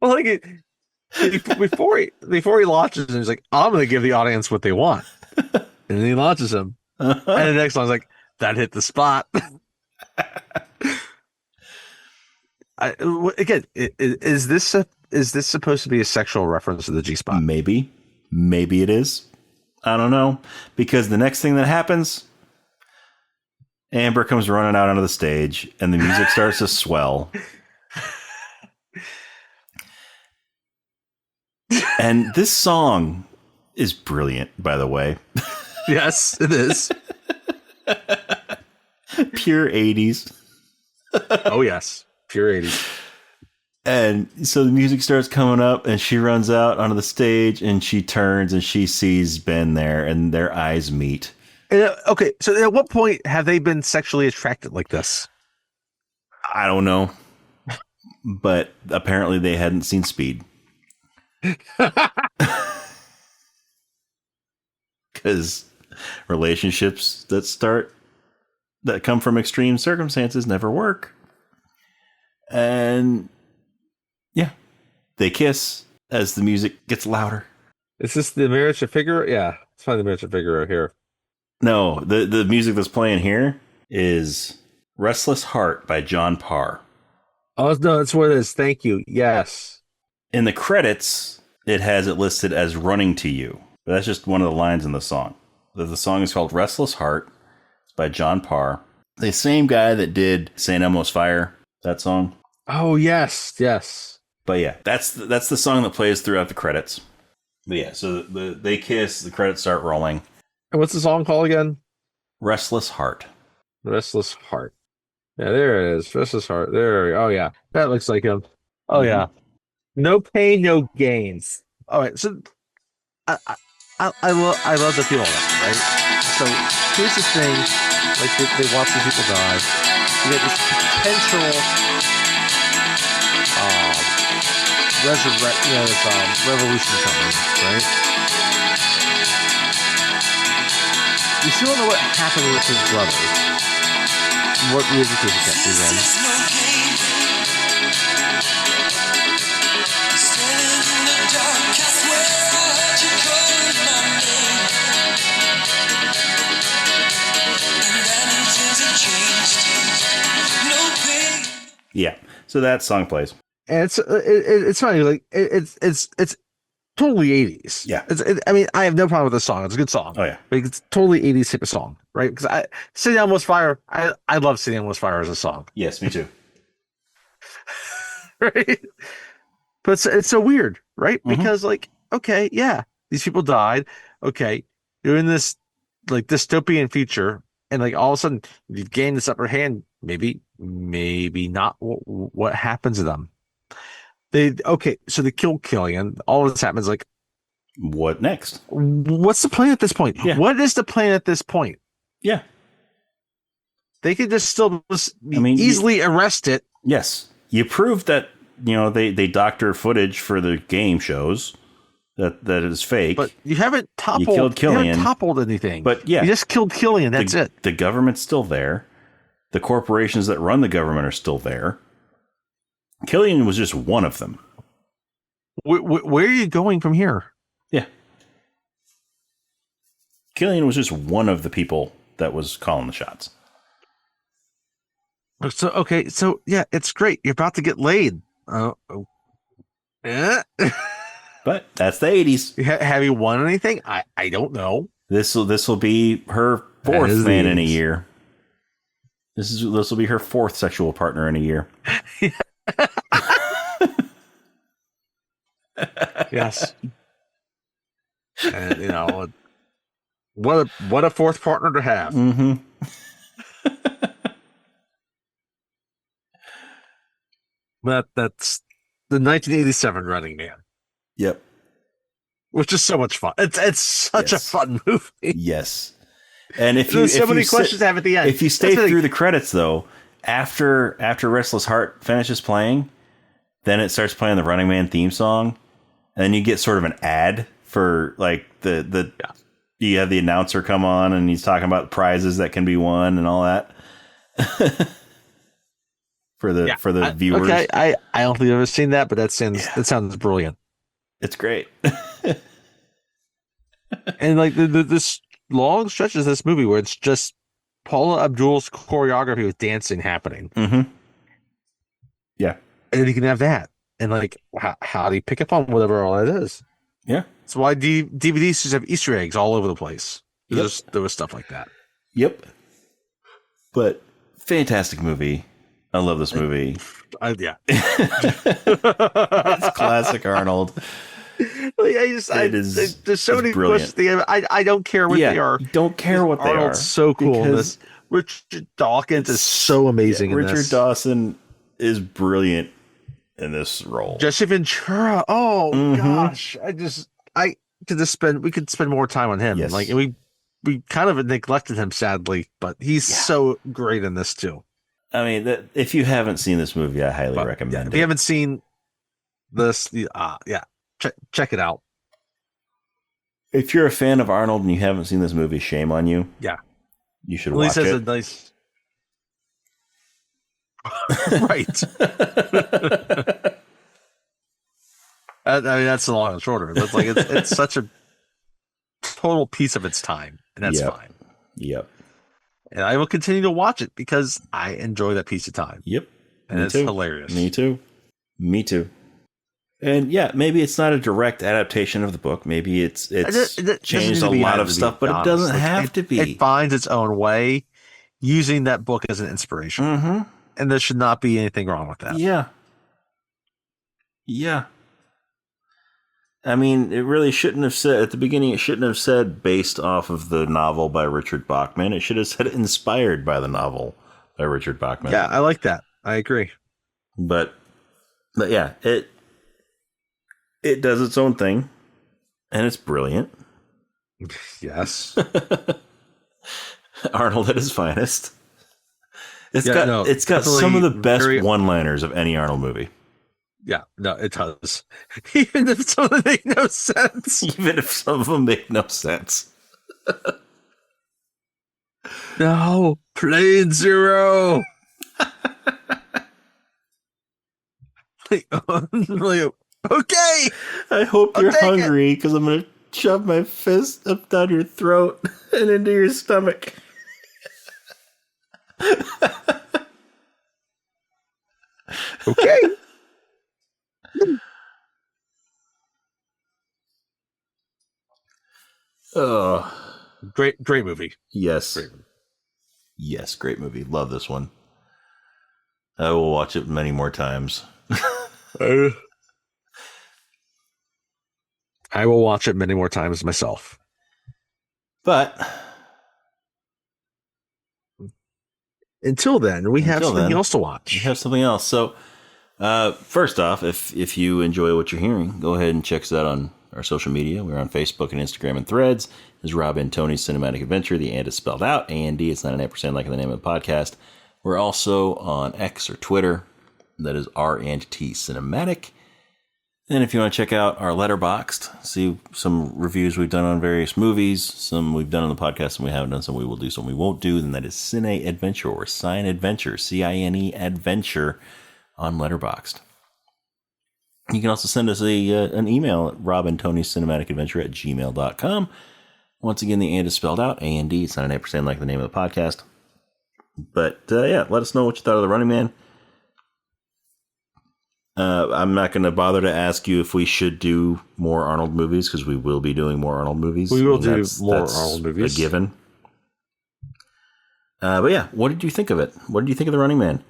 Well, like before he launches him, he's like, "I'm going to give the audience what they want," and then he launches him, and the next one's like, "That hit the spot." Again, is this supposed to be a sexual reference to the G-spot? Maybe it is. I don't know, because the next thing that happens, Amber comes running out onto the stage, and the music starts to swell. And this song is brilliant, by the way. Yes, it is. Pure 80s. Oh, yes. Pure 80s. And so the music starts coming up, and she runs out onto the stage, and she turns, and she sees Ben there, and their eyes meet. Okay, so at what point have they been sexually attracted like this? I don't know. But apparently they hadn't seen Speed. Because relationships that come from extreme circumstances never work. And yeah, they kiss as the music gets louder. Is this the Marriage of Figaro? Yeah, it's fine. The Marriage of Figaro here. No, the music that's playing here is Restless Heart by John Parr. Oh, no, that's what it is. Thank you. Yes. In the credits, it has it listed as Running to You. But that's just one of the lines in the song. The song is called Restless Heart. It's by John Parr. The same guy that did St. Elmo's Fire, that song. Oh, yes. Yes. But yeah, that's the song that plays throughout the credits. But yeah, so they kiss, the credits start rolling. And what's the song called again? Restless Heart. Restless Heart. Yeah, there it is. Restless Heart. There. Oh, yeah. That looks like him. Oh, yeah. No pain, no gains. All right. So I love the feel of that, right? So here's the thing. Like, they watch these people die. You get this potential revolution coming, right? You still don't know what happened with his brother. What music did he get to then? Yeah, so that song plays, and it's funny. Like it's totally 80s. Yeah. I mean, I have no problem with this song. It's a good song. Oh, yeah. Like, it's totally 80s type of song, right? Because City on Almost Fire, I love City on Almost Fire as a song. Yes, me too. Right? But it's so weird, right? Mm-hmm. Because, like, okay, yeah, these people died. Okay, you're in this, like, dystopian future, and, like, all of a sudden, you've gained this upper hand. Maybe not. What happens to them? So they kill Killian. All of this happens. Like, what next? What's the plan at this point? Yeah. What is the plan at this point? Yeah, they could just still easily arrest it. Yes, you proved that they doctor footage for the game shows that is fake. But you haven't toppled. You killed Killian. You haven't toppled anything. But yeah, you just killed Killian. That's it. The government's still there. The corporations that run the government are still there. Killian was just one of them. Where are you going from here? Yeah. Killian was just one of the people that was calling the shots. So yeah, it's great. You're about to get laid. But that's the 80s. Have you won anything? I don't know. This will be her fourth man in a year. This will be her fourth sexual partner in a year. Yes. And what a fourth partner to have. Mm-hmm. That's the 1987 Running Man. Yep. Which is so much fun. It's such a fun movie. Yes. And there's so many questions to have at the end. If you stay through the credits, though, after Restless Heart finishes playing, then it starts playing the Running Man theme song, and then you get sort of an ad for, like, you have the announcer come on, and he's talking about prizes that can be won and all that for the viewers. Okay, I don't think I've ever seen that, but that sounds brilliant. It's great. And like this long stretches of this movie where it's just Paula Abdul's choreography with dancing happening. Mm-hmm. Yeah. And then you can have that. And like, how do you pick up on whatever all that is? Yeah. That's why DVDs just have Easter eggs all over the place. There was stuff like that. Yep. But fantastic movie. I love this movie. Yeah. It's classic Arnold. There's so many questions. I don't care what they are. Don't care what they are. Arnold's so cool in this. Richard Dawkins is so amazing in this. Richard Dawson is brilliant in this role. Jesse Ventura. Oh gosh. We could spend more time on him. Yes. Like we kind of neglected him sadly, but he's so great in this too. I mean, if you haven't seen this movie, I highly recommend it. If you haven't seen this, check it out. If you're a fan of Arnold and you haven't seen this movie, shame on you. Yeah. You should watch it. At least has a nice... Right. I mean, that's the long and short of it. It's like it's such a total piece of its time, and that's fine. Yep. And I will continue to watch it because I enjoy that piece of time. Yep. And it's hilarious. Me too. And yeah, maybe it's not a direct adaptation of the book. Maybe it's changed a lot of stuff, but it doesn't have to be. It finds its own way using that book as an inspiration. Mm-hmm. And there should not be anything wrong with that. Yeah. Yeah. I mean, it really shouldn't have said, at the beginning, it shouldn't have said based off of the novel by Richard Bachman. It should have said inspired by the novel by Richard Bachman. Yeah, I like that. I agree. But yeah, it does its own thing, and it's brilliant. Yes. Arnold at his finest. It's got some of the best one-liners of any Arnold movie. Yeah, no, it does. Even if some of them make no sense. No, plane zero. Okay. I hope you're hungry because I'm going to shove my fist up down your throat and into your stomach. Okay. Oh, great movie. Yes. Yes, great movie. Love this one. I will watch it many more times. I will watch it many more times myself. But until then, we have something else to watch. We have something else. So, first off, if you enjoy what you're hearing, go ahead and check us out on our social media. We're on Facebook and Instagram and Threads. This is Rob and Tony's Cinematic Adventure. The and is spelled out. A-N-D. It's 99% like the name of the podcast. We're also on X or Twitter. That is R&T Cinematic. And if you want to check out our Letterboxd, see some reviews we've done on various movies, some we've done on the podcast, some we haven't done, some we will do, some we won't do, then that is Cine Adventure or Cine Adventure, C-I-N-E Adventure on Letterboxd. You can also send us an email at robandtonyscinematicadventure@gmail.com. Once again, the and is spelled out, A-N-D. It's 99% like the name of the podcast. But yeah, let us know what you thought of The Running Man. I'm not going to bother to ask you if we should do more Arnold movies, because we will be doing more Arnold movies. We will do more Arnold movies. A given. But yeah, what did you think of it? What did you think of The Running Man?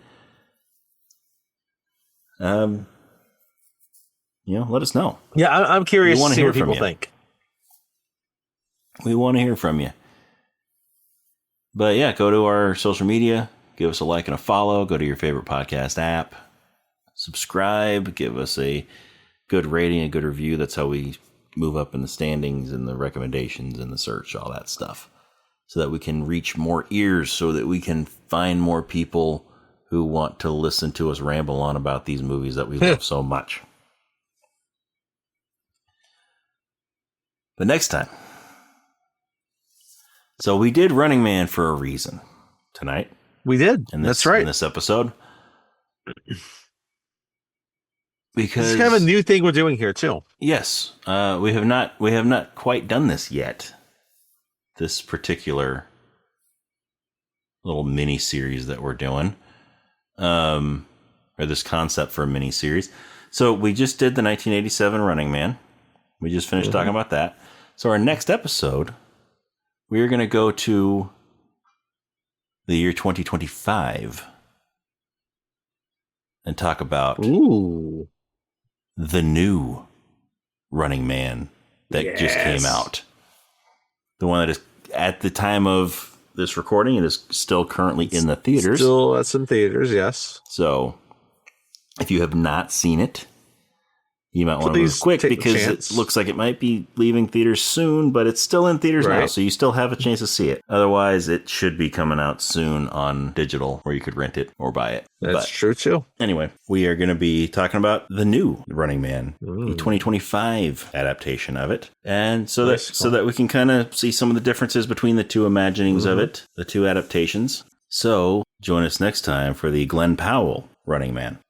Let us know. Yeah, I'm curious to see what people think. We want to hear from you. But yeah, go to our social media, give us a like and a follow, go to your favorite podcast app, subscribe, give us a good rating, a good review. That's how we move up in the standings and the recommendations and the search, all that stuff, so that we can reach more ears, so that we can find more people who want to listen to us ramble on about these movies that we love so much. But next time. So we did Running Man for a reason tonight. We did. That's right. In this episode. Because it's kind of a new thing we're doing here too. Yes. We have not quite done this yet. This particular little mini series that we're doing. Or or this concept for a miniseries. So we just did the 1987 Running Man. We just finished talking about that. So our next episode, we are going to go to the year 2025 and talk about the new Running Man that just came out. The one that is, at the time of this recording, it is still currently in the theaters. Still, that's in theaters, yes. So if you have not seen it, you might want to move quick because it looks like it might be leaving theaters soon, but it's still in theaters now, so you still have a chance to see it. Otherwise, it should be coming out soon on digital where you could rent it or buy it. That's true, too. Anyway, we are going to be talking about the new Running Man, the 2025 adaptation of it. And so that we can kind of see some of the differences between the two imaginings of it, the two adaptations. So join us next time for the Glenn Powell Running Man.